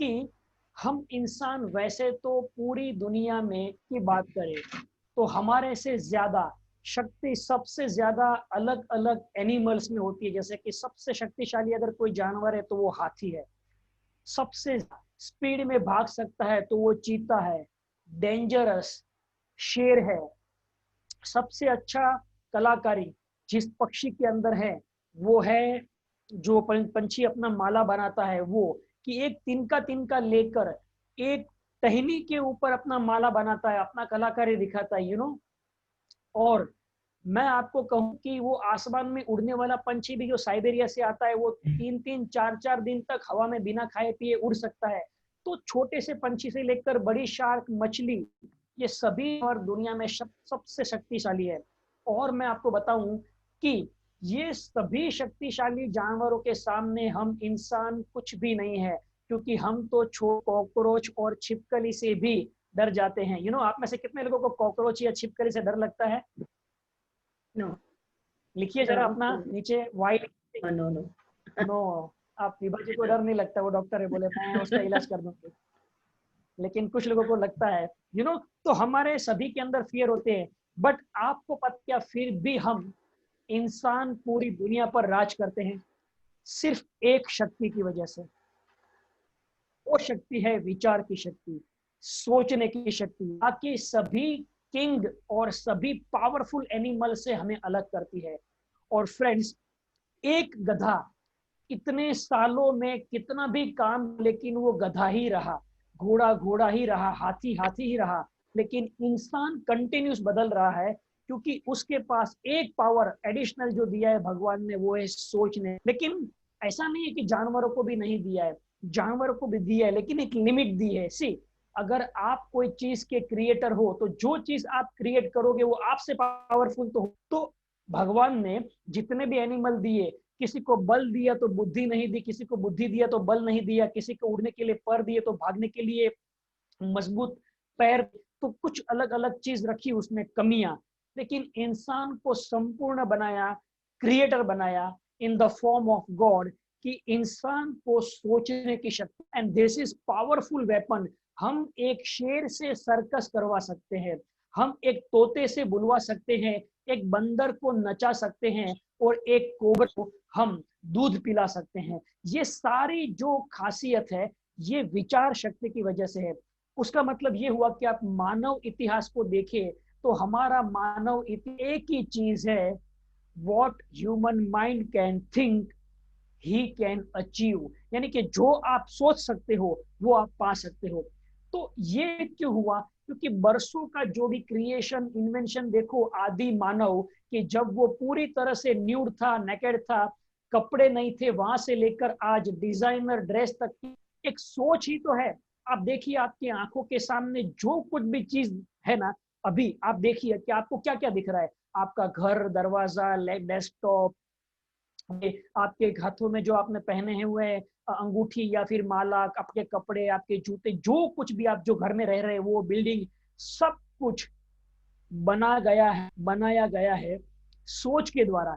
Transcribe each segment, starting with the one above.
कि हम इंसान वैसे तो पूरी दुनिया में की बात करें तो हमारे से ज्यादा शक्ति सबसे ज्यादा अलग अलग एनिमल्स में होती है। जैसे कि सबसे शक्तिशाली अगर कोई जानवर है तो वो हाथी है, सबसे स्पीड में भाग सकता है तो वो चीता है, डेंजरस शेर है, सबसे अच्छा कलाकारी जिस पक्षी के अंदर है वो है जो पंछी अपना माला बनाता है, वो कि एक तिनका तिनका लेकर एक टहनी के ऊपर अपना माला बनाता है, अपना कलाकारी दिखाता है, और मैं आपको कहूं कि वो आसमान में उड़ने वाला पंछी भी जो साइबेरिया से आता है वो 3-3 4-4 दिन तक हवा में बिना खाए पिए उड़ सकता है। तो छोटे से पंछी से लेकर बड़ी शार्क, मछली, ये सभी और दुनिया में सबसे शक्तिशाली है। और मैं आपको बताऊं कि ये सभी शक्तिशाली जानवरों के सामने हम इंसान कुछ भी नहीं है, क्योंकि हम तो कॉकरोच और छिपकली से भी डर जाते हैं। आप में से कितने लोगों को कॉकरोच या छिपकली से डर लगता है? No, लिखिए जरा no, अपना नीचे white. no, no, no. No, आप विभा जी को डर नहीं लगता, वो डॉक्टर है, बोले मैं उसका इलाज कर दूंगी। लेकिन कुछ लोगों को लगता है। तो हमारे सभी के अंदर फियर होते हैं। बट आपको पता क्या, फिर भी हम इंसान पूरी दुनिया पर राज करते हैं सिर्फ एक शक्ति की वजह से। वो शक्ति है विचार की शक्ति, सोचने की शक्ति। बाकी सभी किंग और सभी पावरफुल एनिमल से हमें अलग करती है। और फ्रेंड्स, एक गधा इतने सालों में कितना भी काम, लेकिन वो गधा ही रहा, घोड़ा घोड़ा ही रहा, हाथी हाथी ही रहा। लेकिन इंसान कंटिन्यूस बदल रहा है, क्योंकि उसके पास एक पावर एडिशनल जो दिया है भगवान ने, वो है सोचने। लेकिन ऐसा नहीं है कि जानवरों को भी नहीं दिया है, जानवरों को भी दिया है, लेकिन एक लिमिट दी है। सी, अगर आप कोई चीज के क्रिएटर हो तो जो चीज आप क्रिएट करोगे वो आपसे पावरफुल तो हो। तो भगवान ने जितने भी एनिमल दिए, किसी को बल दिया तो बुद्धि नहीं दी, किसी को बुद्धि दिया तो बल नहीं दिया, किसी को उड़ने के लिए पर दिए तो भागने के लिए मजबूत पैर, तो कुछ अलग अलग चीज रखी उसमें कमियां। लेकिन इंसान को संपूर्ण बनाया, क्रिएटर बनाया in the form of God, कि इंसान को सोचने की शक्ति। And this is powerful weapon. हम एक शेर से सर्कस करवा सकते हैं, हम एक तोते से बुलवा सकते हैं, एक बंदर को नचा सकते हैं, और एक कोबर को हम दूध पिला सकते हैं। ये सारी जो खासियत है, ये विचार शक्ति की वजह से है। उसका मतलब ये हुआ कि आप मानव इतिहास को देखें तो हमारा मानव इतिहास एक ही चीज है, what human mind can think he can achieve. यानी कि जो आप सोच सकते हो वो आप पा सकते हो। तो ये क्यों हुआ? क्योंकि बरसों का जो भी क्रिएशन, इन्वेंशन देखो, आदि मानव कि जब वो पूरी तरह से न्यूड था, नेकेड था, कपड़े नहीं थे, वहां से लेकर आज डिजाइनर ड्रेस तक की एक सोच ही तो है। आप देखिए आपकी आंखों के सामने जो कुछ भी चीज है ना, अभी आप देखिए कि आपको क्या क्या दिख रहा है। आपका घर, दरवाजा, डेस्कटॉप, आपके हाथों में जो आपने पहने हैं हुए अंगूठी या फिर माला, आपके कपड़े, आपके जूते, जो कुछ भी आप जो घर में रह रहे हैं, वो बिल्डिंग, सब कुछ बनाया गया है सोच के द्वारा।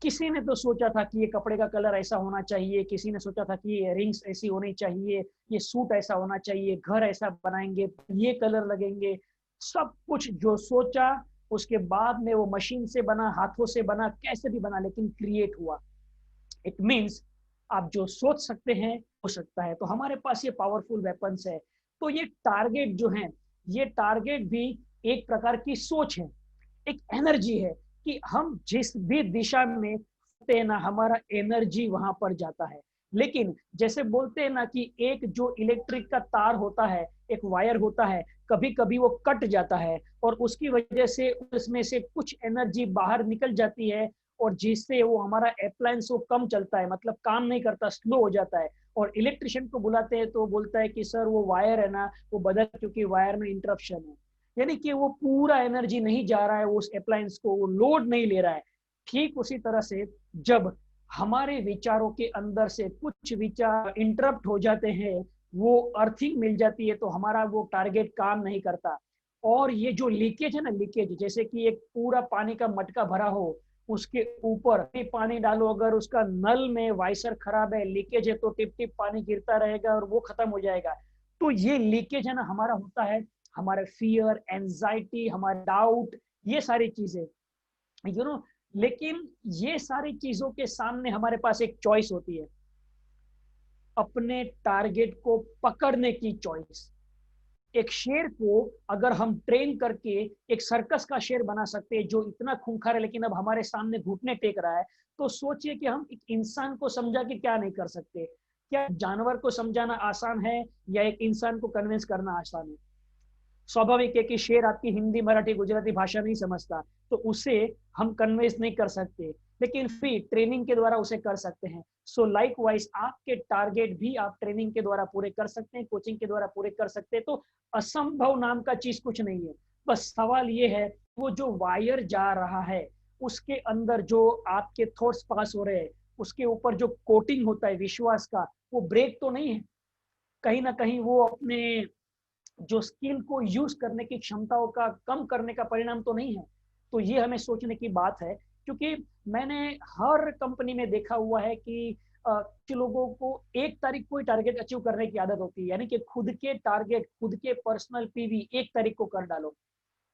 किसी ने तो सोचा था कि ये कपड़े का कलर ऐसा होना चाहिए, किसी ने सोचा था कि ये रिंग्स ऐसी होनी चाहिए, ये सूट ऐसा होना चाहिए, घर ऐसा बनाएंगे, ये कलर लगेंगे। सब कुछ जो सोचा, उसके बाद में वो मशीन से बना, हाथों से बना, कैसे भी बना, लेकिन क्रिएट हुआ। इट मीन्स आप जो सोच सकते हैं हो सकता है। तो हमारे पास ये पावरफुल वेपन्स है। तो ये टारगेट जो है, ये टारगेट भी एक प्रकार की सोच है, एक एनर्जी है, कि हम जिस भी दिशा में हैं ना, हमारा एनर्जी वहां पर जाता है। लेकिन जैसे बोलते हैं ना कि एक जो इलेक्ट्रिक का तार होता है, एक वायर होता है, कभी कभी वो कट जाता है और उसकी वजह से उसमें से कुछ एनर्जी बाहर निकल जाती है, और जिससे वो हमारा अप्लायंस वो कम चलता है, मतलब काम नहीं करता, स्लो हो जाता है। और इलेक्ट्रिशियन को बुलाते हैं तो बोलता है कि सर वो वायर है ना, वो बदल, क्योंकि वायर में इंटरप्शन है। यानी कि वो पूरा एनर्जी नहीं जा रहा है उस अप्लायंस को, वो लोड नहीं ले रहा है। ठीक उसी तरह से जब हमारे विचारों के अंदर से कुछ विचार इंटरप्ट हो जाते हैं, वो अर्थिंग मिल जाती है, तो हमारा वो टारगेट काम नहीं करता। और ये जो लीकेज है ना, लीकेज जैसे कि एक पूरा पानी का मटका भरा हो, उसके ऊपर पानी डालो, अगर उसका नल में वाइसर खराब है, लीकेज है, तो टिप टिप पानी गिरता रहेगा और वो खत्म हो जाएगा। तो ये लीकेज है ना हमारा होता है, हमारे फियर, एंजाइटी, हमारा डाउट, ये सारी चीजें, यू नो। लेकिन ये सारी चीजों के सामने हमारे पास एक चॉइस होती है, अपने टारगेट को पकड़ने की चॉइस। एक शेर को अगर हम ट्रेन करके एक सर्कस का शेर बना सकते हैं जो इतना खूंखार है लेकिन अब हमारे सामने घुटने टेक रहा है, तो सोचिए कि हम एक इंसान को समझा के क्या नहीं कर सकते। क्या जानवर को समझाना आसान है या एक इंसान को कन्विंस करना आसान है? स्वाभाविक है कि शेर आपकी हिंदी, मराठी, गुजराती भाषा नहीं समझता, तो उसे हम कन्विंस नहीं कर सकते, लेकिन फिर ट्रेनिंग के द्वारा उसे कर सकते हैं। सो लाइक वाइज आपके टारगेट भी आप ट्रेनिंग के द्वारा पूरे कर सकते हैं, कोचिंग के द्वारा पूरे कर सकते हैं। तो असंभव नाम का चीज कुछ नहीं है। बस सवाल ये है, वो जो वायर जा रहा है उसके अंदर जो आपके थॉट्स पास हो रहे हैं, उसके ऊपर जो कोटिंग होता है विश्वास का, वो ब्रेक तो नहीं है। कहीं ना कहीं वो अपने जो स्किल को यूज करने की क्षमताओं का कम करने का परिणाम तो नहीं है। तो ये हमें सोचने की बात है, क्योंकि मैंने हर कंपनी में देखा हुआ है कि कुछ लोगों को 1 तारीख को ही टारगेट अचीव करने की आदत होती है, यानी कि खुद के टारगेट, खुद के पर्सनल पीवी 1 तारीख को कर डालो।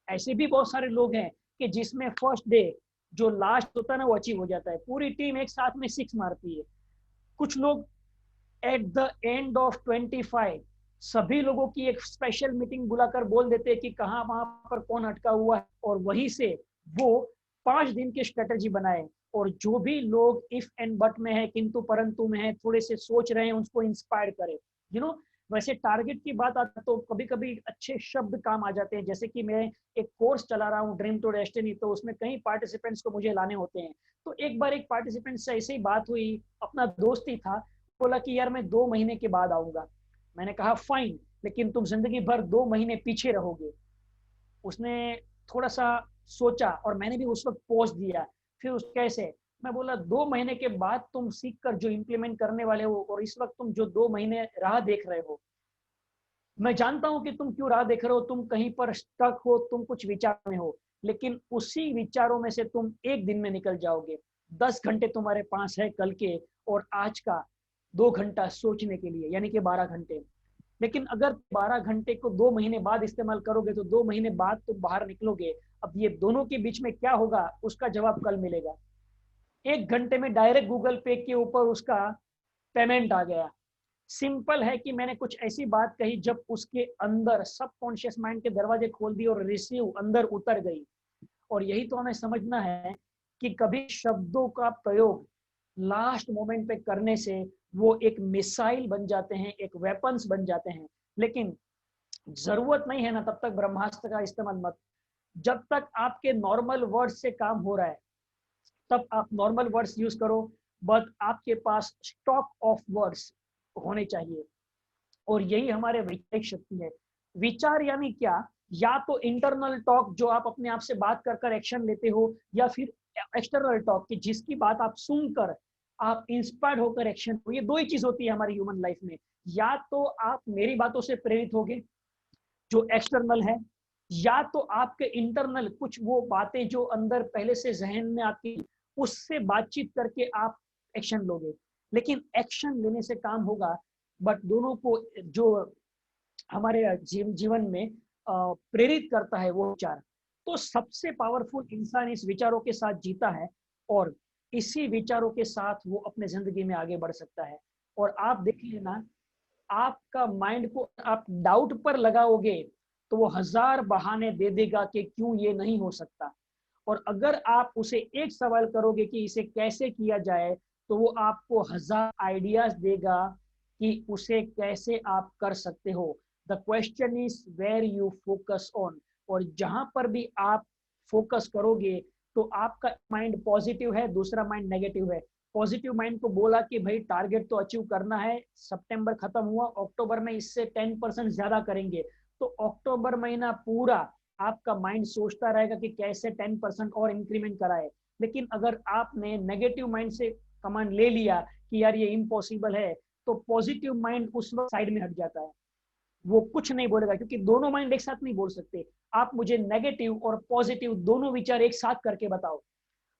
ऐसे भी बहुत सारे लोग हैं कि जिसमें फर्स्ट डे जो लास्ट होता है ना वो अचीव हो जाता है, पूरी टीम एक साथ में 6 मारती है। कुछ लोग एट द एंड ऑफ 25 सभी लोगों की एक स्पेशल मीटिंग बुलाकर बोल देते हैं कि कहाँ वहां पर कौन अटका हुआ है, और वहीं से वो 5 दिन की स्ट्रेटेजी बनाए। और जो भी लोग इफ एंड बट में है, किंतु परंतु में है, थोड़े से सोच रहे हैं, उसको इंस्पायर करे। यू नो, वैसे टारगेट की बात आती है तो कभी कभी अच्छे शब्द काम आ जाते हैं। जैसे कि मैं एक कोर्स चला रहा हूँ, ड्रीम टू डेस्टिनी, तो उसमें कई पार्टिसिपेंट्स को मुझे लाने होते हैं। तो एक बार एक पार्टिसिपेंट से ऐसे ही बात हुई, अपना दोस्त ही था, बोला कि यार मैं 2 महीने के बाद आऊंगा। मैंने कहा फाइन, लेकिन तुम जिंदगी भर 2 महीने पीछे रहोगे। उसने थोड़ा सा सोचा और मैंने भी उस वक्त पोस्ट दिया। फिर उस कैसे, मैं बोला 2 महीने के बाद तुम सीख कर जो इम्प्लीमेंट करने वाले हो, और इस वक्त तुम जो 2 महीने राह देख रहे हो, मैं जानता हूं कि तुम क्यों राह देख रहे हो, तुम कहीं पर स्टक हो, तुम कुछ विचार में हो, लेकिन उसी विचारों में से तुम एक दिन में निकल जाओगे। 10 घंटे तुम्हारे पास है कल के और आज का, 2 घंटा सोचने के लिए, यानी कि 12 घंटे। लेकिन अगर 12 घंटे को 2 महीने बाद इस्तेमाल करोगे तो 2 महीने बाद तुम बाहर निकलोगे। अब ये दोनों के बीच में क्या होगा उसका जवाब कल मिलेगा। 1 घंटे में डायरेक्ट गूगल पे के ऊपर उसका पेमेंट आ गया। सिंपल है कि मैंने कुछ ऐसी बात कही जब उसके अंदर सबकॉन्शियस माइंड के दरवाजे खोल दिए और रिसीव अंदर उतर गई। और यही तो हमें समझना है कि कभी शब्दों का प्रयोग लास्ट मोमेंट पे करने से वो एक मिसाइल बन जाते हैं, एक वेपन्स बन जाते हैं। लेकिन जरूरत नहीं है ना तब तक ब्रह्मास्त्र का इस्तेमाल मत। जब तक आपके नॉर्मल वर्ड्स से काम हो रहा है तब आप नॉर्मल वर्ड्स यूज करो, बट आपके पास स्टॉक ऑफ वर्ड्स होने चाहिए। और यही हमारे वैचारिक शक्ति है। विचार यानी क्या? या तो इंटरनल टॉक जो आप अपने आप से बात कर कर एक्शन लेते हो, या फिर एक्सटर्नल टॉक की जिसकी बात आप सुनकर आप इंस्पायर्ड होकर एक्शन हो। ये दो ही चीज होती है हमारी ह्यूमन लाइफ में। या तो आप मेरी बातों से प्रेरित होगे जो एक्सटर्नल है, या तो आपके इंटरनल कुछ वो बातें जो अंदर पहले से जहन में आपकी, उससे बातचीत करके आप एक्शन लोगे। लेकिन एक्शन लेने से काम होगा, बट दोनों को जो हमारे जीवन में प्रेरित करता है वो विचार। तो सबसे पावरफुल इंसान इस विचारों के साथ जीता है, और इसी विचारों के साथ वो अपने जिंदगी में आगे बढ़ सकता है। और आप देख लेना, आपका माइंड को आप डाउट पर लगाओगे तो वो 1000 बहाने दे देगा कि क्यों ये नहीं हो सकता। और अगर आप उसे एक सवाल करोगे कि इसे कैसे किया जाए, तो वो आपको 1000 आइडियाज देगा कि उसे कैसे आप कर सकते हो। The question is where you focus on. और जहां पर भी आप फोकस करोगे तो आपका माइंड पॉजिटिव है, दूसरा माइंड नेगेटिव है। पॉजिटिव माइंड को बोला कि भाई टारगेट तो अचीव करना है, सितंबर खत्म हुआ, अक्टूबर में इससे 10% ज्यादा करेंगे, तो अक्टूबर महीना पूरा आपका माइंड सोचता रहेगा कि कैसे 10% और इंक्रीमेंट कराए। लेकिन अगर आपने नेगेटिव माइंड से कमांड ले लिया कि यार ये इम्पॉसिबल है, तो पॉजिटिव माइंड उस वक्त साइड में हट जाता है, वो कुछ नहीं बोलेगा, क्योंकि दोनों माइंड एक साथ नहीं बोल सकते। आप मुझे नेगेटिव और पॉजिटिव दोनों विचार एक साथ करके बताओ,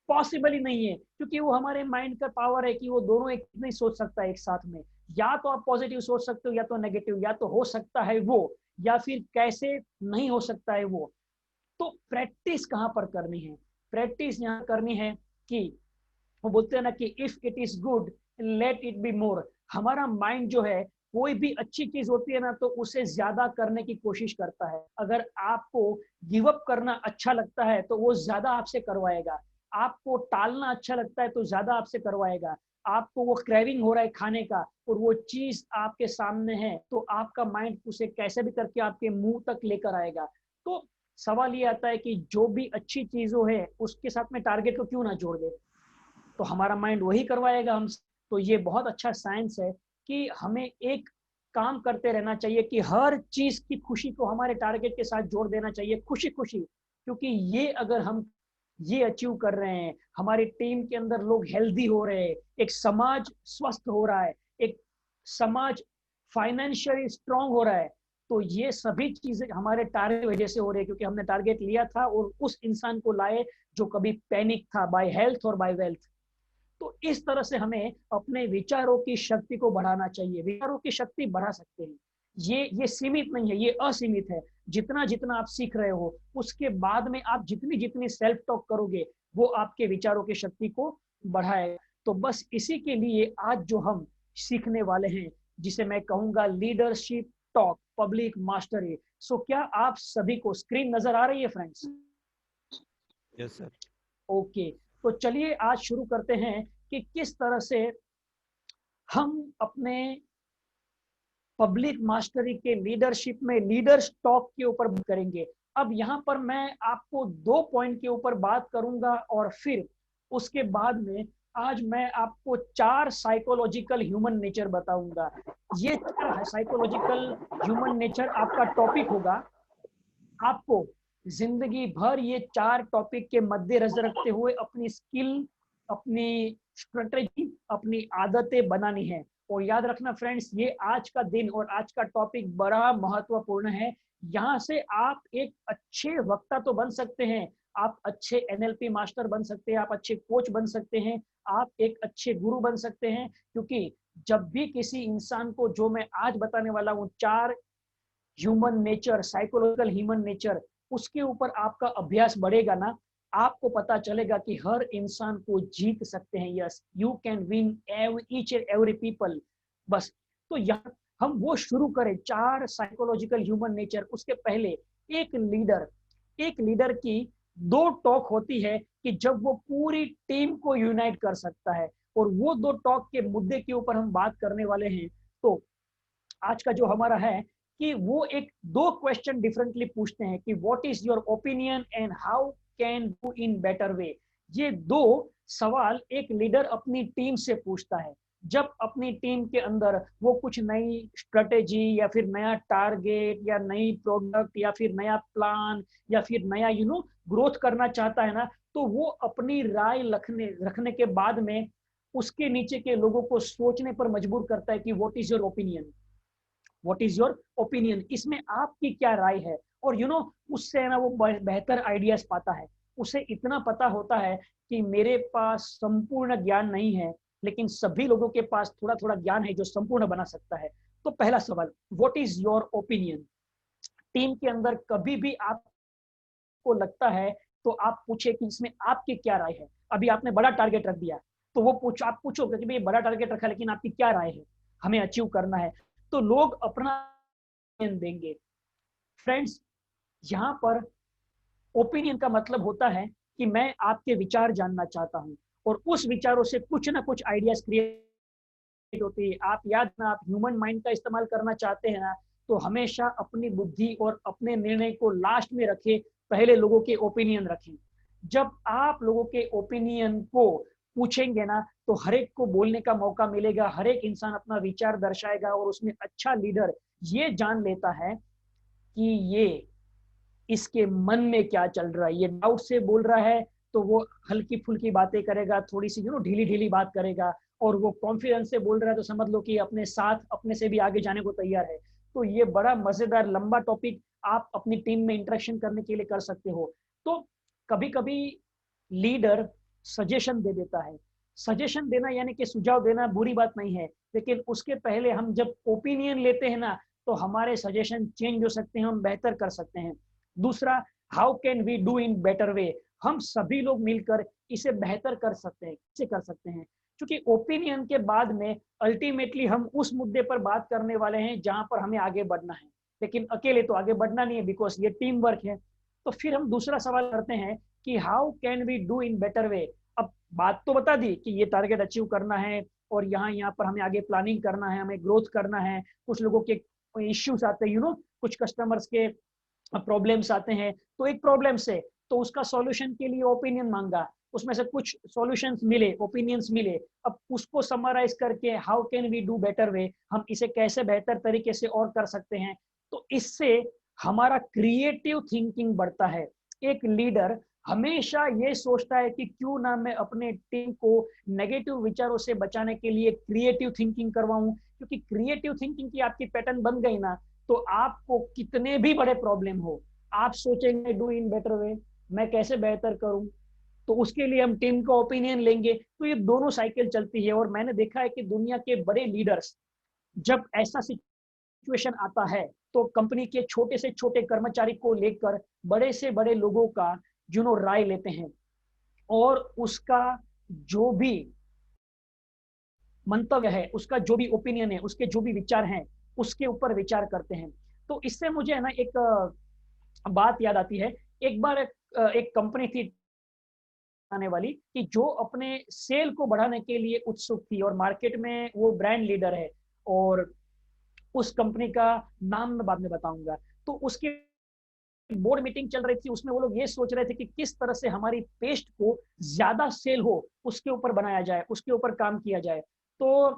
पॉसिबल ही नहीं है, क्योंकि वो हमारे माइंड का पावर है कि वो दोनों एक नहीं सोच सकता एक साथ में। या तो आप पॉजिटिव सोच सकते हो या तो नेगेटिव, या तो हो सकता है वो, या फिर कैसे नहीं हो सकता है वो। तो प्रैक्टिस कहाँ पर करनी है? प्रैक्टिस यहाँ करनी है कि वो बोलते हैं ना कि if it is good let it be more. हमारा माइंड जो है, कोई भी अच्छी चीज होती है ना तो उसे ज्यादा करने की कोशिश करता है। अगर आपको गिव अप करना अच्छा लगता है तो वो ज्यादा आपसे करवाएगा। आपको टालना अच्छा लगता है तो ज्यादा आपसे करवाएगा। आपको वो क्रेविंग हो रहा है खाने का और वो चीज आपके सामने है, तो आपका माइंड उसे कैसे भी करके आपके मुंह तक लेकर आएगा। तो सवाल ये आता है कि जो भी अच्छी चीजों है उसके साथ में टारगेट को क्यों ना जोड़ दे, तो हमारा माइंड वही करवाएगा हम। तो ये बहुत अच्छा साइंस है कि हमें एक काम करते रहना चाहिए कि हर चीज की खुशी को हमारे टारगेट के साथ जोड़ देना चाहिए, खुशी खुशी। क्योंकि ये अगर हम ये अचीव कर रहे हैं, हमारी टीम के अंदर लोग हेल्दी हो रहे हैं, एक समाज स्वस्थ हो रहा है, एक समाज फाइनेंशियली स्ट्रांग हो रहा है, तो ये सभी चीजें हमारे टारगेट की वजह से हो रही है, क्योंकि हमने टारगेट लिया था और उस इंसान को लाए जो कभी पैनिक था बाय हेल्थ और बाय वेल्थ। तो इस तरह से हमें अपने विचारों की शक्ति को बढ़ाना चाहिए। विचारों की शक्ति बढ़ा सकते हैं, ये सीमित नहीं है, ये असीमित है। जितना जितना आप सीख रहे हो उसके बाद में आप जितनी जितनी सेल्फ टॉक करोगे वो आपके विचारों की शक्ति को बढ़ाएगा। तो बस इसी के लिए आज जो हम सीखने वाले हैं, जिसे मैं कहूंगा लीडरशिप टॉक पब्लिक मास्टरी। सो क्या आप सभी को स्क्रीन नजर आ रही है फ्रेंड्स? Yes sir. ओके, तो चलिए आज शुरू करते हैं कि किस तरह से हम अपने पब्लिक मास्टरी के लीडरशिप में लीडर स्टॉक के ऊपर बात करेंगे। अब यहाँ पर मैं आपको 2 पॉइंट के ऊपर बात करूंगा और फिर उसके बाद में आज मैं आपको 4 साइकोलॉजिकल ह्यूमन नेचर बताऊंगा। ये 4 साइकोलॉजिकल ह्यूमन नेचर आपका टॉपिक होगा। आपको जिंदगी भर ये 4 टॉपिक के मद्देनजर रखते हुए अपनी स्किल, अपनी स्ट्रेटेजी, अपनी आदतें बनानी है। और याद रखना फ्रेंड्स, ये आज का दिन और आज का टॉपिक बड़ा महत्वपूर्ण है। यहाँ से आप एक अच्छे वक्ता तो बन सकते हैं, आप अच्छे एनएलपी मास्टर बन सकते हैं, आप अच्छे कोच बन सकते हैं, आप एक अच्छे गुरु बन सकते हैं। क्योंकि जब भी किसी इंसान को जो मैं आज बताने वाला हूँ 4 human nature, psychological human nature, उसके ऊपर आपका अभ्यास बढ़ेगा ना, आपको पता चलेगा कि हर इंसान को जीत सकते हैं। Yes, you can win each and every people. बस, तो यहाँ हम वो शुरू करें 4 साइकोलॉजिकल ह्यूमन नेचर। उसके पहले एक लीडर की 2 टॉक होती है कि जब वो पूरी टीम को यूनाइट कर सकता है। और वो 2 टॉक के मुद्दे के ऊपर हम बात करने वाले हैं। तो आज का जो हमारा है कि वो एक 2 क्वेश्चन डिफरेंटली पूछते हैं कि what is your opinion and how can do in better way. ये 2 सवाल एक लीडर अपनी टीम से पूछता है जब अपनी टीम के अंदर वो कुछ नई स्ट्रेटेजी या फिर नया टारगेट या नई प्रोडक्ट या फिर नया प्लान या फिर नया ग्रोथ करना चाहता है ना। तो वो अपनी राय रखने के बाद में उसके नीचे के लोगों को सोचने पर मजबूर करता है कि what is your opinion, what is your opinion, इसमें आपकी क्या राय है। और उससे ना वो बेहतर आइडियाज पाता है। उसे इतना पता होता है कि मेरे पास संपूर्ण ज्ञान नहीं है, लेकिन सभी लोगों के पास थोड़ा थोड़ा ज्ञान है जो संपूर्ण बना सकता है। तो पहला सवाल, what is your opinion. Team के अंदर कभी भी आपको लगता है तो आप पूछे कि इसमें आपकी क्या राय है। अभी आपने बड़ा टारगेट रख दिया तो वो आप पूछोगे कि भाई बड़ा टारगेट रखा लेकिन आपकी क्या राय है, हमें अचीव करना है। तो लोग अपना देंगे। फ्रेंड्स, यहाँ पर ओपिनियन का मतलब होता है कि मैं आपके विचार जानना चाहता हूँ और उस विचारों से कुछ ना कुछ आइडियाज क्रिएट होती है। आप याद ना, आप ह्यूमन माइंड का इस्तेमाल करना चाहते हैं ना, तो हमेशा अपनी बुद्धि और अपने निर्णय को लास्ट में रखें, पहले लोगों के ओपिनियन रखें। जब आप लोगों के ओपिनियन को पूछेंगे ना तो हर एक को बोलने का मौका मिलेगा, हर एक इंसान अपना विचार दर्शाएगा और उसमें अच्छा लीडर ये जान लेता है कि ये इसके मन में क्या चल रहा है। ये डाउट से बोल रहा है तो वो हल्की फुल्की बातें करेगा, थोड़ी सी ढीली ढीली बात करेगा। और वो कॉन्फिडेंस से बोल रहा है तो समझ लो कि अपने साथ अपने से भी आगे जाने को तैयार है। तो ये बड़ा मजेदार लंबा टॉपिक आप अपनी टीम में इंटरेक्शन करने के लिए कर सकते हो। तो कभी कभी लीडर सजेशन दे देता है। सजेशन देना यानी कि सुझाव देना बुरी बात नहीं है, लेकिन उसके पहले हम जब ओपिनियन लेते हैं ना, तो हमारे सजेशन चेंज हो सकते हैं, हम बेहतर कर सकते हैं। दूसरा, how can we do in better way, हम सभी लोग मिलकर इसे बेहतर कर सकते हैं, कैसे कर सकते हैं? क्योंकि ओपिनियन के बाद में अल्टीमेटली हम उस मुद्दे पर बात करने वाले हैं जहां पर हमें आगे बढ़ना है, लेकिन अकेले तो आगे बढ़ना नहीं है, बिकॉज ये टीम वर्क है। तो फिर हम दूसरा सवाल करते हैं कि how can we do in better way. अब बात तो बता दी कि ये टारगेट अचीव करना है और यहाँ यहाँ पर हमें आगे प्लानिंग करना है, हमें ग्रोथ करना है, कुछ लोगों के इश्यूज आते हैं, कुछ कस्टमर्स के प्रॉब्लम्स आते हैं, तो एक प्रॉब्लम से तो उसका सॉल्यूशन के लिए ओपिनियन मांगा, उसमें से कुछ सॉल्यूशंस मिले, ओपिनियंस मिले। अब उसको समराइज करके how can we do better way, हम इसे कैसे बेहतर तरीके से और कर सकते हैं। तो इससे हमारा क्रिएटिव थिंकिंग बढ़ता है। एक लीडर हमेशा ये सोचता है कि क्यों ना मैं अपने टीम को नेगेटिव विचारों से बचाने के लिए क्रिएटिव थिंकिंग करवाऊं, क्योंकि क्रिएटिव थिंकिंग की आपकी पैटर्न बन गई ना, तो आपको कितने भी बड़े प्रॉब्लम हो, आप सोचेंगे डू इन बेटर वे, मैं कैसे बेहतर करूं, तो उसके लिए हम टीम का ओपिनियन लेंगे। तो ये दोनों साइकिल चलती है। और मैंने देखा है कि दुनिया के बड़े लीडर्स, जब ऐसा सिचुएशन आता है, तो कंपनी के छोटे से छोटे कर्मचारी को लेकर बड़े से बड़े लोगों का राय लेते हैं, और उसका जो भी मंतव्य है, उसका जो भी ओपिनियन है, उसके जो भी विचार हैं, उसके ऊपर विचार करते हैं। तो इससे मुझे है ना एक बात याद आती है। एक बार एक कंपनी थी आने वाली, कि जो अपने सेल को बढ़ाने के लिए उत्सुक थी, और मार्केट में वो ब्रांड लीडर है, और उस कंपनी का नाम मैं बाद में बताऊंगा। तो उसकी बोर्ड मीटिंग चल रही थी, उसमें वो लोग ये सोच रहे थे कि किस तरह से हमारी पेस्ट को ज्यादा सेल हो, उसके ऊपर बनाया जाए, उसके ऊपर काम किया जाए। तो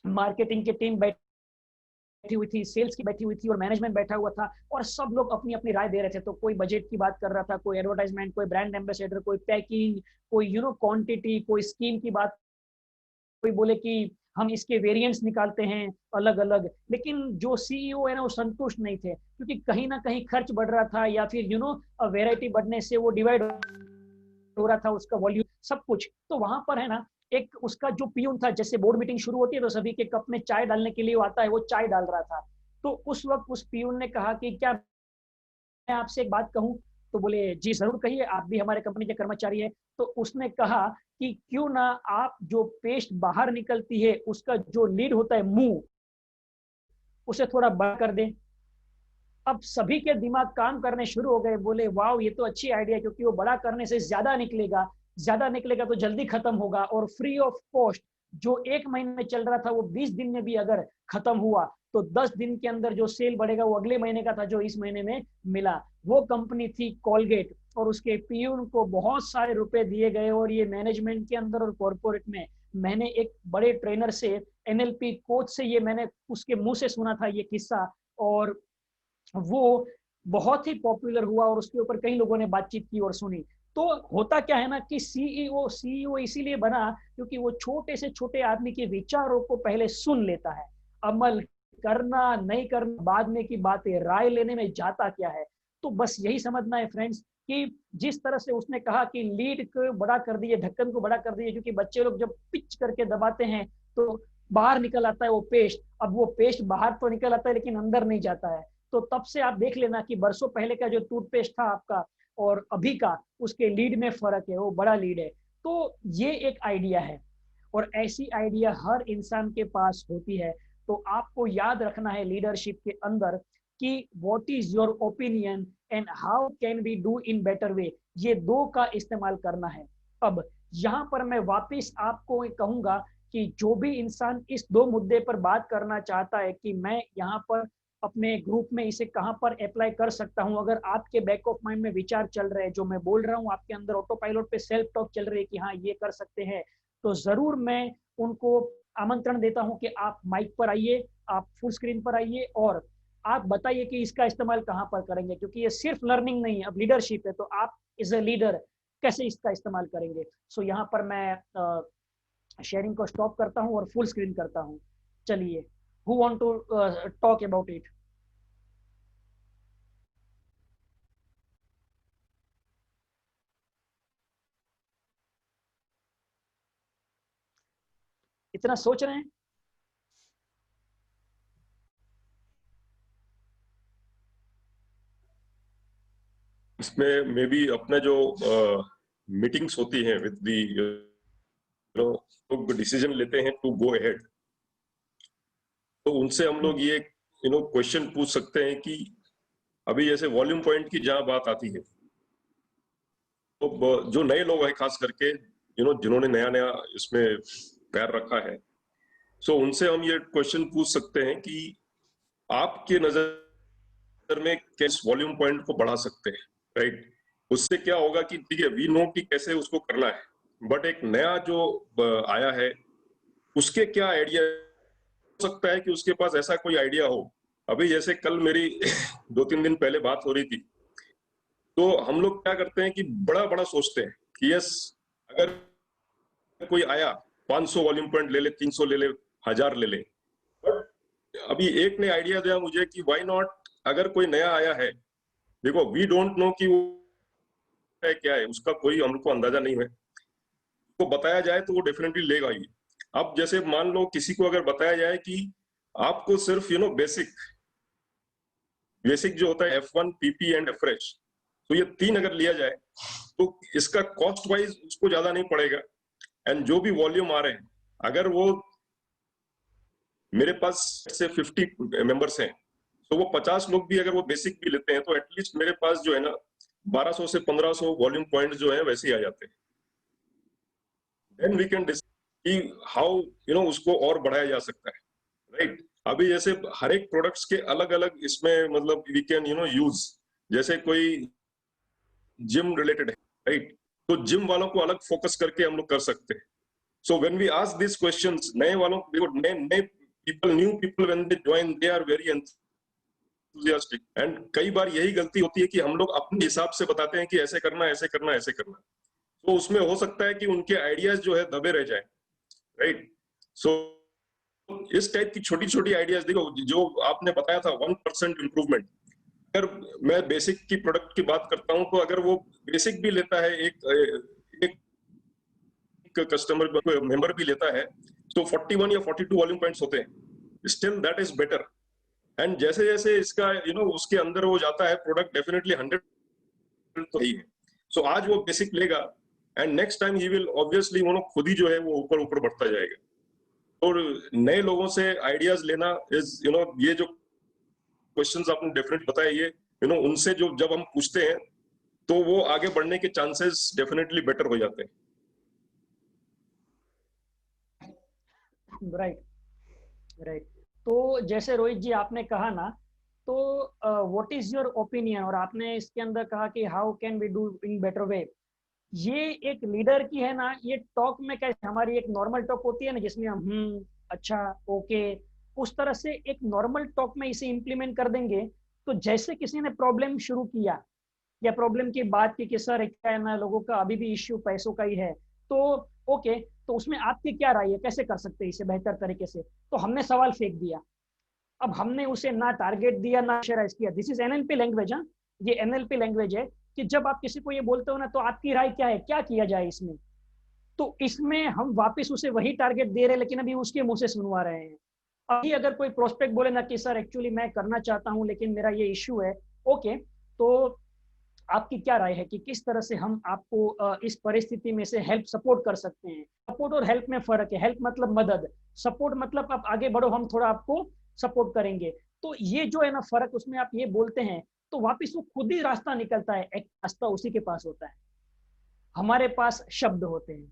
मार्केटिंग की टीम बैठी हुई थी, सेल्स की बैठी हुई थी, और मैनेजमेंट बैठा हुआ था, और सब लोग अपनी अपनी राय दे रहे थे। तो कोई बजट की बात कर रहा था, कोई एडवर्टाइजमेंट, कोई ब्रांड एम्बेसडर, कोई पैकिंग, कोई क्वांटिटी, कोई स्कीम की बात, कोई बोले कि हम इसके वेरिएंट्स निकालते हैं अलग अलग। लेकिन जो सीईओ है ना, वो संतुष्ट नहीं थे, क्योंकि कहीं ना कहीं खर्च बढ़ रहा था, या फिर वेराइटी बढ़ने से वो डिवाइड हो रहा था, उसका वॉल्यूम सब कुछ। तो वहां पर है ना, एक उसका जो पियून था, जैसे बोर्ड मीटिंग शुरू होती है तो सभी के कप में चाय डालने के लिए वो आता है, वो चाय डाल रहा था। तो उस वक्त उस पियून ने कहा कि क्या मैं आपसे एक बात कहूं? तो बोले जी जरूर कहिए, आप भी हमारे कंपनी के कर्मचारी हैं। तो उसने कहा कि क्यों ना आप जो पेस्ट बाहर निकलती है, उसका जो लीड होता है, मुंह, उसे थोड़ा बड़ा कर दें। अब सभी के दिमाग काम करने शुरू हो गए, बोले वाह ये तो अच्छी आइडिया है, क्योंकि वो बड़ा करने से ज्यादा निकलेगा, ज्यादा निकलेगा तो जल्दी खत्म होगा, और फ्री ऑफ कॉस्ट। जो 1 महीने में चल रहा था, वो 20 दिन में भी अगर खत्म हुआ, तो 10 दिन के अंदर जो सेल बढ़ेगा वो अगले महीने का था, जो इस महीने में मिला। वो कंपनी थी कॉलगेट, और उसके पीयून को बहुत सारे रुपए दिए गए। और ये मैनेजमेंट के अंदर और कॉर्पोरेट में, मैंने एक बड़े ट्रेनर से, एनएलपी कोच से, ये मैंने उसके मुंह से सुना था ये किस्सा, और वो बहुत ही पॉपुलर हुआ, और उसके ऊपर कई लोगों ने बातचीत की और सुनी। तो होता क्या है ना, कि सीईओ सीईओ इसीलिए बना क्योंकि वो छोटे से छोटे आदमी के विचारों को पहले सुन लेता है। अमल करना नहीं करना बाद में की बात है, राय लेने में जाता क्या है। तो बस यही समझना है फ्रेंड्स, कि जिस तरह से उसने कहा कि लीड को बड़ा कर दिए, ढक्कन को बड़ा कर दिए, क्योंकि बच्चे लोग जब पिच करके दबाते हैं तो बाहर निकल आता है वो पेस्ट। अब वो पेस्ट बाहर तो निकल आता है, लेकिन अंदर नहीं जाता है। तो तब से आप देख लेना कि बरसों पहले का जो टूथपेस्ट था आपका, और अभी का, उसके लीड में फर्क है, वो बड़ा लीड है। तो ये एक आइडिया है, और ऐसी आइडिया हर इंसान के पास होती है। तो आपको याद रखना है लीडरशिप के अंदर कि what is your opinion and how can we do in better way, ये दो का इस्तेमाल करना है। अब यहाँ पर मैं वापिस आपको कहूंगा कि जो भी इंसान इस दो मुद्दे पर बात करना चाहता है कि मैं यहाँ पर अपने ग्रुप में इसे कहां पर अप्लाई कर सकता हूं, अगर आपके बैक ऑफ माइंड में विचार चल रहे हैं, जो मैं बोल रहा हूं आपके अंदर ऑटो पायलट पे सेल्फ टॉक चल रही है कि हाँ ये कर सकते हैं, तो जरूर मैं उनको आमंत्रण देता हूं कि आप माइक पर आइए, आप फुल स्क्रीन पर आइए, और आप बताइए कि इसका इस्तेमाल कहां पर करेंगे। क्योंकि ये सिर्फ लर्निंग नहीं है, अब लीडरशिप है, तो आप एज ए लीडर कैसे इसका इस्तेमाल करेंगे। सो यहाँ पर मैं शेयरिंग को स्टॉप करता हूँ और फुल स्क्रीन करता हूँ। चलिए, who want to talk about it? इतना सोच रहे हैं? इसमें मे बी अपने जो मीटिंग्स होती हैं विद दी लोग डिसीजन लेते हैं टू गो अहेड, तो उनसे हम लोग ये क्वेश्चन पूछ सकते हैं कि अभी जैसे वॉल्यूम पॉइंट की जहां बात आती है, तो जो नए लोग हैं खास करके जिन्होंने नया नया इसमें पैर रखा है, सो उनसे हम ये क्वेश्चन पूछ सकते हैं कि आपके नजर में कैसे वॉल्यूम पॉइंट को बढ़ा सकते हैं, राइट? उससे क्या होगा कि ठीक है, वी नो कि कैसे उसको करना है, बट एक नया जो आया है उसके क्या आइडिया हो सकता है कि उसके पास ऐसा कोई आइडिया हो। अभी जैसे कल मेरी 2-3 दिन पहले बात हो रही थी, तो हम लोग क्या करते हैं कि बड़ा बड़ा सोचते हैं कि यस, अगर कोई आया 500 वॉल्यूम पॉइंट ले ले, 300 ले ले, 1000 ले ले, बट अभी एक ने आइडिया दिया मुझे कि व्हाई नॉट, अगर कोई नया आया है, देखो वी डोंट नो कि वो क्या है, उसका कोई हमको अंदाजा नहीं है, तो बताया जाए तो वो डेफिनेटली लेगा ही। अब जैसे मान लो किसी को अगर बताया जाए कि आपको सिर्फ बेसिक जो होता है F1, PP एंड F-Fresh, तो ये 3 अगर लिया जाए तो इसका कॉस्ट वाइज उसको ज्यादा नहीं पड़ेगा, एंड जो भी वॉल्यूम आ रहे हैं, अगर वो मेरे पास से 50 मेंबर्स हैं, तो वो 50 लोग भी अगर वो बेसिक भी लेते हैं, तो एटलीस्ट मेरे पास जो है ना 1200 से 1500 वॉल्यूम पॉइंट जो है वैसे ही आ जाते हैं। देन वी कैन कि हाउ उसको और बढ़ाया जा सकता है, राइट? अभी जैसे हर एक प्रोडक्ट्स के अलग अलग इसमें मतलब वी कैन यूज, जैसे कोई जिम रिलेटेड है, राइट? तो जिम वालों को अलग फोकस करके हम लोग कर सकते हैं। So when we ask this questions, नए वालों को, नए people, new people when they join, they are very enthusiastic, and कई बार यही गलती होती है कि हम लोग अपने हिसाब से बताते हैं कि ऐसे करना, ऐसे करना, ऐसे करना, तो उसमें हो सकता है कि उनके आइडियाज जो है दबे रह जाए, राइट? सो इस टाइप की छोटी छोटी आइडियाज, देखो जो आपने बताया था 1% इंप्रूवमेंट, अगर मैं बेसिक की प्रोडक्ट की बात करता हूं, तो अगर वो बेसिक भी लेता है, एक कस्टमर मेंबर भी लेता है, तो 41 या 42 वॉल्यूम पॉइंट्स होते हैं, still that is better. And जैसे जैसे इसका उसके अंदर वो जाता है प्रोडक्ट, डेफिनेटली 100 तो ही है। सो आज वो बेसिक लेगा, and next time he will obviously खुद ही जो है वो ऊपर ऊपर बढ़ता जाएगा। और नए लोगों से आइडियाज लेना इज ये जो क्वेश्चंस आपने डेफिनेटली बताया, ये उनसे जो जब हम पूछते हैं, तो वो आगे बढ़ने के चांसेस डेफिनेटली बेटर हो जाते हैं। Right, right. तो जैसे रोहित जी आपने कहा ना, तो व्हाट इज योर ओपिनियन, और आपने इसके अंदर कहा कि how can we do in better way, ये एक लीडर की है ना, ये टॉक में कैसे हमारी एक नॉर्मल टॉक होती है ना, जिसमें हम अच्छा, ओके, उस तरह से एक नॉर्मल टॉक में इसे इम्प्लीमेंट कर देंगे, तो जैसे किसी ने प्रॉब्लम शुरू किया या प्रॉब्लम की बात की कि सर क्या है ना, लोगों का अभी भी इश्यू पैसों का ही है, तो ओके, तो उसमें आपकी क्या राय है, कैसे कर सकते हैं इसे बेहतर तरीके से? तो हमने सवाल फेंक दिया, अब हमने उसे ना टारगेट दिया ना शेयराइज किया। This is NLP language. हाँ, ये एनएलपी लैंग्वेज है कि जब आप किसी को ये बोलते हो ना, तो आपकी राय क्या है, क्या किया जाए इसमें, तो इसमें हम वापस उसे वही टारगेट दे रहे हैं, लेकिन अभी उसके मुंह से सुनवा रहे हैं। अभी अगर कोई प्रोस्पेक्ट बोले ना कि सर एक्चुअली मैं करना चाहता हूं लेकिन मेरा ये इश्यू है, ओके, तो आपकी क्या राय है कि किस तरह से हम आपको इस परिस्थिति में से हेल्प सपोर्ट कर सकते हैं? सपोर्ट और हेल्प में फर्क है, हेल्प मतलब मदद, सपोर्ट मतलब आप आगे बढ़ो, हम थोड़ा आपको सपोर्ट करेंगे। तो ये जो है ना फर्क, उसमें आप ये बोलते हैं तो वापिस वो खुद ही रास्ता निकलता है, एक रास्ता उसी के पास होता है, हमारे पास शब्द होते हैं।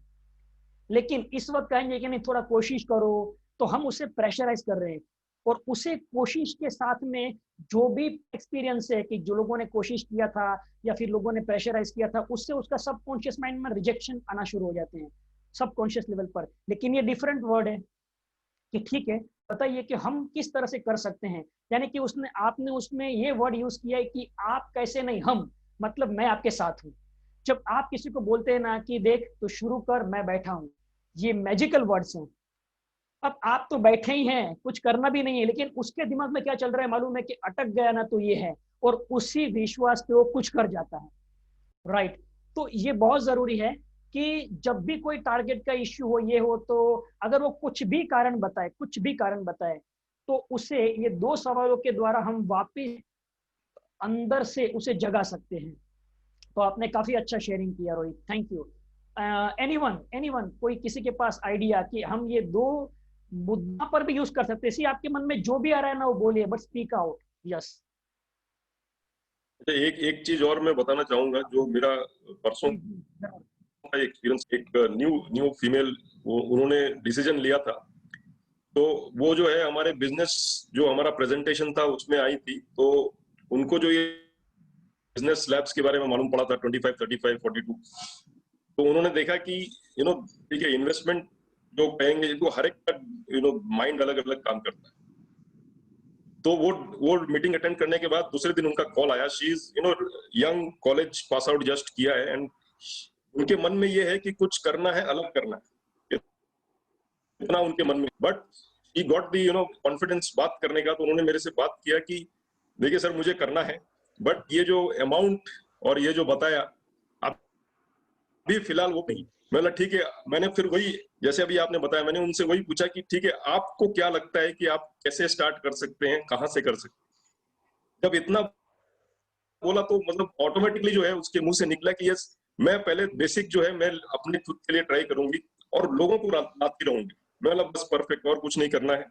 लेकिन इस वक्त कहेंगे कि नहीं थोड़ा कोशिश करो, तो हम उसे प्रेशराइज कर रहे हैं, और उसे कोशिश के साथ में जो भी एक्सपीरियंस है कि जो लोगों ने कोशिश किया था या फिर लोगों ने प्रेशराइज किया था, उससे उसका सबकॉन्शियस माइंड में रिजेक्शन आना शुरू हो जाते हैं सबकॉन्शियस लेवल पर। लेकिन ये डिफरेंट वर्ड है कि ठीक है, बताइए कि हम किस तरह से कर सकते हैं, यानी कि आपने उसमें ये वर्ड यूज किया है कि आप कैसे नहीं, हम, मतलब मैं आपके साथ हूं। जब आप किसी को बोलते हैं ना कि देख तो शुरू कर, मैं बैठा हूं, ये मैजिकल वर्ड्स हैं। अब आप तो बैठे ही हैं, कुछ करना भी नहीं है, लेकिन उसके दिमाग में क्या चल रहा है मालूम है कि अटक गया ना तो ये है, और उसी विश्वास पे वो कुछ कर जाता है। राइट। तो ये बहुत जरूरी है कि जब भी कोई टारगेट का इश्यू हो, ये हो, तो अगर वो कुछ भी कारण बताए तो उसे ये 2 सवालों के द्वारा हम वापिस अंदर से उसे जगा सकते हैं। तो आपने काफी अच्छा शेयरिंग किया रोहित, थैंक यू। एनीवन कोई किसी के पास आइडिया कि हम ये 2 मुद्दा पर भी यूज कर सकते हैं? आपके मन में जो भी आ रहा है ना वो बोलिए, बट स्पीक आउट। यस। एक चीज और मैं बताना चाहूंगा, जो मेरा परसों का एक्सपीरियंस, एक न्यू फीमेल उन्होंने डिसीजन लिया था, तो वो जो है हमारे बिजनेस, जो हमारा प्रेजेंटेशन था उसमें आई थी, तो उनको जो ये बिजनेस लैब्स के बारे में मालूम पड़ा था 25, 35, 42, तो उन्होंने देखा कि ठीक है, इन्वेस्टमेंट जो कहेंगे तो हर एक का माइंड अलग अलग काम करता है। तो वो मीटिंग अटेंड करने के बाद दूसरे दिन उनका कॉल आया। She is young, college pass out just किया है, एंड उनके मन में ये है कि कुछ करना है, अलग करना है, इतना उनके मन में। But he got the confidence बात करने का, तो उन्होंने मेरे से बात किया कि देखिए सर, मुझे करना है, बट ये जो अमाउंट और ये जो बताया अभी फिलहाल वो नहीं। मैं ठीक है, मैंने फिर वही, जैसे अभी आपने बताया, मैंने उनसे वही पूछा कि ठीक है, आपको क्या लगता है कि आप कैसे स्टार्ट कर सकते हैं, कहां से कर सकते हैं? जब इतना बोला तो मतलब ऑटोमेटिकली जो है उसके मुंह से निकला कि यस, मैं पहले बेसिक जो है मैं अपने खुद के लिए ट्राई करूंगी और लोगों को लाती रहूंगी। मैं मतलब बस परफेक्ट, और कुछ नहीं करना है।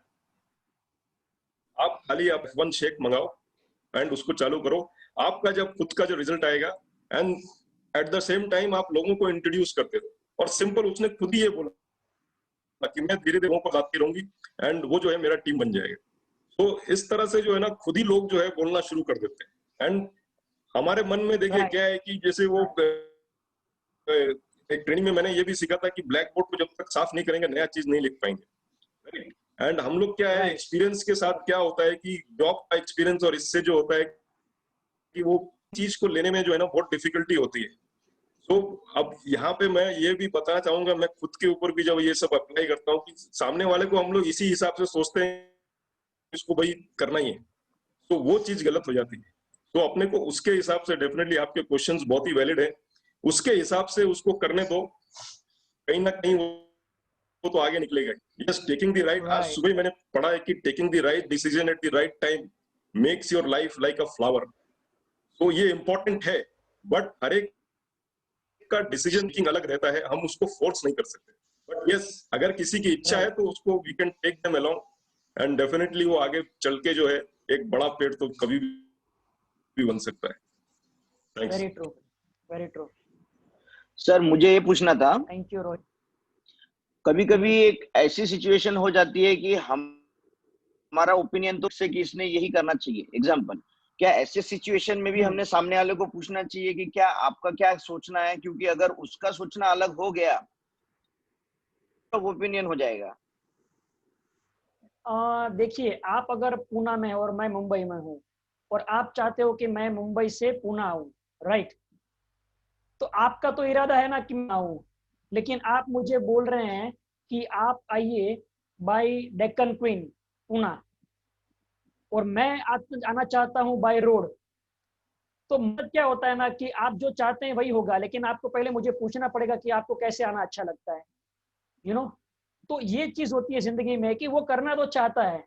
आप खाली आप वन शेक मंगाओ एंड उसको चालू करो। आपका जब खुद का जो रिजल्ट आएगा, and at the same time आप लोगों को इंट्रोड्यूस करते हो। और सिंपल उसने खुद ही ये बोला कि मैं धीरे धीरे लोगों को लाती रहूंगी एंड वो जो है मेरा टीम बन जाएगा। तो इस तरह से जो है ना, खुद ही लोग जो है बोलना शुरू कर देते हैं। एंड हमारे मन में देखिए क्या है कि जैसे वो एक ट्रेनिंग में मैंने ये भी सीखा था कि ब्लैक बोर्ड को जब तक साफ नहीं करेंगे नया चीज नहीं लिख पाएंगे। एंड हम लोग क्या है, एक्सपीरियंस के साथ क्या होता है कि जॉब का एक्सपीरियंस और इससे जो होता है कि वो चीज को लेने में जो है ना बहुत डिफिकल्टी होती है। तो अब यहाँ पे मैं ये भी बताना चाहूंगा, मैं खुद के ऊपर भी जब ये सब अप्लाई करता हूँ कि सामने वाले को हम लोग इसी हिसाब से सोचते हैं, इसको भाई करना ही है, तो वो चीज गलत हो जाती है। तो अपने को उसके हिसाब से, डेफिनेटली आपके क्वेश्चंस बहुत ही वैलिड है, उसके हिसाब से उसको करने दो, कहीं ना कहीं वो तो आगे निकलेगा। यस, टेकिंग द राइट, आज सुबह मैंने पढ़ा है कि taking the right decision at the right time makes your life like a flower. तो ये इंपॉर्टेंट है, बट हर एक का डिसीजन मेकिंग अलग रहता है, हम उसको फोर्स नहीं कर सकते। बट यस, अगर किसी की इच्छा है तो उसको we can take them along and definitely वो आगे चल के जो है एक बड़ा पेड़ तो कभी भी बन सकता है। Thanks. Very true, very true. Sir मुझे ये पूछना था, थैंक यू रोहित। कभी कभी एक ऐसी सिचुएशन हो जाती है कि हमारा ओपिनियन तो से कि इसने यही करना चाहिए, एग्जाम्पल, क्या ऐसे सिचुएशन में भी हमने सामने वाले को पूछना चाहिए कि क्या आपका क्या सोचना है, क्योंकि अगर उसका सोचना अलग हो गया तो ओपिनियन हो जाएगा। देखिए, आप अगर पूना में और मैं मुंबई में हूँ और आप चाहते हो कि मैं मुंबई से पूना आऊँ, राइट, तो आपका तो इरादा है ना कि मैं आऊँ, लेकिन आप मुझे बोल रहे हैं कि आप आइए बाय डेक्कन क्वीन पूना और मैं आना चाहता हूँ बाय रोड। तो मतलब क्या होता है ना कि आप जो चाहते हैं वही होगा, लेकिन आपको पहले मुझे पूछना पड़ेगा कि आपको कैसे आना अच्छा लगता है, यू नो। तो ये चीज होती है जिंदगी में कि वो करना तो चाहता है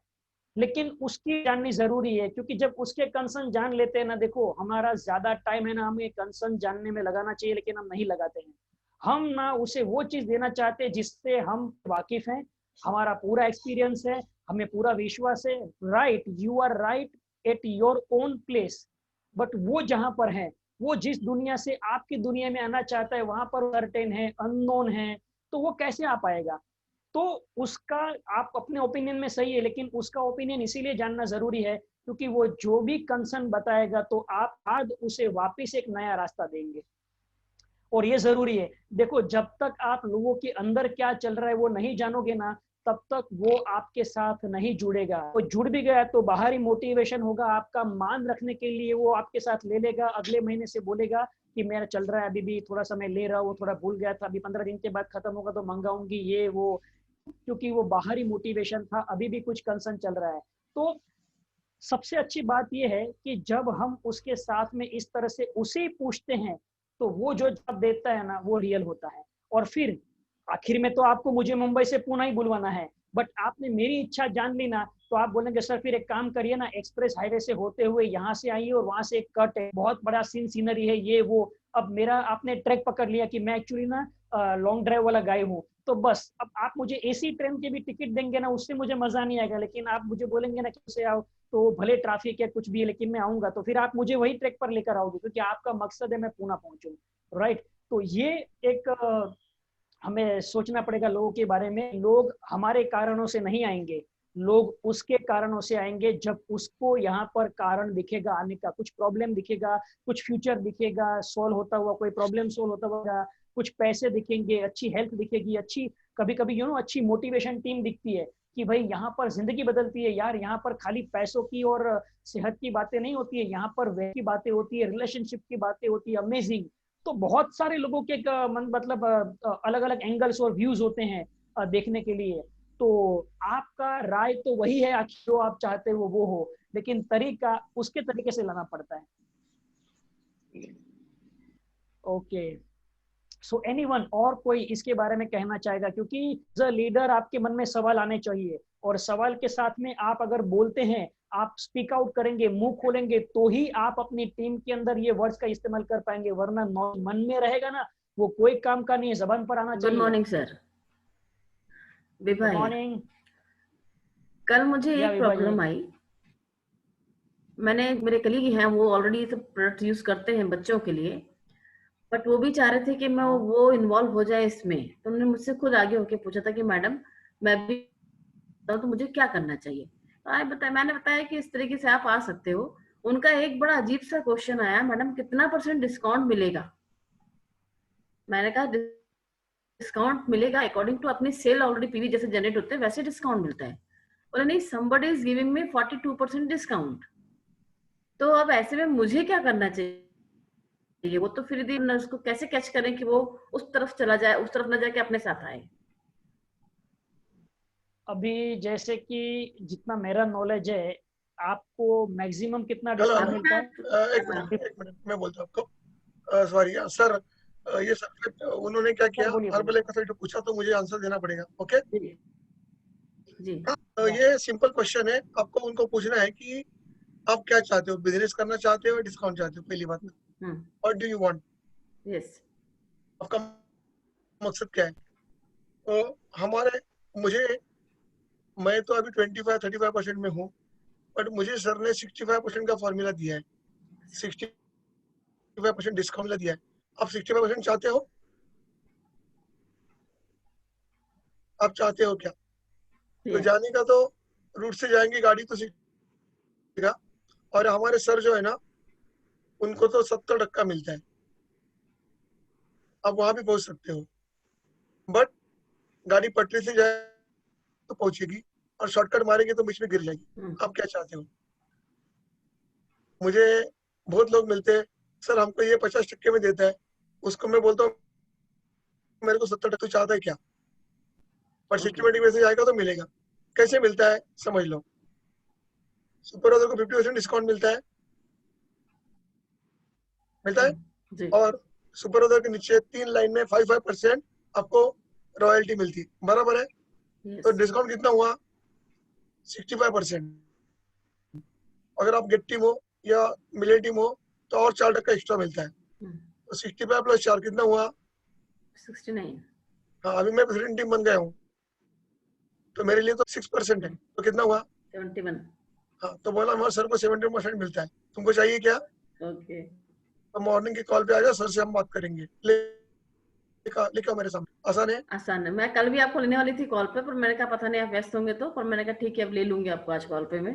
लेकिन उसकी जाननी जरूरी है, क्योंकि जब उसके कंसर्न जान लेते हैं ना, देखो हमारा ज्यादा टाइम है ना हमें कंसर्न जानने में लगाना चाहिए, लेकिन हम नहीं लगाते हैं। हम ना उसे वो चीज देना चाहते हैं जिससे हम वाकिफ हैं, हमारा पूरा एक्सपीरियंस है, हमें पूरा विश्वास है। Right, you are right at your own place, but वो जहां पर है, वो जिस दुनिया से आपकी दुनिया में आना चाहता है वहां पर सर्टेन है, अननोन है, तो वो कैसे आ पाएगा? तो उसका, आप अपने ओपिनियन में सही है, लेकिन उसका ओपिनियन इसीलिए जानना जरूरी है क्योंकि वो जो भी कंसर्न बताएगा तो आप आज उसे वापस एक नया रास्ता देंगे, और ये जरूरी है। देखो, जब तक आप लोगों के अंदर क्या चल रहा है वो नहीं जानोगे ना, तब तक वो आपके साथ नहीं जुड़ेगा। वो जुड़ भी गया तो बाहरी मोटिवेशन होगा, आपका मान रखने के लिए वो आपके साथ ले लेगा, अगले महीने से बोलेगा कि मेरा चल रहा है, अभी भी थोड़ा समय ले रहा हूँ, थोड़ा भूल गया था, अभी 15 दिन के बाद खत्म होगा तो मंगाऊंगी, ये वो, क्योंकि वो बाहरी मोटिवेशन था, अभी भी कुछ कंसर्न चल रहा है। तो सबसे अच्छी बात यह है कि जब हम उसके साथ में इस तरह से उसे पूछते हैं तो वो जो जवाब देता है ना वो रियल होता है। और फिर आखिर में तो आपको मुझे मुंबई से पुणे ही बुलवाना है, बट आपने मेरी इच्छा जान ली ना, तो आप बोलेंगे सर फिर एक काम करिए ना, एक्सप्रेस हाईवे से होते हुए यहाँ से आइए और वहां से एक कट है, बहुत बड़ा सीनरी है ये वो। अब मेरा आपने ट्रैक पकड़ लिया कि मैं एक्चुअली ना लॉन्ग ड्राइव वाला गाय हूँ, तो बस अब आप मुझे एसी ट्रेन के भी टिकट देंगे ना, उससे मुझे मजा नहीं आएगा। लेकिन आप मुझे बोलेंगे ना कैसे आओ, तो भले ट्रैफिक है कुछ भी है लेकिन मैं आऊंगा, तो फिर आप मुझे वही ट्रैक पर लेकर आओगे क्योंकि आपका मकसद है मैं पुणे पहुंचूं, राइट। तो ये एक हमें सोचना पड़ेगा लोगों के बारे में। लोग हमारे कारणों से नहीं आएंगे, लोग उसके कारणों से आएंगे जब उसको यहाँ पर कारण दिखेगा आने का, कुछ प्रॉब्लम दिखेगा, कुछ फ्यूचर दिखेगा सॉल्व होता हुआ, कोई प्रॉब्लम सॉल्व होता हुआ, कुछ पैसे दिखेंगे, अच्छी हेल्थ दिखेगी, अच्छी कभी कभी अच्छी मोटिवेशन टीम दिखती है कि भाई यहाँ पर जिंदगी बदलती है यार, यहाँ पर खाली पैसों की और सेहत की बातें नहीं होती है, यहाँ पर वे की बातें होती है, रिलेशनशिप की बातें होती है, अमेजिंग। तो बहुत सारे लोगों के मतलब अलग अलग एंगल्स और व्यूज होते हैं देखने के लिए। तो आपका राय तो वही है, आखिर जो आप चाहते हो वो हो, लेकिन तरीका उसके तरीके से लाना पड़ता है। ओके, सो एनीवन और कोई इसके बारे में कहना चाहेगा? क्योंकि एज अ लीडर आपके मन में सवाल आने चाहिए, और सवाल के साथ में आप अगर बोलते हैं, आप स्पीक आउट करेंगे, मुंह खोलेंगे, तो ही आप अपनी टीम के अंदर ये वर्ड्स का इस्तेमाल कर पाएंगे, वरना मन में रहेगा ना, वो कोई काम का नहीं है, जबान पर आना चाहिए। Good morning sir. Vibha good है। मॉर्निंग। कल मुझे या एक विभा जी। प्रॉब्लम आई। मैंने मेरे कलीग हैं वो ऑलरेडी ये सब प्रोडक्ट यूज करते हैं बच्चों के लिए, बट वो भी चाह रहे थे कि मैं वो इन्वॉल्व हो जाए इसमें। तो उन्होंने मुझसे खुद आगे होके पूछा था कि मैडम मैं भी तो मुझे क्या करना चाहिए। तो मैंने बताया कि इस तरीके से आप आ सकते हो। उनका एक बड़ा अजीब सा क्वेश्चन आया, मैडम कितना % डिस्काउंट मिलेगा। मैंने कहा डिस्काउंट मिलेगा अकॉर्डिंग टू अपनी सेल ऑलरेडी पीवी जैसे जनरेट होते हैं वैसे डिस्काउंट मिलता है। बोले नहीं, somebody is giving me 42% discount. तो अब ऐसे में मुझे क्या करना चाहिए? वो तो फिर दिन उसको कैसे कैच करें कि वो उस तरफ चला जाए, उस तरफ न जाके अपने साथ आए। अभी जैसे कि जितना मेरा नॉलेज है, आपको मैक्सिमम कितना डिस्काउंट मिलता है? एक मिनट मैं बोलता हूँ आपको। सॉरी सर, ये सब्जेक्ट उन्होंने क्या किया, हर पहले एक पूछा तो मुझे आंसर देना पड़ेगा। ओके जी। ये सिंपल क्वेश्चन है, आपको उनको पूछना है कि आप क्या चाहते हो, बिजनेस करना चाहते हो या डिस्काउंट चाहते हो। पहली बात, what do you want, yes, आपका मकसद क्या है। तो मैं तो अभी 25-35% में हूँ, बट मुझे सर ने 65% का फॉर्मूला दिया है, 65% डिस्काउंट दिया है। आप 65% चाहते हो? आप चाहते हो क्या? तो जाने का तो रूट से जाएंगे, गाड़ी तो सीखेगा। और हमारे सर जो है ना, उनको तो 70% मिलता है, आप वहां भी पहुंच सकते हो। बट गाड़ी पटरी से जाए तो पहुंचेगी, और शॉर्टकट मारेंगे तो बीच में गिर जाएगी। आप क्या चाहते हो? मुझे बहुत लोग मिलते हैं, सर हमको ये 50% में देता है, उसको मैं बोलता हूँ मेरे को 70% चाहता है क्या, पर सिस्टमेटिक में से जाएगा तो मिलेगा। कैसे मिलता है समझ लो। सुपरवाइजर को 50% डिस्काउंट मिलता है और सुपरवाइजर के नीचे 3 लाइन में 5% आपको रॉयल्टी मिलती है, बराबर है। तो डिस्काउंट कितना हुआ? 65%। अगर आप गेट टीम हो या मिले टीम हो तो और 4% एक्स्ट्रा मिलता है। तो 65 + 4 कितना हुआ? 69। हाँ, अभी मैं प्रेसिडेंट टीम बन गया हूँ, तो मेरे लिए तो 6% है, तो कितना हुआ? 71। हाँ, तो बोला हमारे सर को 70% मिलता है, तुमको चाहिए क्या? ओके। तो मॉर्निंग की कॉल पे आ जाओ, सर से हम बात करेंगे। लिखा मेरे सामने, आसान है। आसान है। मैं कल भी आपको लेने वाली थी कॉल पे, पर मैंने कहा पता नहीं आप व्यस्त होंगे तो, पर मैंने कहा ठीक है अब ले लूंगी आपको आज कॉल पे। मैं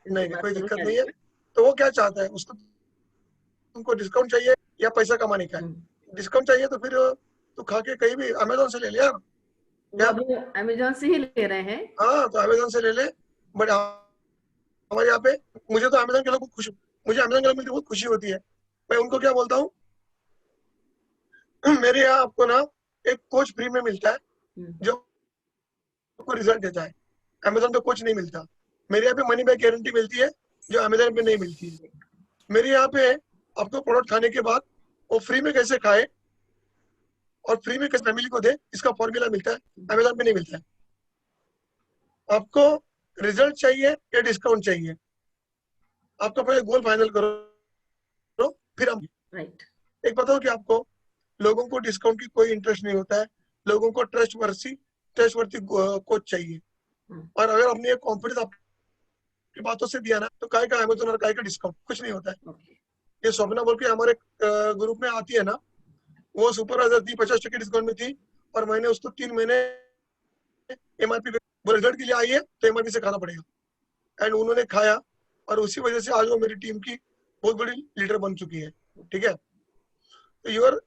नहीं, कोई दिक्कत नहीं है। तो वो क्या चाहता है, उसको तुमको डिस्काउंट चाहिए या पैसा कमाने का है? डिस्काउंट चाहिए तो फिर तू खा के कहीं भी अमेजोन से ले ले यार। अमेजोन से ही ले रहे हैं। हाँ, तो अमेजोन से ले ले। बट हमारे यहाँ पे मुझे तो अमेजोन के लोग मुझे अमेजोन के लोग मिलकर बहुत खुशी होती है। मैं उनको क्या बोलता हूँ, मेरे यहाँ आपको ना एक कोच फ्री में मिलता है जो आपको रिजल्ट देता है। अमेजोन पे कोच नहीं मिलता। मेरे यहाँ पे मनी बैक गारंटी मिलती है जो अमेजोन पे नहीं मिलती है। मेरे यहाँ पे आपको प्रोडक्ट खाने के बाद वो फ्री में कैसे खाए और फ्री में किस फैमिली को दे, इसका फॉर्मूला मिलता है, अमेजोन पे नहीं मिलता है। आपको रिजल्ट चाहिए या डिस्काउंट चाहिए, आपका पहले गोल फाइनल करो, फिर हम राइट। एक बताओ कि आपको लोगों को डिस्काउंट की कोई इंटरेस्ट नहीं होता है, लोगों को ट्रस्टवर्थी कोच चाहिए। और अगर आपने ये कॉन्फिडेंस आपकी बातों से दिया ना, तो काय का अमेजोन और काय का डिस्काउंट, कुछ नहीं होता है। ये स्वप्ना बोल के हमारे ग्रुप में आती है ना, वो सुपरवाइजर थी, 50% डिस्काउंट में थी, और मैंने उसको 3 महीने एमआरपी वो रिजल्ट के लिए आई है तो एमआरपी से खाना पड़ेगा, एंड उन्होंने खाया, और उसी वजह से आज वो मेरी टीम की बहुत बड़ी लीडर बन चुकी है। ठीक है, तो यूर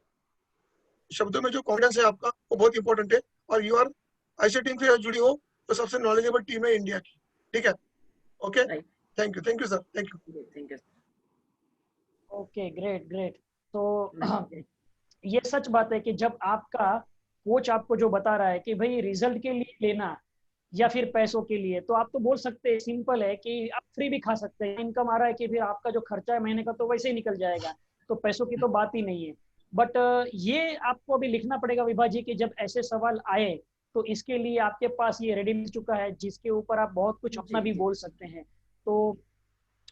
शब्दों में जो कॉन्फिडेंस है आपका, वो बहुत इंपॉर्टेंट है, और यू आर ऐसी टीम से जुड़ी हो तो सबसे नॉलेजेबल टीम है इंडिया की। ठीक है, okay, thank you sir, thank you. Okay, great great. तो ये सच बात है कि जब आपका कोच आपको जो बता रहा है कि भाई रिजल्ट के लिए लेना या फिर पैसों के लिए, तो आप तो बोल सकते हैं, सिंपल है कि आप फ्री भी खा सकते हैं, इनकम आ रहा है कि फिर आपका जो खर्चा है महीने का तो वैसे ही निकल जाएगा, तो पैसों की तो बात ही नहीं है। बट ये आपको अभी लिखना पड़ेगा विभा जी कि जब ऐसे सवाल आए तो इसके लिए आपके पास ये रेडी मिल चुका है जिसके ऊपर आप बहुत कुछ अपना भी बोल सकते हैं। तो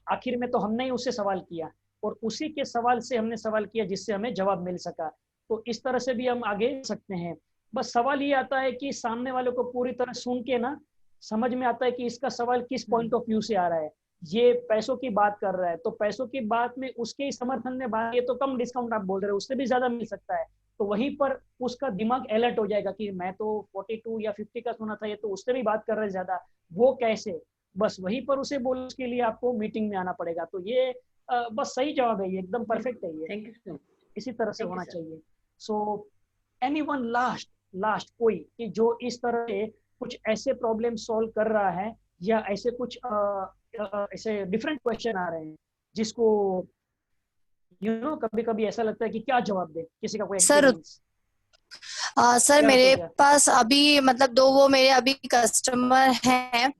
आखिर में तो हमने ही उससे सवाल किया और उसी के सवाल से हमने सवाल किया जिससे हमें जवाब मिल सका। तो इस तरह से भी हम आगे सकते हैं। बस सवाल ये आता है कि सामने वाले को पूरी तरह सुन के ना समझ में आता है कि इसका सवाल किस पॉइंट ऑफ व्यू से आ रहा है। ये पैसों की बात कर रहा है तो पैसों की बात में उसके ही समर्थन में बात, ये तो कम डिस्काउंट आप बोल रहे हो, उससे भी ज्यादा मिल सकता है। तो वहीं पर उसका दिमाग अलर्ट हो जाएगा कि मैं तो 42 या 50 का सुना था, ये तो उससे भी बात कर रहे हैं ज्यादा, वो कैसे। बस वहीं पर उसे बोलने के लिए आपको मीटिंग में आना पड़ेगा। तो ये बस सही जवाब है, ये एकदम परफेक्ट है, ये इसी तरह से होना चाहिए। सो एनीवन लास्ट कोई कि जो इस तरह से कुछ ऐसे प्रॉब्लम सॉल्व कर रहा है या ऐसे कुछ ऐसे डिफरेंट क्वेश्चन आ रहे हैं जिसको कभी कभी ऐसा लगता है कि क्या जवाब दे, किसी का कोई एक्सपीरियंस। सर मेरे पास अभी मतलब 2 वो मेरे अभी कस्टमर हैं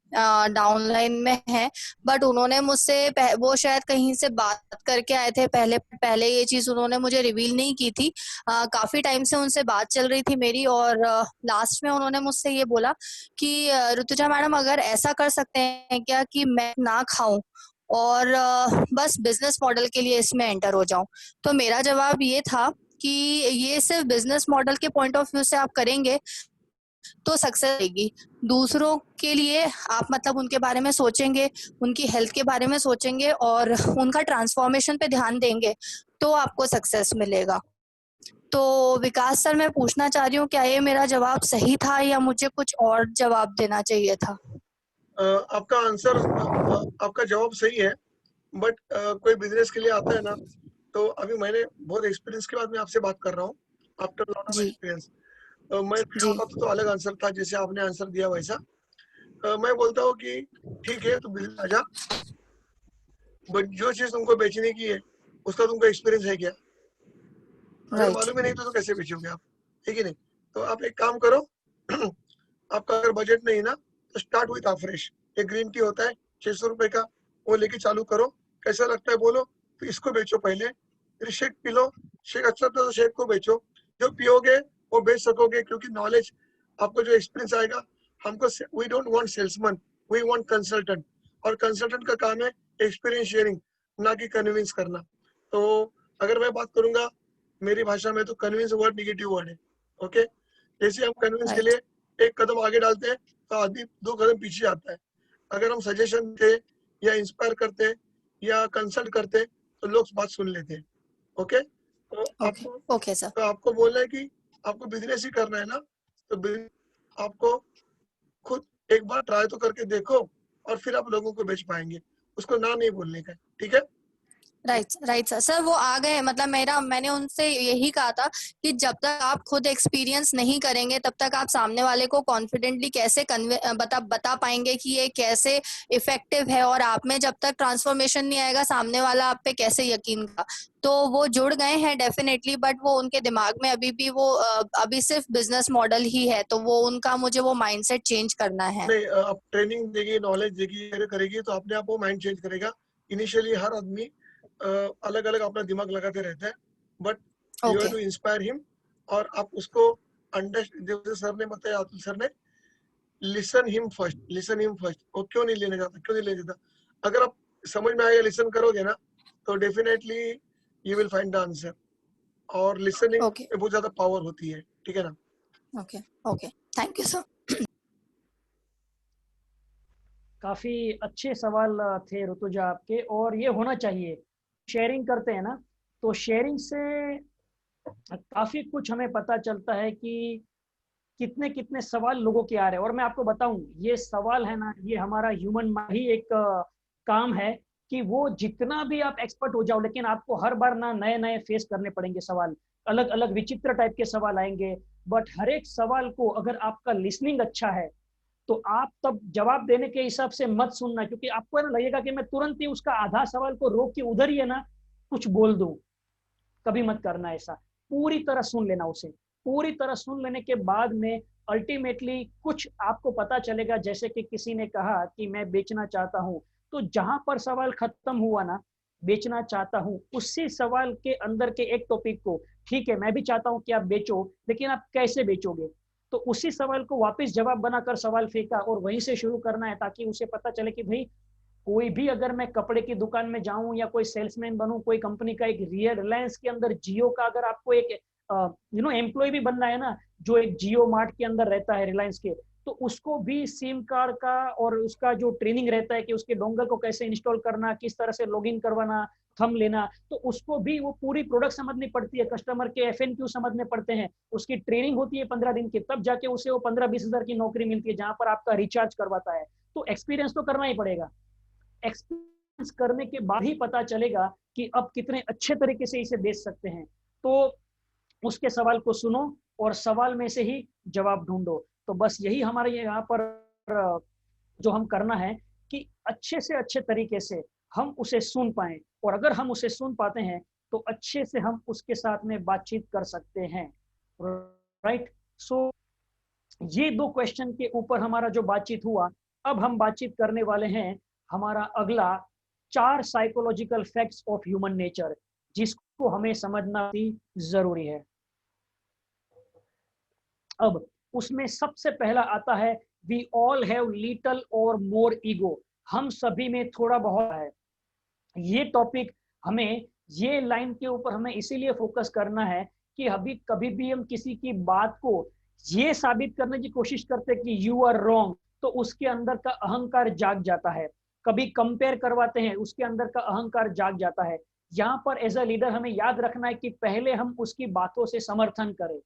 डाउनलाइन में हैं, बट उन्होंने मुझसे वो शायद कहीं से बात करके आए थे पहले ये चीज उन्होंने मुझे रिवील नहीं की थी। काफी टाइम से उनसे बात चल रही थी मेरी, और लास्ट में उन्होंने मुझसे ये बोला कि ऋतुजा मैडम अगर ऐसा कर सकते हैं क्या कि मैं ना खाऊं और बस बिजनेस मॉडल के लिए इसमें एंटर हो जाऊं। तो मेरा जवाब ये था कि ये सिर्फ बिजनेस मॉडल के पॉइंट ऑफ व्यू से आप करेंगे तो सक्सेस रहेगी। दूसरों के लिए आप मतलब उनके बारे में सोचेंगे, उनकी हेल्थ के बारे में सोचेंगे और उनका ट्रांसफॉर्मेशन पे ध्यान देंगे तो आपको सक्सेस मिलेगा। तो विकास सर मैं पूछना चाह रही हूँ, क्या ये मेरा जवाब सही था या मुझे कुछ और जवाब देना चाहिए था? आपका आंसर, आपका जवाब सही है, बट कोई बिजनेस के लिए आता है ना, तो अभी मैंने बहुत एक्सपीरियंस के बाद मैं आपसे बात कर रहा हूँ, आफ्टर लॉट ऑफ एक्सपीरियंस। मैं होता तो अलग आंसर था, जैसे आपने आंसर दिया वैसा। मैं बोलता हूँ कि ठीक है तो बिजनेस आजा, बट जो चीज तुमको बेचने की है उसका तुमको एक्सपीरियंस है क्या? अगर मालूम ही नहीं तो कैसे बेचोगे आप, ठीक है नहीं? तो आप एक काम करो, आपका अगर बजट नहीं ना तो स्टार्ट विथ फ्रेश। एक ग्रीन टी होता है 600 रुपए का, वो लेके चालू करो, कैसा लगता है बोलो, तो इसको बेचो पहले, फिर शेक पी लो, शेक अच्छा था तो शेक को बेचो, जो पियोगे वो बेच सकोगे, क्योंकि नॉलेज आपको जो एक्सपीरियंस आएगा। हमको we don't want salesman, we want consultant, और कंसल्टेंट का काम है एक्सपीरियंस शेयरिंग, ना कि कन्विंस करना। तो अगर मैं बात करूंगा मेरी भाषा में, तो कन्विंस वर्ड नेगेटिव वर्ड है, ओके। जैसे हम कन्विंस के लिए एक कदम आगे डालते हैं तो आदमी 2 कदम पीछे आता है। अगर हम सजेशन दे या इंस्पायर करते या कंसल्ट करते तो लोग बात सुन लेते हैं, ओके। तो ओके सर, तो आपको बोलना है कि आपको बिजनेस ही करना है ना, तो आपको खुद एक बार ट्राई तो करके देखो और फिर आप लोगों को बेच पाएंगे, उसको ना नहीं बोलने का, ठीक है। राइट सर वो आ गए, मतलब मैंने उनसे यही कहा था कि जब तक आप खुद एक्सपीरियंस नहीं करेंगे तब तक आप सामने वाले को कॉन्फिडेंटली कैसे बता पाएंगे कि ये कैसे इफेक्टिव है, और आप में जब तक ट्रांसफॉर्मेशन नहीं आएगा सामने वाला आप पे कैसे यकीन का। तो वो जुड़ गए हैं डेफिनेटली, बट वो उनके दिमाग में अभी भी वो अभी सिर्फ बिजनेस मॉडल ही है, तो वो उनका मुझे वो माइंडसेट चेंज करना है। नहीं, आप ट्रेनिंग देगी, नॉलेज देगी, करेगी तो अपने आप वो माइंड चेंज करेगा। इनिशियली हर आदमी अलग अलग अपना दिमाग लगाते रहता है, but you have to inspire him और आप उसको अंडरस्टैंड, जैसे सर ने बताया, अतुल सर ने, लिसन हिम फर्स्ट। वो क्यों नहीं लेने जाता, क्यों नहीं लेने जाता, अगर आप समझ में आएगा, लिसन करोगे ना, तो definitely you will find the answer. और लिसनिंग ओके में बहुत ज्यादा पावर होती है, ठीक है ना। Okay okay, thank you sir. काफी अच्छे सवाल थे ऋतुजा आपके, और ये होना चाहिए। शेयरिंग करते हैं ना, तो शेयरिंग से काफी कुछ हमें पता चलता है कि कितने कितने सवाल लोगों के आ रहे हैं। और मैं आपको बताऊं, ये सवाल है ना, ये हमारा ह्यूमन ही एक काम है कि वो जितना भी आप एक्सपर्ट हो जाओ, लेकिन आपको हर बार ना नए नए फेस करने पड़ेंगे सवाल, अलग अलग विचित्र टाइप के सवाल आएंगे। बट हर एक सवाल को अगर आपका लिसनिंग अच्छा है तो आप तब जवाब देने के हिसाब से मत सुनना, क्योंकि आपको ना लगेगा कि मैं तुरंत ही उसका आधा सवाल को रोक के उधर ही है ना कुछ बोल दूं। कभी मत करना ऐसा, पूरी तरह सुन लेना उसे। पूरी तरह सुन लेने के बाद में अल्टीमेटली कुछ आपको पता चलेगा। जैसे कि किसी ने कहा कि मैं बेचना चाहता हूं, तो जहां पर सवाल खत्म हुआ ना, बेचना चाहता हूं, उसी सवाल के अंदर के एक टॉपिक को, ठीक है मैं भी चाहता हूं कि आप बेचो, लेकिन आप कैसे बेचोगे, तो उसी सवाल को वापस जवाब बनाकर सवाल फेंका और वहीं से शुरू करना है, ताकि उसे पता चले कि भाई कोई भी, अगर मैं कपड़े की दुकान में जाऊं या कोई सेल्समैन बनूं, कोई कंपनी का, एक रिलायंस के अंदर जियो का, अगर आपको एक एम्प्लॉय भी बनना है ना, जो एक जियो मार्ट के अंदर रहता है रिलायंस के, तो उसको भी सिम कार्ड का और उसका जो ट्रेनिंग रहता है कि उसके डोंगल को कैसे इंस्टॉल करना, किस तरह से लॉगिन करवाना, थंब लेना, तो उसको भी वो पूरी प्रोडक्ट समझनी पड़ती है, कस्टमर के FNQ समझने पड़ते हैं, उसकी ट्रेनिंग होती है 15 दिन की, तब जाके उसे वो 15-20 हजार की नौकरी मिलती है जहां पर आपका रिचार्ज करवाता है। तो एक्सपीरियंस तो करना ही पड़ेगा। एक्सपीरियंस करने के बाद ही पता चलेगा कि अब कितने अच्छे तरीके से इसे बेच सकते हैं। तो उसके सवाल को सुनो और सवाल में से ही जवाब ढूंढो। तो बस यही हमारे यहाँ पर जो हम करना है कि अच्छे से अच्छे तरीके से हम उसे सुन पाए, और अगर हम उसे सुन पाते हैं तो अच्छे से हम उसके साथ में बातचीत कर सकते हैं। राइट। सो ये 2 क्वेश्चन के ऊपर हमारा जो बातचीत हुआ, अब हम बातचीत करने वाले हैं हमारा अगला 4 psychological facts of human nature, जिसको हमें समझना भी जरूरी है। अब उसमें सबसे पहला आता है, वी ऑल हैव लिटल और मोर ईगो। हम सभी में थोड़ा बहुत है। ये टॉपिक हमें, ये लाइन के ऊपर हमें इसीलिए फोकस करना है कि अभी कभी भी हम किसी की बात को ये साबित करने की कोशिश करते कि यू आर रॉन्ग, तो उसके अंदर का अहंकार जाग जाता है। कभी कंपेयर करवाते हैं, उसके अंदर का अहंकार जाग जाता है। यहाँ पर एज अ लीडर हमें याद रखना है कि पहले हम उसकी बातों से समर्थन करें।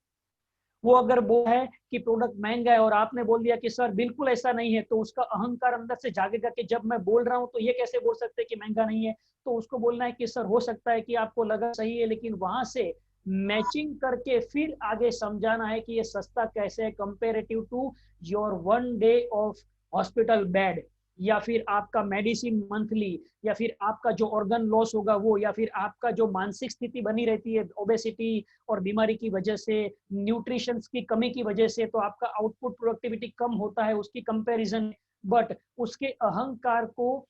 वो अगर वो है कि प्रोडक्ट महंगा है और आपने बोल दिया कि सर बिल्कुल ऐसा नहीं है, तो उसका अहंकार अंदर से जागेगा कि जब मैं बोल रहा हूं तो ये कैसे बोल सकते हैं कि महंगा नहीं है। तो उसको बोलना है कि सर हो सकता है कि आपको लगा सही है, लेकिन वहां से मैचिंग करके फिर आगे समझाना है कि ये सस्ता कैसे है comparative to your 1 day of hospital bed, या फिर आपका मेडिसिन मंथली, या फिर आपका जो ऑर्गन लॉस होगा वो, या फिर आपका जो मानसिक स्थिति बनी रहती है ओबेसिटी और बीमारी की वजह से, न्यूट्रिशन की कमी की वजह से, तो आपका आउटपुट प्रोडक्टिविटी कम होता है उसकी कंपैरिजन। बट उसके अहंकार को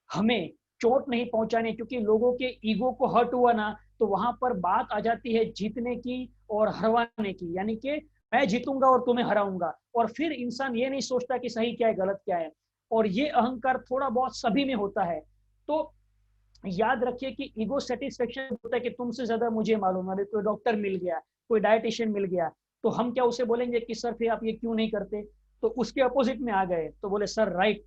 हमें चोट नहीं पहुंचाने, क्योंकि लोगों के ईगो को हर्ट हुआ ना, तो वहां पर बात आ जाती है जीतने की और हरवाने की, यानी कि मैं जीतूंगा और तुम्हें हराऊंगा, और फिर इंसान ये नहीं सोचता कि सही क्या है गलत क्या है। और ये अहंकार थोड़ा बहुत सभी में होता है। तो याद रखिए कि ईगो सेटिस्फेक्शन होता है कि तुमसे ज्यादा मुझे मालूम है। कोई डॉक्टर मिल गया, कोई डाइटिशियन मिल गया, तो हम क्या उसे बोलेंगे कि सर फिर आप ये क्यों नहीं करते, तो उसके अपोजिट में आ गए तो बोले सर राइट,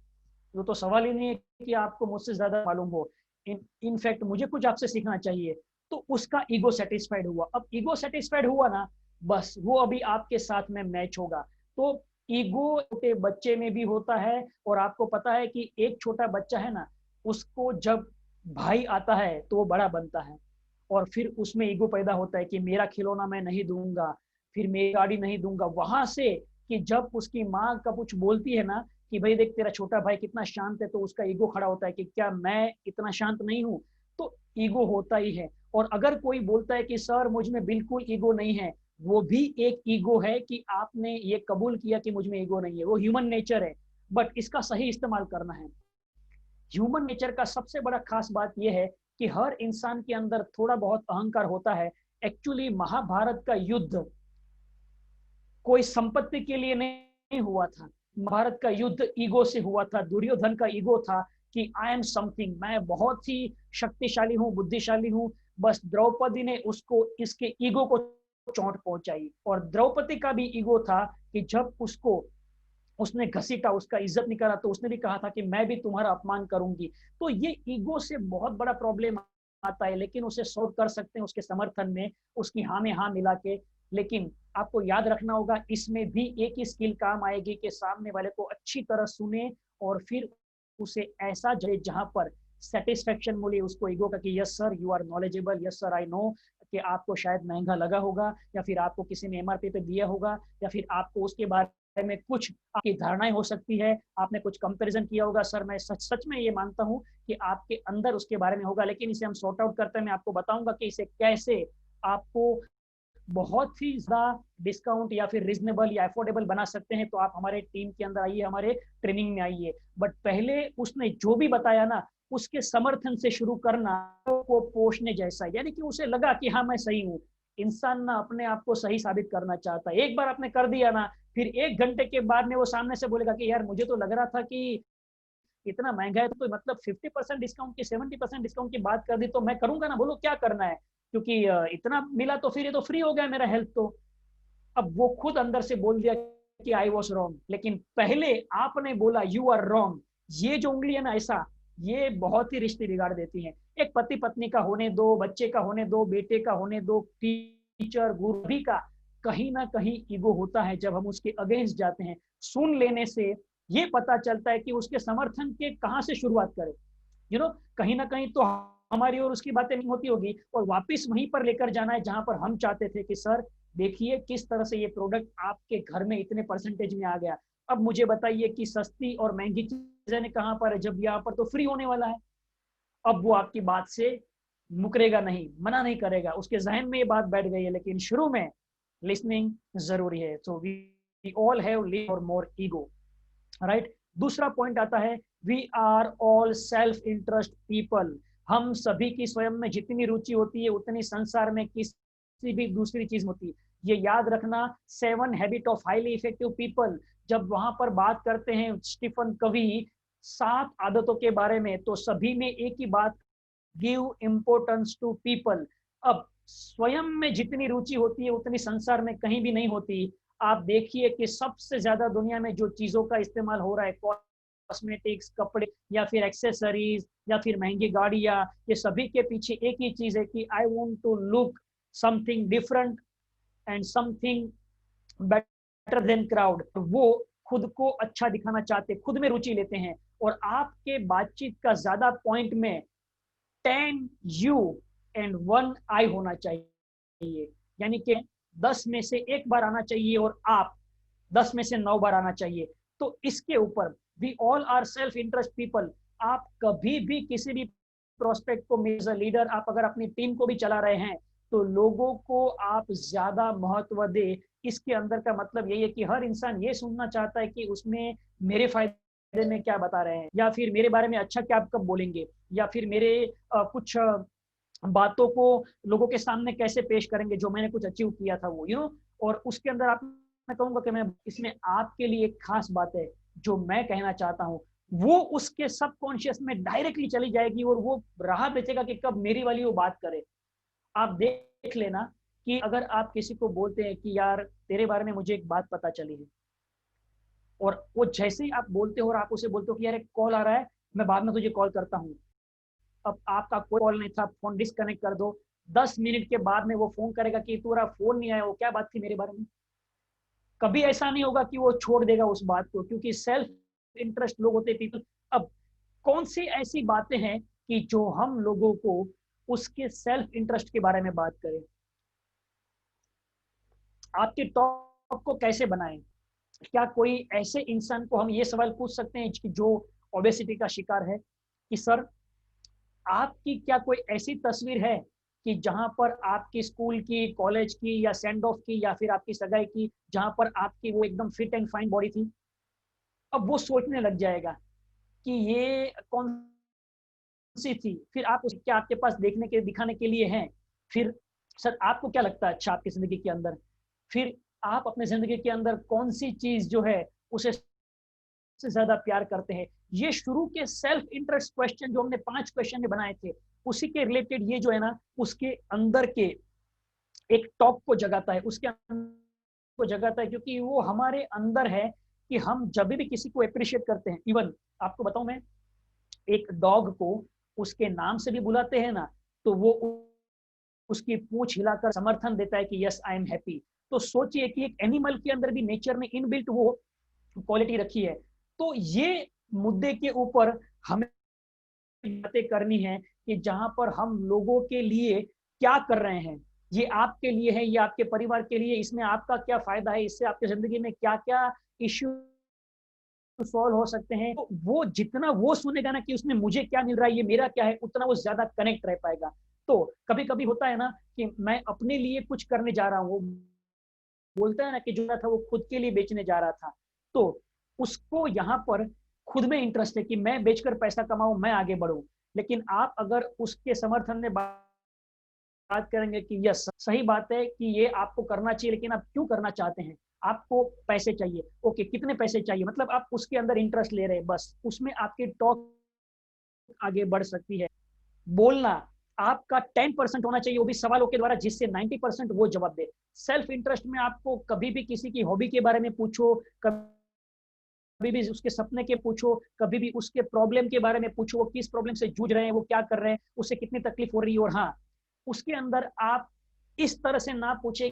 वो तो सवाल ही नहीं है कि आपको मुझसे ज्यादा मालूम हो, इनफैक्ट मुझे कुछ आपसे सीखना चाहिए। तो उसका ईगो सेटिस्फाइड हुआ। अब ईगो सेटिस्फाइड हुआ ना, बस वो अभी आपके साथ में मैच होगा। तो ईगो छोटे बच्चे में भी होता है, और आपको पता है कि एक छोटा बच्चा है ना, उसको जब भाई आता है तो वो बड़ा बनता है, और फिर उसमें ईगो पैदा होता है कि मेरा खिलौना मैं नहीं दूंगा, फिर मेरी गाड़ी नहीं दूंगा। वहां से कि जब उसकी माँ का कुछ बोलती है ना कि भाई देख तेरा छोटा भाई कितना शांत है, तो उसका ईगो खड़ा होता है कि क्या मैं इतना शांत नहीं हूँ। तो ईगो होता ही है। और अगर कोई बोलता है कि सर मुझ में बिल्कुल ईगो नहीं है, वो भी एक ईगो है कि आपने ये कबूल किया कि मुझ में ईगो नहीं है। वो ह्यूमन नेचर है, बट इसका सही इस्तेमाल करना है। ह्यूमन नेचर का सबसे बड़ा खास बात यह है कि हर इंसान के अंदर थोड़ा बहुत अहंकार होता है, एक्चुअली महाभारत का युद्ध कोई संपत्ति के लिए नहीं हुआ था। महाभारत का युद्ध ईगो से हुआ था। दुर्योधन का ईगो था कि आई एम समथिंग, मैं बहुत ही शक्तिशाली हूँ, बुद्धिशाली हूँ। बस द्रौपदी ने उसको इसके ईगो को चोट पहुंचाई। और द्रौपदी का भी ईगो था कि जब उसको उसने घसीटा, उसका इज्जत निकाला, तो उसने भी कहा था कि मैं भी तुम्हारा अपमान करूंगी। तो ये ईगो से बहुत बड़ा प्रॉब्लम आता है, लेकिन उसे सॉल्व कर सकते हैं उसके समर्थन में, उसकी हाँ में हाँ मिला के। लेकिन आपको याद रखना होगा, इसमें भी एक ही स्किल काम आएगी कि सामने वाले को अच्छी तरह सुने और फिर उसे ऐसा जजे जहां पर सेटिस्फेक्शन मिले उसको ईगो का कि yes sir you are knowledgeable, yes sir I know कि आपको शायद महंगा लगा होगा, या फिर आपको किसी ने एमआरपी पे दिया होगा, या फिर आपको उसके बारे में कुछ आपकी धारणाएं हो सकती है, आपने कुछ कंपैरिजन किया होगा। सर मैं सच सच में ये मानता हूं कि आपके अंदर उसके बारे में होगा, लेकिन इसे हम सॉर्ट आउट करते हैं। मैं आपको बताऊंगा कि इसे कैसे आपको बहुत ही ज्यादा डिस्काउंट या फिर रीजनेबल या अफोर्डेबल बना सकते हैं। तो आप हमारे टीम के अंदर आइए, हमारे ट्रेनिंग में आइए। बट पहले उसने जो भी बताया ना, उसके समर्थन से शुरू करना को पोषने जैसा, यानी कि उसे लगा कि हाँ मैं सही हूँ। इंसान ना अपने आप को सही साबित करना चाहता है। एक बार आपने कर दिया ना, फिर 1 घंटे के बाद में वो सामने से बोलेगा कि यार मुझे तो लग रहा था कि इतना महंगा है, तो मतलब 50% डिस्काउंट की 70% डिस्काउंट की बात कर दी, तो मैं करूंगा ना, बोलो क्या करना है, क्योंकि इतना मिला तो फिर ये तो फ्री हो गया मेरा हेल्थ। तो अब वो खुद अंदर से बोल दिया कि आई वॉज रॉन्ग, लेकिन पहले आपने बोला यू आर रॉन्ग। ये जो उंगली है ना ऐसा, ये बहुत ही रिश्ते बिगाड़ देती है। एक पति पत्नी का होने दो, बच्चे का होने दो, बेटे का होने दो, टीचर गुरु भी का कहीं ना कहीं ईगो होता है जब हम उसके अगेंस्ट जाते हैं। सुन लेने से ये पता चलता है कि उसके समर्थन के कहाँ से शुरुआत करें। कहीं ना कहीं तो हमारी और उसकी बातें नहीं होती होगी, और वापस वहीं पर लेकर जाना है जहां पर हम चाहते थे कि सर देखिए किस तरह से ये प्रोडक्ट आपके घर में इतने परसेंटेज में आ गया। अब मुझे बताइए कि सस्ती और महंगी चीजें कहाँ पर है, जब यहाँ पर तो फ्री होने वाला है। अब वो आपकी बात से मुकरेगा नहीं, मना नहीं करेगा, उसके जहन में ये बात बैठ गई है। लेकिन शुरू में लिसनिंग जरूरी है। So we all have live और मोर ईगो, राइट। दूसरा पॉइंट आता है, we are all self interest people. हम सभी की स्वयं में जितनी रुचि होती है उतनी संसार में किसी भी दूसरी चीज होती है। ये याद रखना। 7 habit of highly effective people, जब वहां पर बात करते हैं स्टीफन कवी 7 आदतों के बारे में, तो सभी में एक ही बात, गिव इम्पोर्टेंस टू पीपल। अब स्वयं में जितनी रुचि होती है उतनी संसार में कहीं भी नहीं होती। आप देखिए कि सबसे ज्यादा दुनिया में जो चीजों का इस्तेमाल हो रहा है, कॉस्मेटिक्स, कपड़े या फिर एक्सेसरीज या फिर महंगी गाड़ियां, ये सभी के पीछे एक ही चीज है कि I want to look something different and something better than crowd. वो खुद को अच्छा दिखाना चाहते, खुद में रुचि लेते हैं। और आपके बातचीत का ज्यादा पॉइंट में 10 यू एंड 1 आई होना चाहिए, यानी कि 10 में से 1 बार आना चाहिए और आप 10 में से 9 बार आना चाहिए। तो इसके ऊपर we all are self interest people. आप कभी भी किसी भी प्रोस्पेक्ट को एज अ लीडर, आप अगर अपनी टीम को भी चला रहे हैं, तो लोगों को आप ज्यादा महत्व दे। इसके अंदर का मतलब यही है कि हर इंसान ये सुनना चाहता है कि उसमें मेरे फायदे में क्या बता रहे हैं, या फिर मेरे बारे में अच्छा क्या कब बोलेंगे, या फिर मेरे कुछ बातों को लोगों के सामने कैसे पेश करेंगे जो मैंने कुछ अचीव किया था वो और उसके अंदर आप, मैं कहूंगा कि मैं इसमें आपके लिए एक खास बात है जो मैं कहना चाहता हूँ, वो उसके सबकॉन्शियस में डायरेक्टली चली जाएगी और वो राह देखेगा कि कब मेरी वाली वो बात करे। आप देख लेना कि अगर आप किसी को बोलते हैं कि यार तेरे बारे में मुझे एक बात पता चली है, और वो जैसे ही आप बोलते हो और आप उसे बोलते हो कि यार एक कॉल आ रहा है, मैं बाद में तुझे कॉल करता हूँ। अब आपका कोई कॉल नहीं था, फोन डिस्कनेक्ट कर दो। 10 मिनट के बाद में वो फोन करेगा कि तुम्हारा फोन नहीं आया, वो क्या बात थी मेरे बारे में। कभी ऐसा नहीं होगा कि वो छोड़ देगा उस बात को, क्योंकि सेल्फ इंटरेस्ट लोग होते पीपल। अब कौन सी ऐसी बातें हैं कि जो हम लोगों को उसके सेल्फ इंटरेस्ट के बारे में बात करें। आपके टॉप को कैसे बनाएं। क्या कोई ऐसे इंसान को हम ये सवाल पूछ सकते हैं कि जो ओबेसिटी का शिकार है कि सर आपकी क्या कोई ऐसी तस्वीर है कि जहां पर आपकी स्कूल की, कॉलेज की या सेंड ऑफ की या फिर आपकी सगाई की, जहां पर आपकी वो एकदम फिट एंड फाइन बॉडी थी। अब वो सोचने लग जाएगा कि ये कौन सी थी। फिर आप क्या आपके पास देखने के दिखाने के लिए हैं। फिर सर आपको क्या लगता है अच्छा आपकी जिंदगी के अंदर, फिर आप अपने जिंदगी के अंदर कौन सी चीज जो है उसे से ज्यादा प्यार करते हैं? ये शुरू के सेल्फ इंटरेस्ट क्वेश्चन जो हमने 5 क्वेश्चन में बनाए थे, उसी के रिलेटेड ये जो है ना, उसके अंदर के एक टॉक को जगाता है, उसके अंदर को जगाता है, क्योंकि वो हमारे अंदर है कि हम जब भी किसी को अप्रिशिएट करते हैं, इवन आपको बताऊं मैं, एक डॉग को उसके नाम से भी बुलाते हैं ना, तो वो उसकी पूंछ हिलाकर समर्थन देता है कि यस आई एम हैप्पी। तो सोचिए कि एक एनिमल के अंदर भी नेचर ने इनबिल्ट वो क्वालिटी रखी है। तो ये मुद्दे के ऊपर हमें बातें करनी है कि जहां पर हम लोगों के लिए क्या कर रहे हैं, ये आपके लिए है, ये आपके परिवार के लिए, इसमें आपका क्या फायदा है, इससे आपकी जिंदगी में क्या क्या इश्यू सॉल्व हो सकते हैं। तो वो जितना वो सुनेगा ना कि उसमें मुझे क्या मिल रहा है, ये मेरा क्या है, उतना वो ज्यादा कनेक्ट रह पाएगा। तो कभी कभी होता है ना कि मैं अपने लिए कुछ करने जा रहा हूँ, बोलता है ना कि जो था वो खुद के लिए बेचने जा रहा था, तो उसको यहाँ पर खुद में इंटरेस्ट है कि मैं बेचकर पैसा कमाऊं, मैं आगे बढ़ूं। लेकिन आप अगर उसके समर्थन में बात करेंगे कि यस सही बात है कि ये आपको करना चाहिए, लेकिन आप क्यों करना चाहते हैं, आपको पैसे चाहिए, ओके कितने पैसे चाहिए, मतलब आप उसके अंदर इंटरेस्ट ले रहे हैं, बस उसमें आपकी टॉक आगे बढ़ सकती है। बोलना आपका 10% होना चाहिए, वो भी सवालों के द्वारा, जिससे 90% वो जवाब दे। सेल्फ इंटरेस्ट में आपको कभी भी किसी की हॉबी के बारे में पूछो, कभी भी उसके सपने के पूछो, कभी भी उसके प्रॉब्लम के बारे में पूछो, वो किस प्रॉब्लम से जूझ रहे हैं, वो क्या कर रहे हैं, उसे कितनी तकलीफ हो रही है। और हाँ, उसके अंदर आप इस तरह से ना पूछे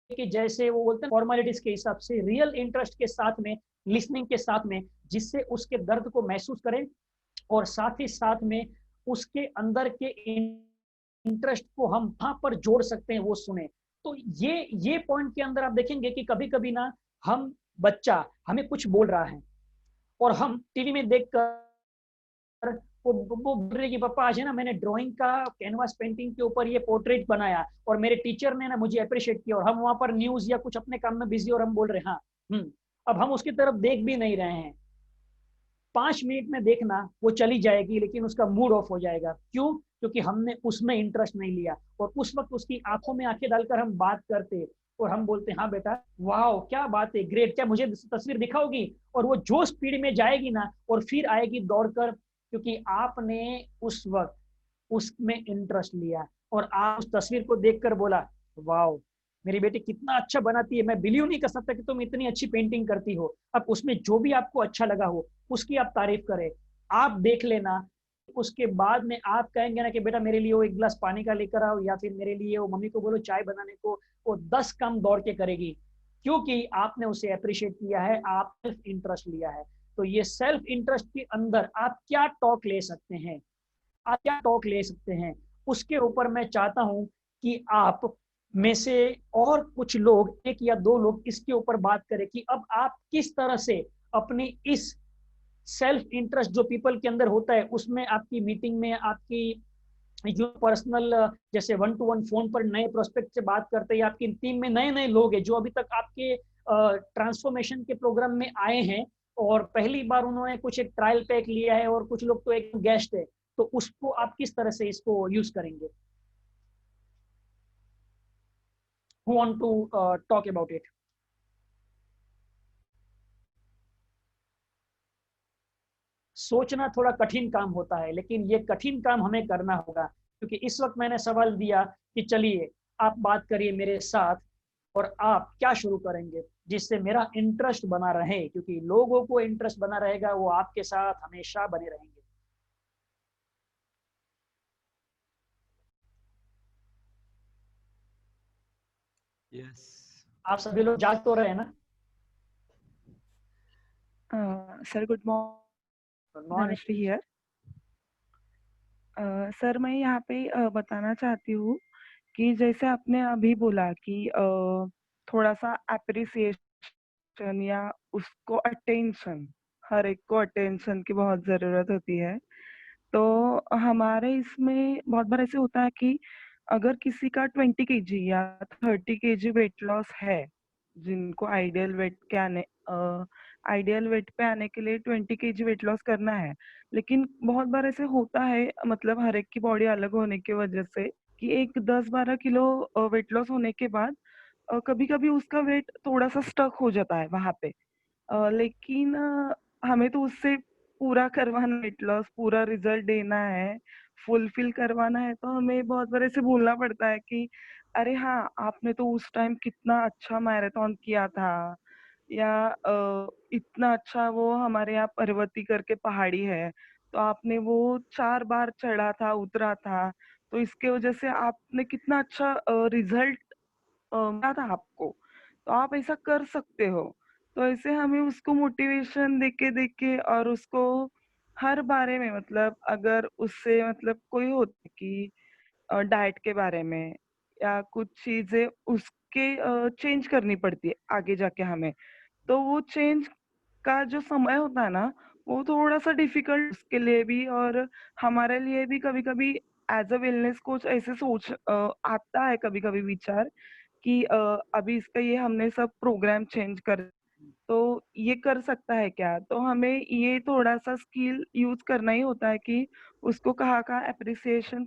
कि जैसे वो बोलते हैं फॉर्मेलिटीज के हिसाब से, रियल इंटरेस्ट के साथ में, लिसनिंग के साथ में, जिससे उसके दर्द को महसूस करें और साथ ही साथ में उसके अंदर के इंटरेस्ट को हम वहां पर जोड़ सकते हैं, वो सुने। तो ये पॉइंट के अंदर आप देखेंगे कि कभी कभी ना हम बच्चा हमें कुछ बोल रहा है और हम टीवी में देखकर वो बोल रहे कि पापा आज है ना मैंने ड्राइंग का कैनवास पेंटिंग के ऊपर ये पोर्ट्रेट बनाया और मेरे टीचर ने ना मुझे अप्रिशिएट किया, और हम वहां पर न्यूज या कुछ अपने काम में बिजी और हम बोल रहे हैं हाँ। अब हम उसकी तरफ देख भी नहीं रहे हैं। 5 मिनट में देखना वो चली जाएगी, लेकिन उसका मूड ऑफ हो जाएगा। क्यों? क्योंकि हमने उसमें इंटरेस्ट नहीं लिया। और उस वक्त उसकी आंखों में आंखें डालकर हम बात करते और हम बोलते हाँ बेटा वाह क्या बात है, ग्रेट, क्या मुझे तस्वीर दिखाओगी, और वो जो स्पीड में जाएगी ना और फिर आएगी दौड़कर, क्योंकि आपने उस वक्त उसमें इंटरेस्ट लिया और आप उस तस्वीर को देखकर बोला वाह मेरी बेटी कितना अच्छा बनाती है, मैं बिलीव नहीं कर सकता कि तुम इतनी अच्छी पेंटिंग करती हो। अब उसमें जो भी आपको अच्छा लगा हो उसकी आप तारीफ करें, आप देख लेना। उसके बाद में आप कहेंगे ना कि बेटा मेरे लिए वो एक गिलास पानी का लेकर आओ, या फिर मेरे लिए वो मम्मी को बोलो चाय बनाने को, वो 10 काम दौड़ के करेगी, क्योंकि आपने उसे अप्रिशिएट किया है, आप सेल्फ इंटरेस्ट लिया है। तो ये सेल्फ इंटरेस्ट के अंदर आप क्या टॉक ले सकते हैं, आप क्या टॉक ले सकते हैं, उसके ऊपर मैं चाहता हूं कि आप में से और कुछ लोग, 1 या 2 लोग इसके ऊपर बात करें कि अब आप किस तरह से अपनी इस सेल्फ इंटरेस्ट जो पीपल के अंदर होता है उसमें, आपकी मीटिंग में, आपकी जो पर्सनल जैसे 1-to-1 फोन पर नए प्रोस्पेक्ट से बात करते हैं, आपकी टीम में नए नए लोग हैं जो अभी तक आपके ट्रांसफॉर्मेशन के प्रोग्राम में आए हैं और पहली बार उन्होंने कुछ एक ट्रायल पैक लिया है, और कुछ लोग तो एक गेस्ट है, तो उसको आप किस तरह से इसको यूज करेंगे? Who want to talk about it? सोचना थोड़ा कठिन काम होता है, लेकिन ये कठिन काम हमें करना होगा, क्योंकि इस वक्त मैंने सवाल दिया कि चलिए आप बात करिए मेरे साथ और आप क्या शुरू करेंगे जिससे मेरा इंटरेस्ट बना रहे, क्योंकि लोगों को इंटरेस्ट बना रहेगा वो आपके साथ हमेशा बने रहेंगे। Yes. आप सभी लोग जाग तो रहे हैं ना? Sir good morning, Dhanashree here. Sir मैं यहाँ पे बताना चाहती हूँ कि जैसे आपने अभी बोला कि थोड़ा सा अप्रिसिएशन या उसको अटेंशन, हर एक को अटेंशन की बहुत जरूरत होती है। तो हमारे इसमें बहुत बार ऐसे होता है कि अगर किसी का 20 kg या 30 kg वेट लॉस है, जिनको आइडियल वेट पे आने के लिए 20 kg वेट लॉस करना है, लेकिन बहुत बार ऐसे होता है, मतलब हर एक की बॉडी अलग होने की वजह से कि एक 10-12 किलो वेट लॉस होने के बाद कभी कभी उसका वेट थोड़ा सा स्टक हो जाता है वहां पे। लेकिन हमें तो उससे पूरा करवाना, वेट लॉस पूरा रिजल्ट देना है, फुलफिल करवाना है, तो हमें बहुत बार ऐसे बोलना पड़ता है कि अरे हाँ, आपने तो उस टाइम कितना अच्छा मैराथन किया था, या इतना अच्छा वो हमारे यहाँ पर्वती करके पहाड़ी है, तो आपने वो 4 बार चढ़ा था, उतरा था, तो इसके वजह से आपने कितना अच्छा रिजल्ट मिला था आपको, तो आप ऐसा कर सकते हो। तो ऐसे हमें उसको मोटिवेशन देके और उसको हर बारे में, मतलब अगर उससे मतलब कोई होता है कि डाइट के बारे में या कुछ चीजें उसके चेंज करनी पड़ती है आगे जाके हमें, तो वो चेंज का जो समय होता है ना, वो थोड़ा सा डिफिकल्ट उसके लिए भी और हमारे लिए भी। कभी कभी एज अ वेलनेस कोच ऐसे आता है कभी कभी विचार कि अभी इसका ये हमने सब प्रोग्राम चेंज कर, तो ये कर सकता है क्या, तो हमें ये थोड़ा सा स्किल यूज करना ही होता है कि उसको कहाँ कहाँ अप्रिसिएशन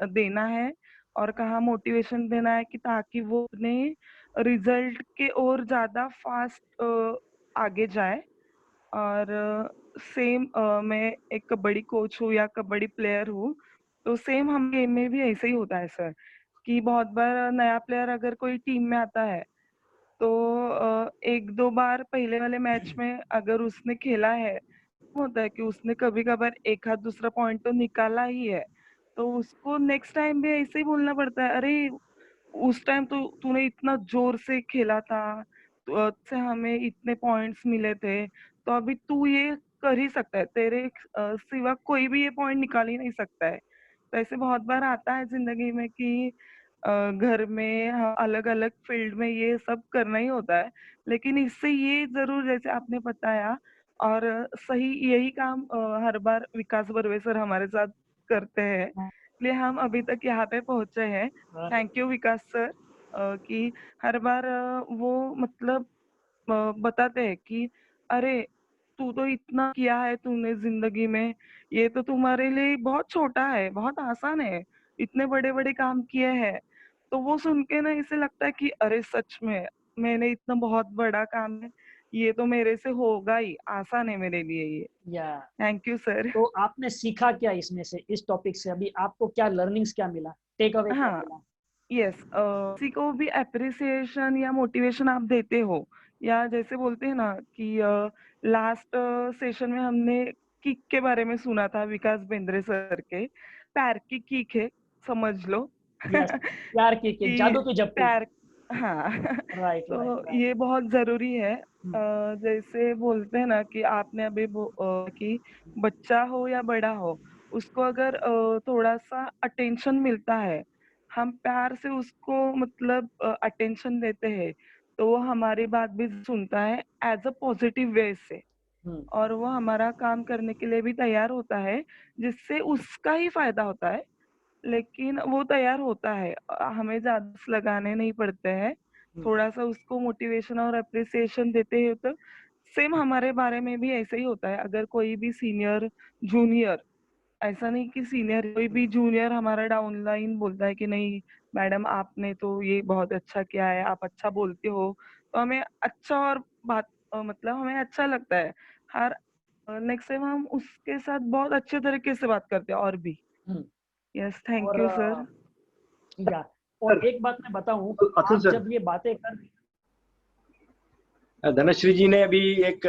देना है और कहाँ मोटिवेशन देना है, कि ताकि वो अपने रिजल्ट के और ज्यादा फास्ट आगे जाए। और सेम मैं एक कबड्डी कोच हूँ या कबड्डी प्लेयर हूँ, तो सेम हम गेम में भी ऐसे ही होता है सर, कि बहुत बार नया प्लेयर अगर कोई टीम में आता है, तो एक दो बार पहले वाले मैच में अगर उसने खेला है, होता है कि उसने कभी कभार एक हाथ दूसरा पॉइंट तो निकाला ही है, तो उसको नेक्स्ट टाइम भी ऐसे ही बोलना पड़ता है, अरे उस टाइम तो तूने इतना जोर से खेला था, तो से हमें इतने पॉइंट्स मिले थे, तो अभी तू ये कर ही सकता है, तेरे सिवा कोई भी ये पॉइंट निकाल ही नहीं सकता है। तो ऐसे बहुत बार आता है जिंदगी में कि घर में अलग अलग फील्ड में ये सब करना ही होता है, लेकिन इससे ये जरूर जैसे आपने बताया, और सही यही काम हर बार विकास बर्वे सर हमारे साथ करते हैं, इसलिए हम अभी तक यहाँ पे पहुंचे हैं। थैंक यू विकास सर, कि हर बार वो मतलब बताते हैं कि अरे तू तो इतना किया है तूने जिंदगी में, ये तो तुम्हारे लिए बहुत छोटा है, बहुत आसान है, इतने बड़े बड़े काम किए हैं। तो वो सुन के ना ऐसे लगता है कि अरे सच में मैंने इतना बहुत बड़ा काम है, ये तो मेरे से होगा ही, आसान है मेरे लिए ये। या थैंक यू सर। तो आपने सीखा क्या इसमें से, इस टॉपिक से अभी आपको क्या लर्निंग्स क्या मिला, टेक अवे क्या हाँ, मिला? यस, किसी को भी अप्रिसिएशन या मोटिवेशन आप देते हो, या जैसे बोलते हैं ना कि लास्ट सेशन में हमने किक के बारे में सुना था विकास बेंद्रे सर के, पैर की किक है, समझ लो। यस, प्यार की कि जादू की झप्पी। पैर, हाँ। राइट राइट तो राइट। ये बहुत जरूरी है। जैसे बोलते हैं ना कि आपने अभी कि बच्चा हो या बड़ा हो, उसको अगर थोड़ा सा अटेंशन मिलता है, हम प्यार से उसको मतलब अटेंशन देते हैं, तो वो हमारी बात भी सुनता है एज अ पॉजिटिव वे से, और वो हमारा काम करने के लिए भी तैयार होता है, जिससे उसका ही फायदा होता है, लेकिन वो तैयार होता है, हमें ज्यादा लगाने नहीं पड़ते हैं, थोड़ा सा उसको मोटिवेशन और अप्रिसिएशन देते हैं। तो सेम हमारे बारे में भी ऐसे ही होता है, अगर कोई भी सीनियर जूनियर, ऐसा नहीं कि सीनियर, कोई भी जूनियर हमारा डाउन लाइन बोलता है कि नहीं मैडम आपने तो ये बहुत अच्छा किया है, आप अच्छा बोलते हो, तो हमें अच्छा और बात मतलब हमें अच्छा लगता है। हर नेक्स्ट टाइम हम उसके साथ बहुत अच्छे तरीके से बात करते हैं और भी। यस, थैंक और यू सर। या और एक बात मैं बताऊं, अतुल आप सर, जब ये बातें कर, धनश्री जी ने अभी एक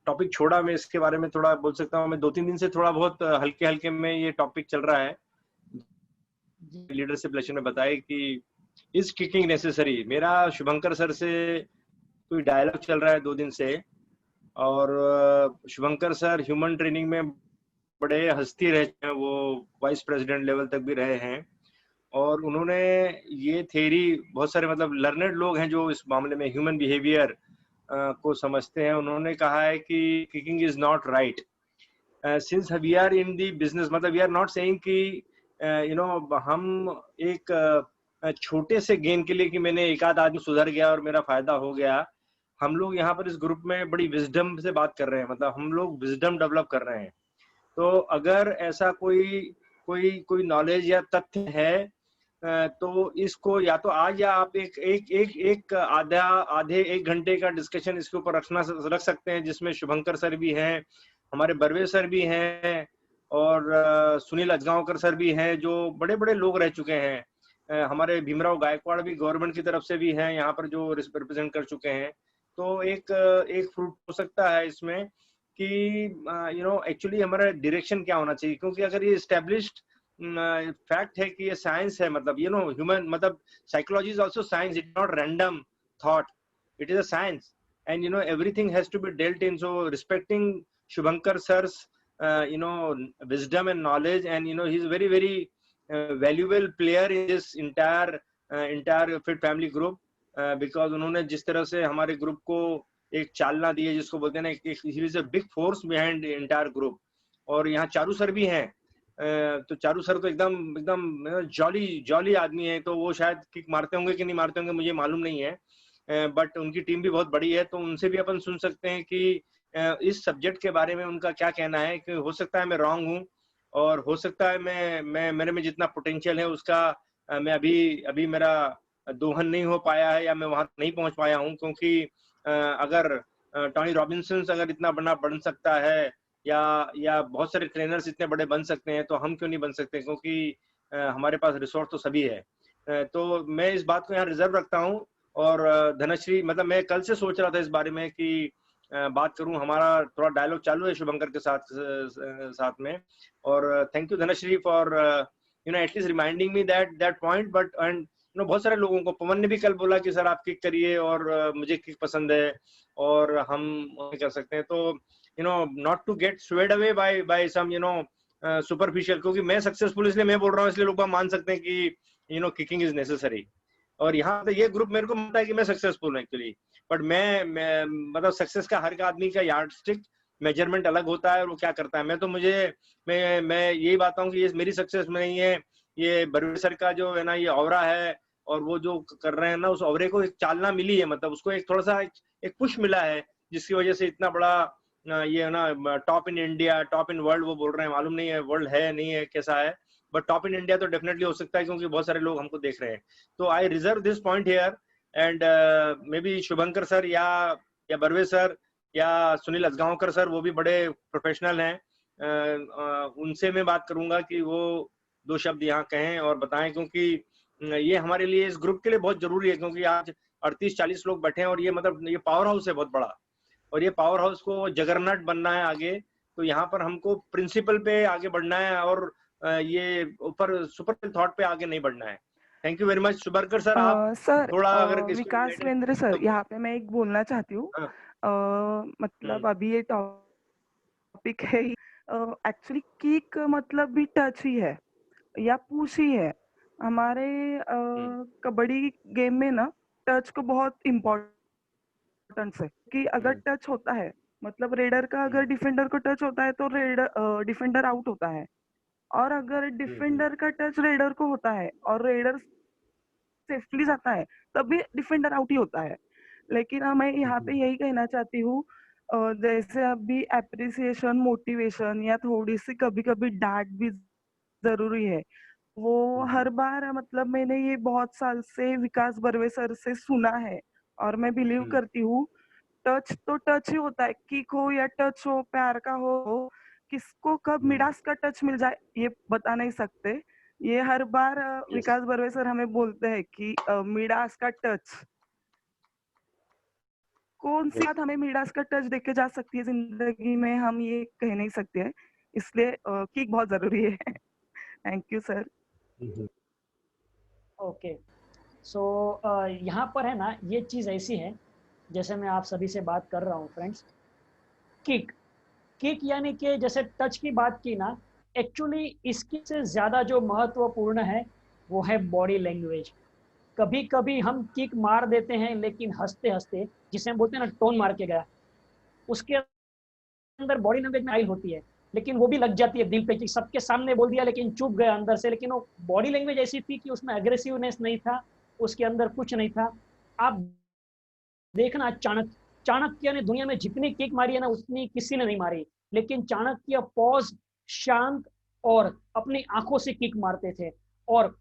टॉपिक छोड़ा, मैं इसके बारे में थोड़ा बोल सकता हूँ। मैं 2-3 दिन से थोड़ा बहुत हल्के हल्के में ये टॉपिक चल रहा है, लीडरशिप लेक्चर में बताया कि इज किकिंग नेसेसरी। मेरा शुभंकर सर से कोई डायलॉग चल रहा है 2 दिन से, और शुभंकर सर ह्यूमन ट्रेनिंग में बड़े हस्ती रहे हैं, वो वाइस प्रेसिडेंट लेवल तक भी रहे हैं, और उन्होंने ये थ्योरी, बहुत सारे मतलब लर्नड लोग हैं जो इस मामले में ह्यूमन बिहेवियर को समझते हैं, उन्होंने कहा है कि kicking is not right since we are in the business. मतलब वी आर नॉट सेइंग कि हम एक छोटे से गेन के लिए कि मैंने एक आध आदमी सुधर गया और मेरा फायदा हो गया। हम लोग यहाँ पर इस ग्रुप में बड़ी विजडम से बात कर रहे हैं, मतलब हम लोग विजडम डेवलप कर रहे हैं। तो अगर ऐसा कोई कोई नॉलेज या तथ्य है तो इसको या तो आज या आप एक आधे 1 घंटे का डिस्कशन इसके ऊपर रख सकते हैं, जिसमें शुभंकर सर भी हैं, हमारे बर्वे सर भी हैं और सुनील अजगांवकर सर भी हैं, जो बड़े बड़े लोग रह चुके हैं। हमारे भीमराव गायकवाड़ भी गवर्नमेंट की तरफ से भी हैं यहाँ पर, जो रिप्रेजेंट कर चुके हैं। तो एक फ्रूट हो सकता है इसमें कि एक्चुअली हमारा डायरेक्शन क्या होना चाहिए, क्योंकि अगर ये एस्टेब्लिश्ड फैक्ट है कि ये साइंस है, मतलब ह्यूमन, मतलब psychology is also science, it not random thought, it is a science and everything has to be dealt in. So respecting Shubhankar sir's wisdom and knowledge, and he is very very valuable player in this entire Fit Family group, because उन्होंने जिस तरह से हमारे group को एक चालना दी है, जिसको बोलते हैं ना, he is a big force behind the entire group। और यहाँ चारू सर भी हैं, तो चारू सर तो एकदम जॉली आदमी है, तो वो शायद किक मारते होंगे कि नहीं मारते होंगे मुझे मालूम नहीं है, बट उनकी टीम भी बहुत बड़ी है, तो उनसे भी अपन सुन सकते हैं कि इस सब्जेक्ट के बारे में उनका क्या कहना है। कि हो सकता है मैं रॉन्ग हूँ, और हो सकता है मैं मेरे में जितना पोटेंशियल है उसका मैं अभी मेरा दोहन नहीं हो पाया है, या मैं वहां नहीं पहुंच पाया हूँ, क्योंकि अगर टॉनी रॉबिन्सन अगर इतना बन सकता है, या बहुत सारे ट्रेनर्स इतने बड़े बन सकते हैं, तो हम क्यों नहीं बन सकते, क्योंकि हमारे पास रिसोर्स तो सभी है। तो मैं इस बात को यहाँ रिजर्व रखता हूँ। और धनश्री, मतलब मैं कल से सोच रहा था इस बारे में कि बात करूं, हमारा थोड़ा डायलॉग चालू है शुभंकर के साथ में। और thank you Dhanashree for at least reminding me that point. But and बहुत सारे लोगों को, पवन ने भी कल बोला कि सर आप किक करिए, और मुझे किक पसंद है और हम कर सकते हैं। तो not to get swayed away by some superficial, क्योंकि मैं सक्सेसफुल इसलिए मैं बोल रहा हूँ, इसलिए लोग मान सकते हैं कि किकिंग इज नेसेसरी। और यहाँ पे ये ग्रुप मेरे को मानता है कि मैं सक्सेसफुल हूँ एक्चुअली, बट मैं मतलब सक्सेस का हर आदमी का यार्ड स्टिक मेजरमेंट अलग होता है, और वो क्या करता है। मैं यही बात हूँ कि ये मेरी सक्सेस में नहीं है, ये बर्वे सर का जो है ना ये ऑवरा है, और वो जो कर रहे हैं ना, उस ऑवरे को एक चालना मिली है, मतलब उसको एक थोड़ा सा एक पुश मिला है, जिसकी वजह से इतना बड़ा ये है ना top in India, top in world वो बोल रहे हैं, मालूम नहीं है वर्ल्ड है नहीं है कैसा है, बट टॉप इन इंडिया तो डेफिनेटली हो सकता है, क्योंकि बहुत सारे लोग हमको देख रहे हैं। तो I reserve this point here, and may be Shubhankar sir या बर्वे सर या सुनील अजगांवकर सर, वो भी बड़े प्रोफेशनल हैं, उनसे मैं बात करूंगा कि वो 2 शब्द यहाँ कहें और बताएं, क्योंकि ये हमारे लिए, इस ग्रुप के लिए बहुत जरूरी है, क्योंकि आज 38-40 लोग बैठे हैं, और ये मतलब ये पावर हाउस है बहुत बड़ा, और ये पावर हाउस को जगरनट बनना है आगे। तो यहाँ पर हमको प्रिंसिपल पे आगे बढ़ना है, और ये ऊपर सुपर थॉट पे आगे नहीं बढ़ना है। Thank you very much. Shubhankar sir, आप सर थोड़ा अगर विकास वेंद्र सर, यहाँ पे मैं एक बोलना चाहती हूँ। मतलब अभी ये टॉपिक है एक्चुअली किक मतलब भी टच ही है या पुश ही है। हमारे कबड्डी गेम में ना टच को बहुत इम्पोर्टेंस है, कि अगर टच होता है मतलब रेडर का अगर डिफेंडर को टच होता है तो डिफेंडर आउट होता है, और अगर डिफेंडर का टच रेडर को होता है और रेडर सेफली जाता है तब भी डिफेंडर आउट ही होता है। लेकिन मैं यहाँ पे यही कहना चाहती हूँ, जैसे अभी एप्रिसिएशन, मोटिवेशन या थोड़ी सी कभी कभी डांट भी जरूरी है। वो हर बार मतलब मैंने ये बहुत साल से विकास बर्वे सर से सुना है, और मैं बिलीव करती हूँ टच तो टच ही होता है, किक हो या टच हो, प्यार का हो, किसको कब मिडास का टच मिल जाए ये बता नहीं सकते। ये हर बार विकास बर्वे सर हमें बोलते हैं कि मिडास का टच, कौन सी बात हमें मिडास का टच देके जा सकती है जिंदगी में, हम ये कह नहीं सकते हैं, इसलिए किक बहुत जरूरी है। Thank you sir. ओके, सो यहाँ पर है ना, ये चीज़ ऐसी है, जैसे मैं आप सभी से बात कर रहा हूँ फ्रेंड्स, किक यानी कि जैसे टच की बात की ना, एक्चुअली इसकी से ज़्यादा जो महत्वपूर्ण है वो है बॉडी लैंग्वेज। कभी कभी हम किक मार देते हैं, लेकिन हंसते हंसते, जिसे हम बोलते हैं ना टोन मार के गया, उसके अंदर बॉडी लैंग्वेज में आई होती है, लेकिन वो भी लग जाती है दिल पे, कि सबके सामने बोल दिया लेकिन चुप गया अंदर से। लेकिन वो बॉडी लैंग्वेज ऐसी थी कि उसमें एग्रेसिवनेस नहीं था, उसके अंदर कुछ नहीं था। आप देखना, चाणक्य ने दुनिया में जितनी किक मारी है ना, उतनी किसी ने नहीं मारी, लेकिन चाणक्य पॉज, शांत और अपनी आंखों से किक मारते थे। और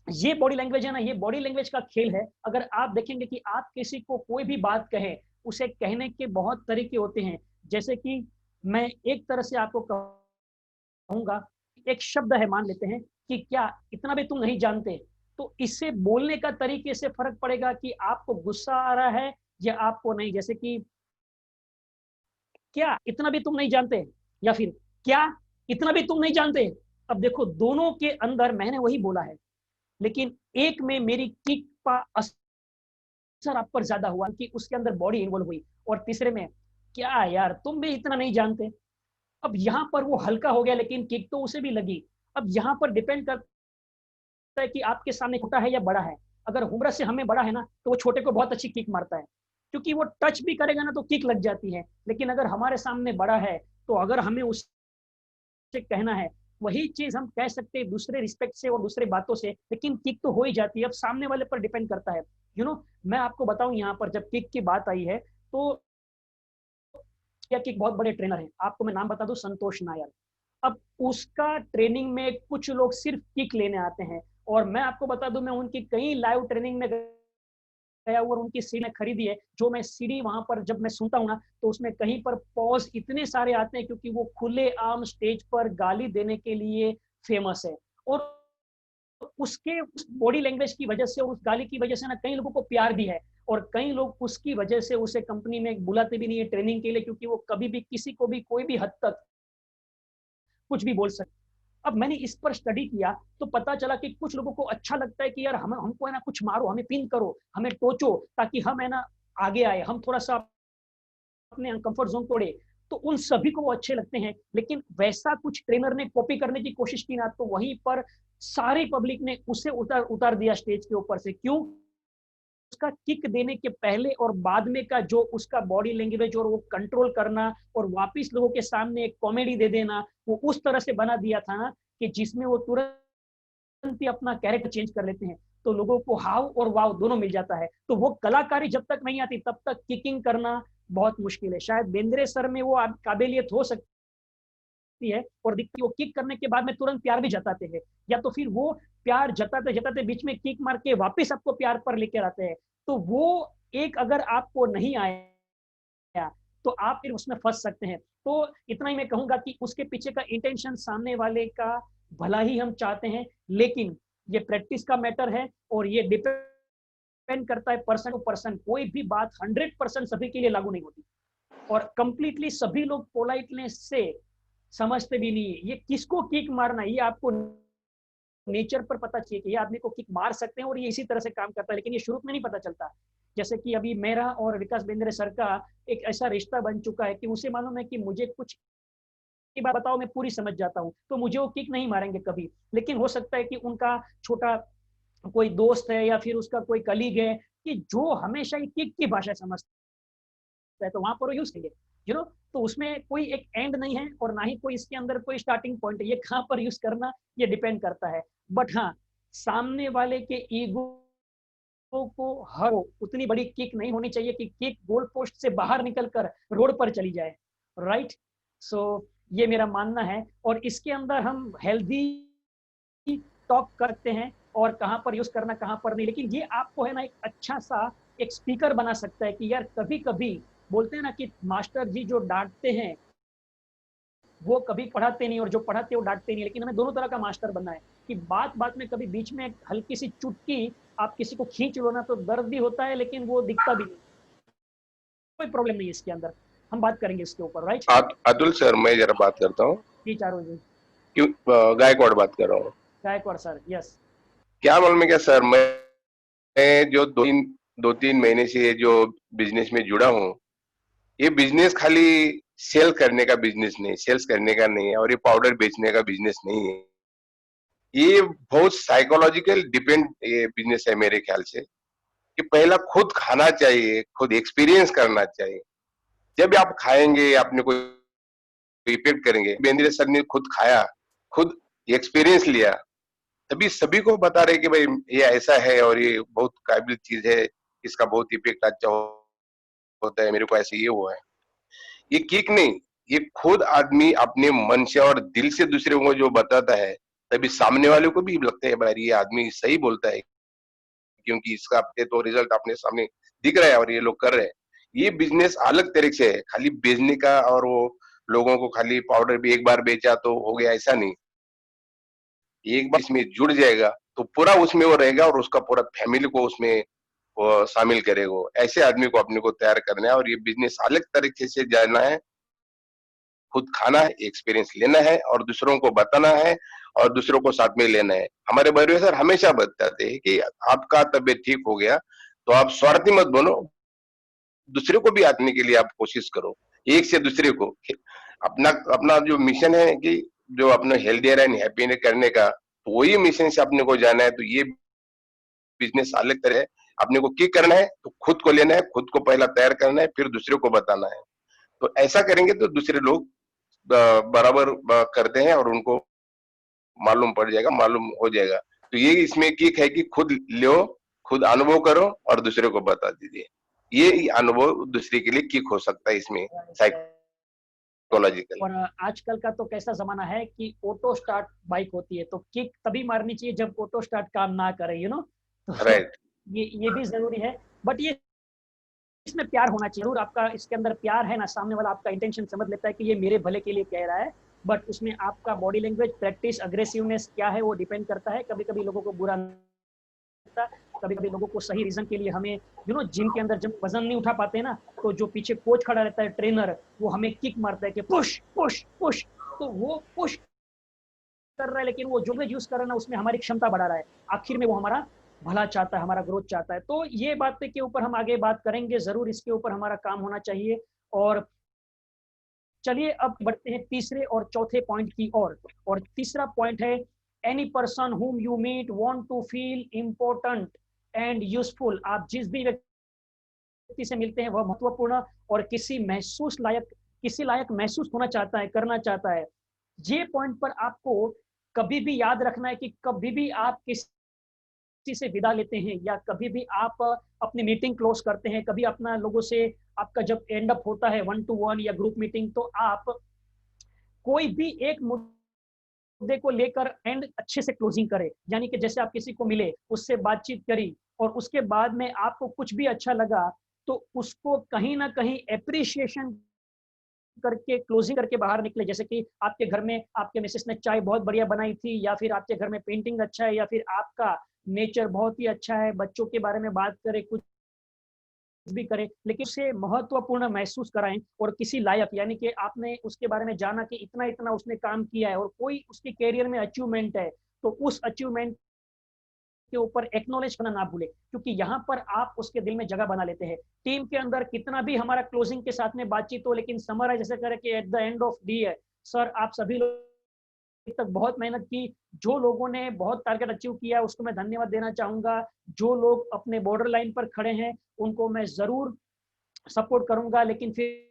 ये बॉडी लैंग्वेज है ना, ये बॉडी लैंग्वेज का खेल है। अगर आप देखेंगे कि आप किसी को कोई भी बात कहें, उसे कहने के बहुत तरीके होते हैं। जैसे कि मैं एक तरह से आपको कहूंगा, एक शब्द है, मान लेते हैं कि क्या इतना भी तुम नहीं जानते, तो इससे बोलने का तरीके से फर्क पड़ेगा कि आपको गुस्सा आ रहा है या आपको नहीं। जैसे कि क्या इतना भी तुम नहीं जानते, या फिर क्या इतना भी तुम नहीं जानते। अब देखो, दोनों के अंदर मैंने वही बोला है, लेकिन एक में मेरी किक का असर आप पर ज्यादा हुआ कि उसके अंदर बॉडी इन्वॉल्व हुई, और तीसरे में क्या यार तुम भी इतना नहीं जानते। अब यहाँ पर वो हल्का हो गया, लेकिन किक तो उसे भी लगी। अब यहाँ पर डिपेंड करता है कि आपके सामने छोटा है या बड़ा है। अगर उम्र से हमें बड़ा है ना, तो वो छोटे को बहुत अच्छी किक मारता है, क्योंकि वो टच भी करेगा ना तो किक लग जाती है। लेकिन अगर हमारे सामने बड़ा है, तो अगर हमें उससे कहना है, वही चीज हम कह सकते हैं दूसरे रिस्पेक्ट से और दूसरे बातों से, लेकिन किक तो हो ही जाती है। अब सामने वाले पर डिपेंड करता है। मैं आपको बताऊं, यहाँ पर जब किक की बात आई है, तो क्या किक बहुत बड़े ट्रेनर हैं, आपको मैं नाम बता दूं, संतोष नायर। अब उसका ट्रेनिंग में कुछ लोग सिर्फ किक लेने आते हैं, और मैं आपको बता दूं, मैं उनकी कई लाइव ट्रेनिंग में गया और उनकी सीडी खरीदी है। जो मैं सीडी वहां पर जब मैं सुनता हूँ ना, तो उसमें कहीं पर पॉज इतने सारे आते हैं, क्योंकि वो खुले आम स्टेज पर गाली देने के लिए फेमस है। और उसके उस बॉडी लैंग्वेज की वजह से और उस गाली की वजह से ना, कई लोगों को प्यार भी है, और कई लोग उसकी वजह से उसे कंपनी में बुलाते भी नहीं है ट्रेनिंग के लिए, क्योंकि वो कभी भी किसी को भी कोई भी हद तक कुछ भी बोल सकते। अब मैंने इस पर स्टडी किया, तो पता चला कि कुछ लोगों को अच्छा लगता है कि यार हमको है ना कुछ मारो, हमें पिन करो, हमें टोचो, ताकि हम है ना आगे आए, हम थोड़ा सा अपने कंफर्ट जोन तोड़े। तो उन सभी को वो अच्छे लगते हैं। लेकिन वैसा कुछ ट्रेनर ने कॉपी करने की कोशिश की ना, तो वहीं पर सारी पब्लिक ने उसे उतार दिया स्टेज के ऊपर से। क्यों? उसका किक देने के पहले और बाद में का जो उसका बॉडी लैंग्वेज और वो कंट्रोल करना, और वापस लोगों के सामने एक कॉमेडी दे देना, वो उस तरह से बना दिया था ना, कि जिसमें वो तुरंत ही अपना कैरेक्टर चेंज कर लेते हैं। तो लोगों को हाव और वाव दोनों मिल जाता है। तो वो कलाकारी जब तक नहीं आती, तब तक किकिंग करना बहुत मुश्किल है। शायद बेंद्रे सर में वो काबिलियत हो सकती है, और दिखती वो किक करने के बाद में तुरंत प्यार भी जताते हैं, या तो फिर वो प्यार जताते जताते बीच में किक मार के वापस आपको प्यार पर लेकर आते हैं। तो वो एक अगर आपको नहीं आया, तो आप फिर उसमें फंस सकते हैं। तो इतना ही मैं कहूंगा कि उसके पीछे का इंटेंशन सामने वाले का भला ही हम चाहते हैं, लेकिन ये प्रैक्टिस का मैटर है, और ये डिपेंड करता है पर्सन टू पर्सन। कोई भी बात 100% सभी के लिए लागू नहीं होती, और कंप्लीटली सभी लोग पोलाइटनेस से समझते भी नहीं है। ये किसको किक मारना है, ये आपको नेचर पर पता चाहिए कि ये आदमी को किक मार सकते हैं और ये इसी तरह से काम करता है, लेकिन ये शुरू में नहीं पता चलता। जैसे कि अभी मेरा और विकास बेंद्रे सर का एक ऐसा रिश्ता बन चुका है कि उसे मालूम है कि मुझे कुछ की बात बताओ, मैं पूरी समझ जाता हूँ, तो मुझे वो किक नहीं मारेंगे कभी। लेकिन हो सकता है कि उनका छोटा कोई दोस्त है या फिर उसका कोई कलीग है कि जो हमेशा ही किक की भाषा समझता है, तो वहां पर वो यूज करेंगे। तो उसमें कोई एक एंड नहीं है, और ना ही कोई इसके अंदर कोई स्टार्टिंग पॉइंट है। ये कहाँ पर यूज करना, ये डिपेंड करता है। बट हाँ, सामने वाले के ईगो को हर उतनी बड़ी किक नहीं होनी चाहिए कि किक गोल पोस्ट से बाहर निकलकर रोड पर चली जाए। राइट? सो ये मेरा मानना है, और इसके अंदर हम हेल्दी टॉक करते हैं, और कहाँ पर यूज करना कहाँ पर नहीं। लेकिन ये आपको है ना एक अच्छा सा एक स्पीकर बना सकता है कि यार कभी कभी बोलते हैं ना कि मास्टर जी जो डांटते हैं वो कभी पढ़ाते नहीं, और जो पढ़ाते हैं वो डांटते नहीं। लेकिन हमें दोनों तरह का मास्टर बनना है, कि बात बात में कभी बीच में हल्की सी चुटकी आप किसी को खींच लो ना, तो दर्द भी होता है, लेकिन वो दिखता भी नहीं। कोई प्रॉब्लम नहीं है इसके अंदर, हम बात करेंगे इसके ऊपर। राइट? अतुल सर, मैं जरा बात करता हूँ। जी चारों जी। क्यों? गायकवाड़ बात कर रहा हूँ। Gaikwad sir, yes. क्या मालूम है क्या सर, मैं जो दो तीन महीने से जो बिजनेस में जुड़ा हूँ, ये बिजनेस खाली सेल करने का बिजनेस नहीं, सेल्स करने का नहीं है, और ये पाउडर बेचने का बिजनेस नहीं है। ये बहुत साइकोलॉजिकल डिपेंड ये बिजनेस है मेरे ख्याल से, कि पहला खुद खाना चाहिए, खुद एक्सपीरियंस करना चाहिए। जब आप खाएंगे, आपने कोई इफेक्ट करेंगे। बेंद्रे सर ने खुद खाया, खुद एक्सपीरियंस लिया, तभी सभी को बता रहे कि भाई ये ऐसा है और ये बहुत काबिल चीज है, इसका बहुत इफेक्ट अच्छा होता है, मेरे को ऐसे ये हुआ है। ये किक नहीं, ये खुद आदमी अपने मन से और दिल से दूसरे को जो बताता है, तभी सामने वाले को भी लगता है भाई ये आदमी सही बोलता है, क्योंकि इसका अपने तो रिजल्ट अपने सामने दिख रहा है और ये लोग कर रहे हैं। ये बिजनेस अलग तरीके से है, खाली बेचने का और वो लोगों को खाली पाउडर भी एक बार बेचा तो हो गया, ऐसा नहीं। एक बार इसमें जुड़ जाएगा तो पूरा उसमें वो रहेगा और उसका पूरा फैमिली को उसमें वो शामिल करेगा। ऐसे आदमी को अपने को तैयार करना है और ये बिजनेस अलग तरीके से जानना है, खुद खाना है, एक्सपीरियंस लेना है और दूसरों को बताना है और दूसरों को साथ में लेना है। हमारे बड़े सर हमेशा बताते हैं कि आपका तबीयत ठीक हो गया तो आप स्वार्थी मत बनो, दूसरे को भी आने के लिए आप कोशिश करो, एक से दूसरे को। अपना अपना जो मिशन है कि जो अपना हेल्दियर एंड हैप्पी करने का, तो वही मिशन से अपने को जाना है। तो ये बिजनेस अलग तरह है, अपने को क्या करना है तो खुद को लेना है, खुद को पहला तैयार करना है, फिर दूसरे को बताना है। तो ऐसा करेंगे तो दूसरे लोग बराबर करते हैं और उनको मालूम पड़ जाएगा, मालूम हो जाएगा। तो ये इसमें किक है कि खुद लो, खुद अनुभव करो और दूसरे को बता दीजिए। ये अनुभव दूसरे के लिए किक हो सकता है इसमें साइकोलॉजिकल। और आजकल का तो कैसा जमाना है कि ऑटो स्टार्ट बाइक होती है, तो किक तभी मारनी चाहिए जब ऑटो स्टार्ट काम ना करे, यू नो। तो राइट, ये भी जरूरी है, बट ये इसमें प्यार होना चाहिए। जरूर आपका इसके अंदर प्यार है ना, सामने वाला आपका इंटेंशन समझ लेता है कि ये मेरे भले के लिए कह रहा है, बट उसमें आपका बॉडी लैंग्वेज, प्रैक्टिस, अग्रेसिवनेस क्या है वो डिपेंड करता है। कभी कभी लोगों को बुरा लगता, कभी कभी लोगों को सही रीजन के लिए हमें जिम के अंदर जब वजन नहीं उठा पाते ना, तो जो पीछे कोच खड़ा रहता है, ट्रेनर, वो हमें किक मारता है कि पुश पुश पुश। तो वो पुश कर रहा है, लेकिन वो जो यूज कर रहा है ना, उसमें हमारी क्षमता बढ़ा रहा है, आखिर में वो हमारा भला चाहता है, हमारा ग्रोथ चाहता है। तो ये बात के ऊपर हम आगे बात करेंगे जरूर, इसके ऊपर हमारा काम होना चाहिए। और चलिए अब बढ़ते हैं तीसरे और चौथे पॉइंट की ओर। और तीसरा पॉइंट है, any person whom you meet want to feel important and useful. आप जिस भी व्यक्ति से मिलते हैं वह महत्वपूर्ण और किसी लायक महसूस होना चाहता है, करना चाहता है। ये पॉइंट पर आपको कभी भी याद रखना है कि कभी भी आप किसी से विदा लेते हैं या कभी भी आप अपनी मीटिंग क्लोज करते हैं, कभी अपना लोगों से आपका जब एंड अप होता है 1-to-1 या ग्रुप मीटिंग, तो आप कोई भी एक मुद्दे को लेकर एंड अच्छे से क्लोजिंग करें। यानी कि जैसे आप किसी को मिले, उससे बातचीत करी और उसके बाद में आपको कुछ भी अच्छा लगा, तो उसको कहीं ना कहीं एप्रिशिएशन करके, क्लोजिंग करके बाहर निकले। जैसे कि आपके घर में आपके मिसेस ने चाय बहुत बढ़िया बनाई थी, या फिर आपके घर में पेंटिंग अच्छा है, या फिर आपका नेचर बहुत ही अच्छा है, बच्चों के बारे में बात करें, कुछ भी करें, लेकिन उसे महत्वपूर्ण महसूस कराएं। और किसी लायक, यानी कि आपने उसके बारे में जाना कि इतना इतना उसने काम किया है और कोई उसके कैरियर में अचीवमेंट है, तो उस अचीवमेंट के ऊपर एक्नॉलेज करना ना भूले, क्योंकि यहाँ पर आप उसके दिल में जगह बना लेते हैं। टीम के अंदर कितना भी हमारा क्लोजिंग के साथ में बातचीत हो, लेकिन समराइज जैसे करें कि eight the end of the है, सर आप सभी लोग तक बहुत मेहनत की, जो लोगों ने बहुत टारगेट अचीव किया है उसको मैं धन्यवाद देना चाहूंगा, जो लोग अपने बॉर्डर लाइन पर खड़े हैं उनको मैं जरूर सपोर्ट करूंगा, लेकिन फिर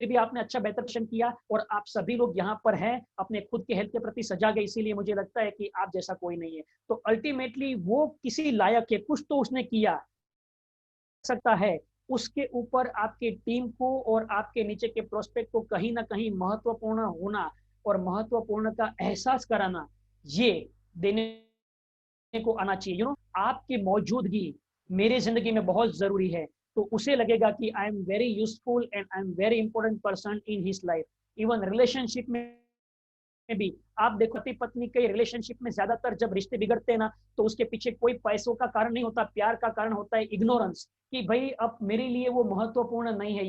भी आपने अच्छा बेहतर प्रदर्शन किया और आप सभी लोग यहाँ पर हैं अपने खुद के हेल्थ के प्रति सजाग है, इसीलिए मुझे लगता है कि आप जैसा कोई नहीं है। तो अल्टीमेटली वो किसी लायक है, कुछ तो उसने किया सकता है, उसके ऊपर आपके टीम को और आपके नीचे के प्रोस्पेक्ट को कहीं ना कहीं महत्वपूर्ण होना और महत्वपूर्ण का एहसास कराना, ये देने को आना चाहिए। आपकी मौजूदगी मेरी जिंदगी में बहुत जरूरी है, तो उसे लगेगा कि I am very useful and I am very important person in his life. Even relationship में भी आप देखो, पति पत्नी के रिलेशनशिप में ज्यादातर जब रिश्ते बिगड़ते हैं ना, तो उसके पीछे कोई पैसों का कारण नहीं होता, प्यार का कारण होता है इग्नोरेंस, कि भाई अब मेरे लिए वो महत्वपूर्ण नहीं है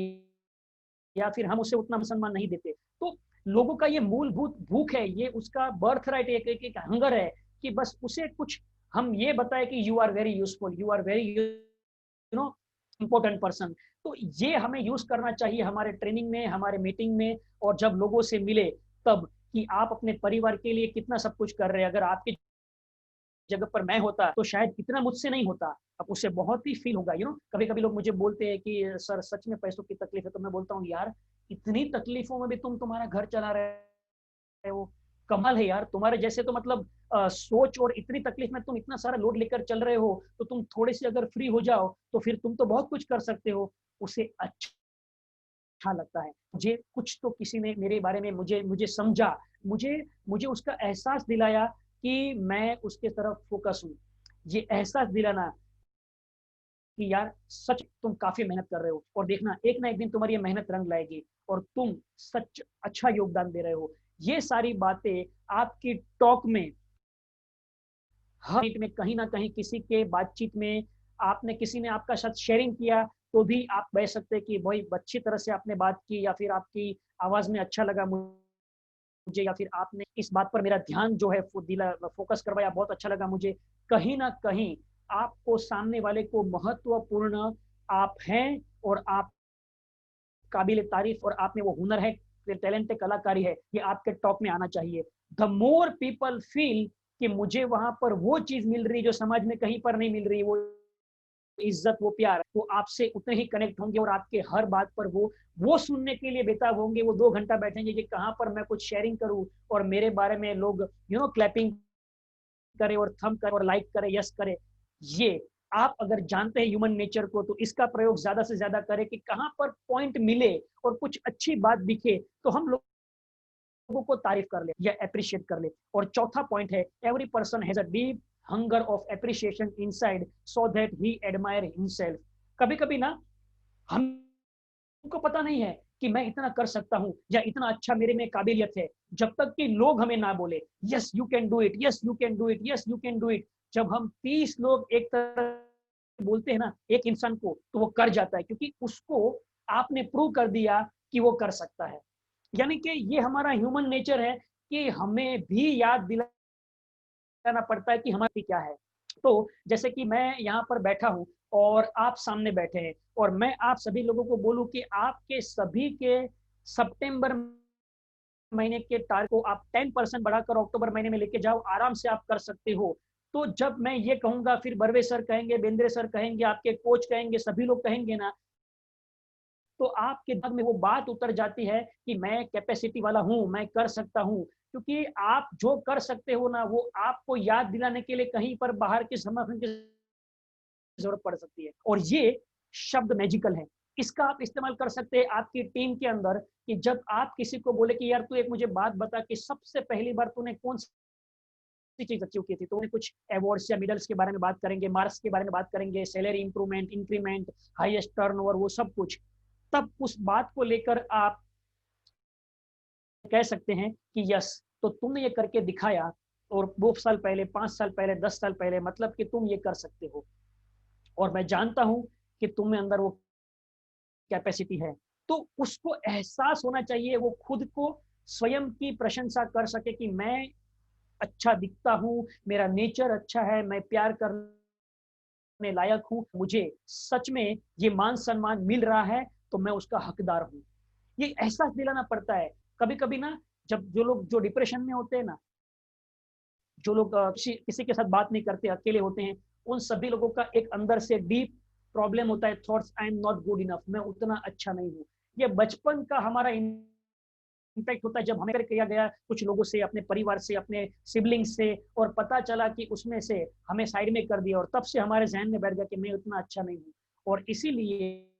या फिर हम उसे उतना सम्मान नहीं देते। तो लोगों का ये मूलभूत भूख है, ये उसका बर्थ राइट, एक हंगर है कि बस उसे कुछ हम ये बताए कि you are very useful, you are very important person. तो ये हमें यूज करना चाहिए हमारे ट्रेनिंग में, हमारे मीटिंग में, और जब लोगों से मिले तब, कि आप अपने परिवार के लिए कितना सब कुछ कर रहे हैं। अगर आपकी जगह पर मैं होता तो शायद इतना मुझसे नहीं होता, अब उसे बहुत ही फील होगा। कभी कभी लोग मुझे बोलते हैं कि सर सच में पैसों की तकलीफ है, तो मैं बोलता हूँ यार इतनी तकलीफों में भी तुम तुम्हारा घर चला रहे हो, कमाल है यार। तुम्हारे जैसे तो मतलब सोच और इतनी तकलीफ में तुम इतना सारा लोड लेकर चल रहे हो, तो तुम थोड़े से अगर फ्री हो जाओ तो फिर तुम तो बहुत कुछ कर सकते हो। उसे अच्छा अच्छा लगता है। मुझे कुछ तो किसी ने मेरे बारे में मुझे समझा, मुझे उसका एहसास दिलाया कि मैं उसके तरफ फोकस हूँ। ये एहसास दिलाना कि यार सच तुम काफी मेहनत कर रहे हो, और देखना एक ना एक दिन तुम्हारी ये मेहनत रंग लाएगी और तुम सच अच्छा योगदान दे रहे हो। ये सारी बातें आपकी टॉक में, हर मीट में, कहीं ना कहीं किसी के बातचीत में, आपने किसी ने आपका साथ शेयरिंग किया तो भी आप कह सकते कि भाई अच्छी तरह से आपने बात की, या फिर आपकी आवाज में अच्छा लगा मुझे, या फिर आपने इस बात पर मेरा ध्यान जो है फोकस करवाया, बहुत अच्छा लगा मुझे। कहीं ना कहीं आपको सामने वाले को महत्वपूर्ण आप हैं, और आप काबिल तारीफ, और आप में वो हुनर है, टैलेंट है, कलाकारी है, ये आपके टॉक में आना चाहिए। द मोर पीपल फील कि मुझे वहां पर वो चीज मिल रही जो समाज में कहीं पर नहीं मिल रही, वो इज्जत, वो प्यार, वो आपसे उतने ही कनेक्ट होंगे और आपके हर बात पर वो सुनने के लिए बेताब होंगे। वो 2 घंटा बैठेंगे कि कहां पर मैं कुछ शेयरिंग करूं और मेरे बारे में लोग क्लैपिंग करे और थंब करे और लाइक करे, यस करे। ये आप अगर जानते हैं ह्यूमन नेचर को, तो इसका प्रयोग ज्यादा से ज्यादा करें कि कहां पर पॉइंट मिले और कुछ अच्छी बात दिखे तो हम लोगों को तारीफ कर ले या अप्रिशिएट कर ले। और चौथा पॉइंट है, every person has a deep hunger of appreciation inside so that he admire himself. कभी कभी ना हमको पता नहीं है कि मैं इतना कर सकता हूं या इतना अच्छा मेरे में काबिलियत है, जब तक कि लोग हमें ना बोले yes you can do it, yes you can do it, yes you can do it. जब हम 30 लोग एक तरह बोलते हैं ना एक इंसान को, तो वो कर जाता है, क्योंकि उसको आपने प्रूव कर दिया कि वो कर सकता है। यानी कि ये हमारा ह्यूमन नेचर है कि हमें भी याद दिलाना पड़ता है कि हमारी क्या है। तो जैसे कि मैं यहाँ पर बैठा हूँ और आप सामने बैठे हैं, और मैं आप सभी लोगों को बोलूं कि आपके सभी के सितंबर महीने के टारगेट को आप 10% बढ़ाकर अक्टूबर महीने में लेके जाओ, आराम से आप कर सकते हो। तो जब मैं ये कहूंगा, फिर बर्वे सर कहेंगे, बेंद्रे सर कहेंगे, आपके कोच कहेंगे, सभी लोग कहेंगे ना, तो आपके दिमाग में वो बात उतर जाती है कि मैं कैपेसिटी वाला हूं, मैं कर सकता हूं। क्योंकि आप जो कर सकते हो ना, वो आपको याद दिलाने के लिए कहीं पर बाहर के समर्थन की जरूरत पड़ सकती है। और ये शब्द मैजिकल है, इसका आप इस्तेमाल कर सकते हैं आपकी टीम के अंदर, कि जब आप किसी को बोले कि यार तू एक मुझे बात बता कि सबसे पहली बार तूने कौन सी चीज अचीव की थी, तो उन्हें कुछ अवार्ड्स या मेडल्स के बारे में बात करेंगे, मार्क्स के बारे में बात करेंगे, salary improvement, increment, highest turnover, वो सब कुछ। तब उस बात को लेकर आप कह सकते हैं कि यस, तो तुमने ये करके दिखाया, और 2 साल पहले, 5 साल पहले, 10 साल पहले, मतलब कि तुम ये कर सकते हो, और मैं जानता हूं कि तुम में अंदर वो कैपेसिटी है। तो उसको एहसास होना चाहिए, वो खुद को स्वयं की प्रशंसा कर सके कि मैं अच्छा दिखता हूं, मेरा नेचर अच्छा है, मैं प्यार करने लायक हूं, मुझे सच में ये मान सम्मान मिल रहा है, तो मैं उसका हकदार हूं। ये एहसास दिलाना पड़ता है। कभी कभी ना, जब जो लोग जो डिप्रेशन में होते हैं ना, जो लोग किसी के साथ बात नहीं करते, अकेले होते हैं, उन सभी लोगों का एक अंदर से डीप प्रॉब्लम होता है, thoughts, I am not good enough, मैं उतना अच्छा नहीं हूँ। ये बचपन का हमारा इम्पैक्ट होता है, जब हमें किया गया कुछ लोगों से, अपने परिवार से, अपने सिबलिंग से, और पता चला कि उसमें से हमें साइड में कर दिया, और तब से हमारे जहन में बैठ गया कि मैं उतना अच्छा नहीं हूँ। और इसीलिए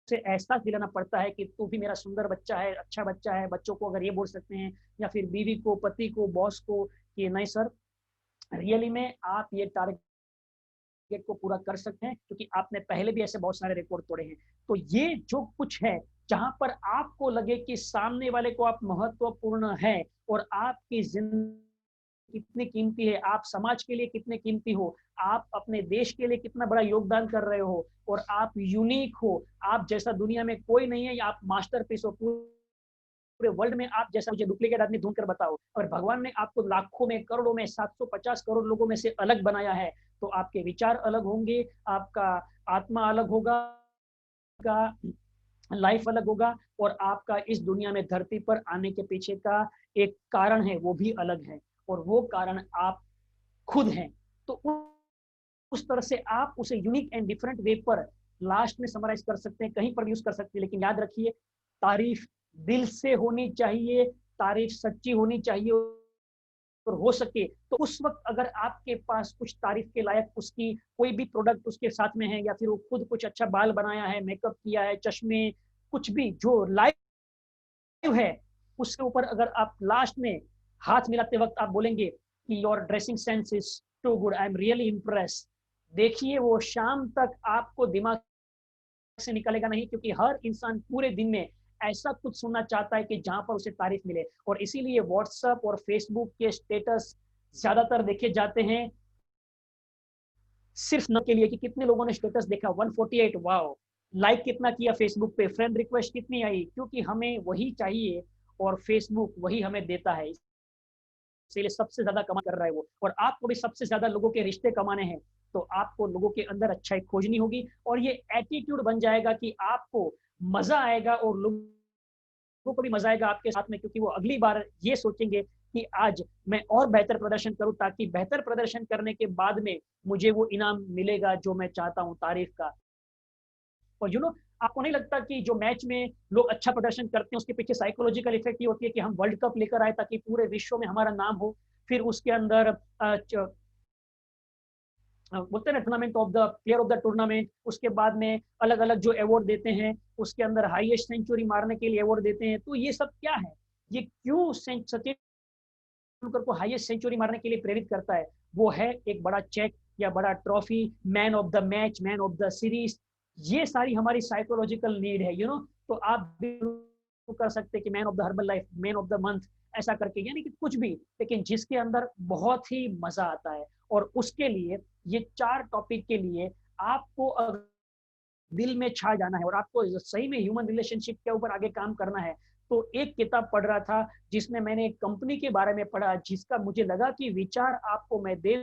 से एहसास दिलाना पड़ता है कि तू भी मेरा सुंदर बच्चा है, अच्छा बच्चा है। बच्चों को अगर ये बोल सकते हैं, या फिर बीवी को, पति को, बॉस को, कि नहीं सर, रियली में आप ये टारगेट को पूरा कर सकते हैं, क्योंकि आपने पहले भी ऐसे बहुत सारे रिकॉर्ड तोड़े हैं। तो ये जो कुछ है, जहां पर आपको लगे कि सामने वाले को आप महत्वपूर्ण है, और आपकी जिंदगी कितनी कीमती है, आप समाज के लिए कितने कीमती हो, आप अपने देश के लिए कितना बड़ा योगदान कर रहे हो, और आप यूनिक हो, आप जैसा दुनिया में कोई नहीं है, आप मास्टरपीस हो। पूरे वर्ल्ड में आप जैसा मुझे डुप्लीकेट आदमी ढूंढ कर बताओ, और भगवान ने आपको लाखों में, करोड़ों में, 750 करोड़ लोगों में से अलग बनाया है, तो आपके विचार अलग होंगे, आपका आत्मा अलग होगा, लाइफ अलग होगा, और आपका इस दुनिया में धरती पर आने के पीछे का एक कारण है, वो भी अलग है, और वो कारण आप खुद हैं। तो उस तरह से आप उसे यूनिक एंड डिफरेंट वे पर लास्ट में समराइज कर सकते हैं, कहीं पर भी यूज कर सकते हैं। लेकिन याद रखिए, तारीफ दिल से होनी चाहिए, तारीफ सच्ची होनी चाहिए, और हो सके तो उस वक्त अगर आपके पास कुछ तारीफ के लायक उसकी कोई भी प्रोडक्ट उसके साथ में है, या फिर वो खुद कुछ अच्छा बाल बनाया है, मेकअप किया है, चश्मे, कुछ भी जो लाइव है उसके ऊपर अगर आप लास्ट में हाथ मिलाते वक्त आप बोलेंगे कि your dressing sense is too good, I am really impress, देखिए वो शाम तक आपको दिमाग से निकलेगा नहीं, क्योंकि हर इंसान पूरे दिन में ऐसा कुछ सुनना चाहता है कि जहां पर उसे तारीफ मिले। और इसीलिए व्हाट्सएप और फेसबुक के स्टेटस ज्यादातर देखे जाते हैं सिर्फ न के लिए कि कितने लोगों ने स्टेटस देखा, 148, वाओ, लाइक कितना किया फेसबुक पे, फ्रेंड रिक्वेस्ट कितनी आई, क्योंकि हमें वही चाहिए और फेसबुक वही हमें देता है, इसीलिए सबसे ज्यादा कमा कर रहा है वो। और आपको भी सबसे ज्यादा लोगों के रिश्ते कमाने हैं तो आपको लोगों के अंदर अच्छाई खोजनी होगी, और ये एटीट्यूड बन जाएगा कि आपको मजा आएगा और लोगों को भी मजा आएगा आपके साथ में, क्योंकि वो अगली बार ये सोचेंगे कि आज मैं और बेहतर प्रदर्शन करूं, ताकि बेहतर प्रदर्शन करने के बाद में मुझे वो इनाम मिलेगा जो मैं चाहता हूं, तारीफ का। और यू नो, आपको नहीं लगता कि जो मैच में लोग अच्छा प्रदर्शन करते हैं उसके पीछे साइकोलॉजिकल इफेक्ट ये होती है कि हम वर्ल्ड कप लेकर आए ताकि पूरे विश्व में हमारा नाम हो, फिर उसके अंदर बोलते हैं ना tournament of the player of the tournament, उसके बाद में अलग अलग जो अवार्ड देते हैं, उसके अंदर हाईएस्ट सेंचुरी मारने के लिए अवार्ड देते हैं। तो ये सब क्या है, ये क्यों सचिन तेंदुलकर को हाईएस्ट सेंचुरी मारने के लिए प्रेरित करता है? वो है एक बड़ा चेक या बड़ा trophy, man of the match, man of the series, ये सारी हमारी साइकोलॉजिकल नीड है, यू नो। तो आप भी कर सकते हैं कि man of the herbal life, man of the month, ऐसा करके, यानी कि कुछ भी, लेकिन जिसके अंदर बहुत ही मजा आता है। और उसके लिए ये 4 टॉपिक के लिए आपको दिल में छा जाना है और आपको सही में ह्यूमन रिलेशनशिप के ऊपर आगे काम करना है। तो एक किताब पढ़ रहा था जिसमें मैंने एक कंपनी के बारे में पढ़ा, जिसका मुझे लगा कि विचार आपको मैं दे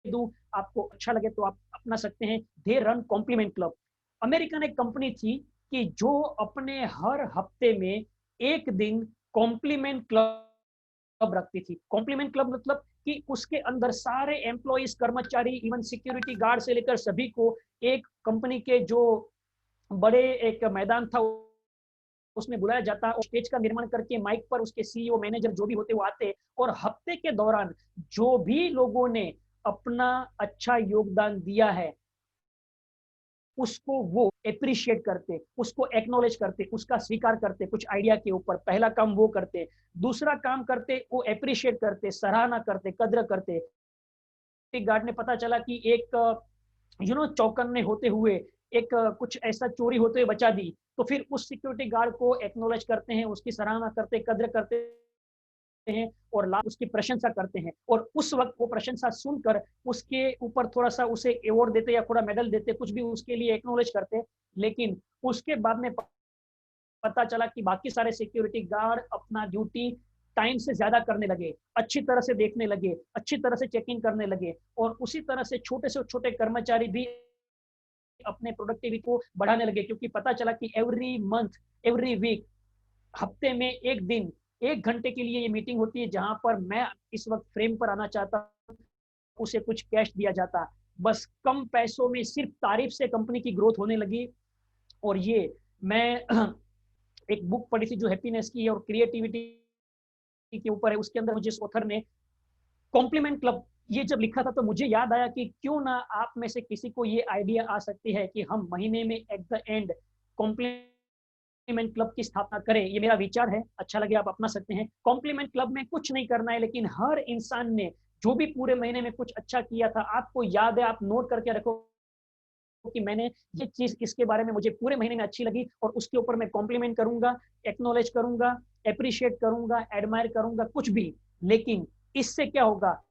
दूं, आपको अच्छा लगे तो आप अपना सकते हैं। They run compliment club. American एक कंपनी थी कि जो अपने हर हफ्ते में एक दिन कॉम्प्लीमेंट क्लब रखती थी। कॉम्प्लीमेंट क्लब मतलब कि उसके अंदर सारे एम्प्लॉइज, कर्मचारी, इवन सिक्योरिटी गार्ड से लेकर सभी को एक कंपनी के जो बड़े एक मैदान था उसमें बुलाया जाता और स्टेज का निर्माण करके माइक पर उसके सीईओ, मैनेजर जो भी होते वो आते और हफ्ते के दौरान जो भी लोगों ने अपना अच्छा योगदान दिया है उसको वो एप्रिशिएट करते, उसको एक्नॉलेज करते, उसका स्वीकार करते। कुछ आइडिया के ऊपर पहला काम वो करते, दूसरा काम करते वो एप्रिशिएट करते, सराहना करते, कद्र करते। गार्ड ने पता चला कि एक चौकन्ने होते हुए एक कुछ ऐसा चोरी होते हुए बचा दी, तो फिर उस सिक्योरिटी गार्ड को एक्नॉलेज करते हैं, उसकी सराहना करते, कद्र करते हैं और उसकी प्रशंसा करते हैं। और उस वक्त वो प्रशंसा सुनकर उसके ऊपर थोड़ा सा उसे अवार्ड देते या थोड़ा मेडल देते, कुछ भी उसके लिए एक्नॉलेज करते। लेकिन उसके बाद में पता चला कि बाकी सारे सिक्योरिटी गार्ड अपना ड्यूटी टाइम से ज्यादा करने लगे, अच्छी तरह से देखने लगे, अच्छी तरह से चेकिंग करने लगे, और उसी तरह से छोटे कर्मचारी भी अपने प्रोडक्टिविटी को बढ़ाने लगे, क्योंकि पता चला कि एवरी मंथ, एवरी वीक, हफ्ते में एक दिन 1 घंटे के लिए ये मीटिंग होती है जहां पर मैं इस वक्त फ्रेम पर आना चाहता हूं, उसे कुछ कैश दिया जाता। बस कम पैसों में सिर्फ तारीफ से कंपनी की ग्रोथ होने लगी। और ये मैं एक बुक पढ़ी थी जो हैप्पीनेस की और क्रिएटिविटी के ऊपर है, उसके अंदर मुझे इस ऑथर ने कॉम्प्लीमेंट क्लब ये जब लिखा था तो मुझे याद आया कि क्यों ना आप में से किसी को ये आइडिया आ सकती है कि हम महीने में at the end compliment club की स्थापना करें। ये मेरा विचार है, अच्छा लगे आप अपना सकते हैं। कॉम्प्लीमेंट क्लब में कुछ नहीं करना है, लेकिन हर इंसान ने जो भी पूरे महीने में कुछ अच्छा किया था, आपको याद है, आप नोट करके रखो कि मैंने ये चीज इसके बारे में मुझे पूरे महीने में अच्छी लगी और उसके ऊपर मैं कॉम्प्लीमेंट करूंगा, एक्नॉलेज करूंगा, एप्रिशिएट करूंगा, एडमायर करूंगा, कुछ भी। लेकिन इससे क्या होगा,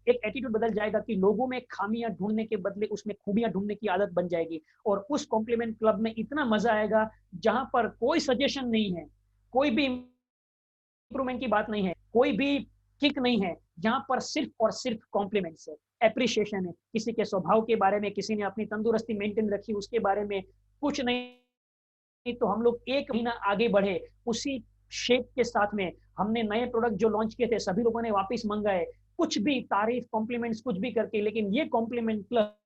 एक एटीट्यूड बदल जाएगा कि लोगों में खामियां ढूंढने के बदले उसमें खूबियां ढूंढने की आदत बन जाएगी। और उस कॉम्प्लीमेंट क्लब में इतना मजा आएगा जहां पर कोई सजेशन नहीं है, कोई भी इंप्रूवमेंट की बात नहीं है, कोई भी किक नहीं है, जहां पर सिर्फ और सिर्फ कॉम्प्लीमेंट्स है, एप्रिशिएशन है। किसी के स्वभाव के बारे में, किसी ने अपनी तंदुरुस्ती मेंटेन रखी उसके बारे में कुछ नहीं, तो हम लोग 1 महीना आगे बढ़े उसी शेप के साथ में। हमने नए प्रोडक्ट जो लॉन्च किए थे सभी लोगों ने वापस मंगाए, कुछ भी तारीफ, कॉम्प्लीमेंट्स कुछ भी करके। लेकिन ये कॉम्प्लीमेंट क्लब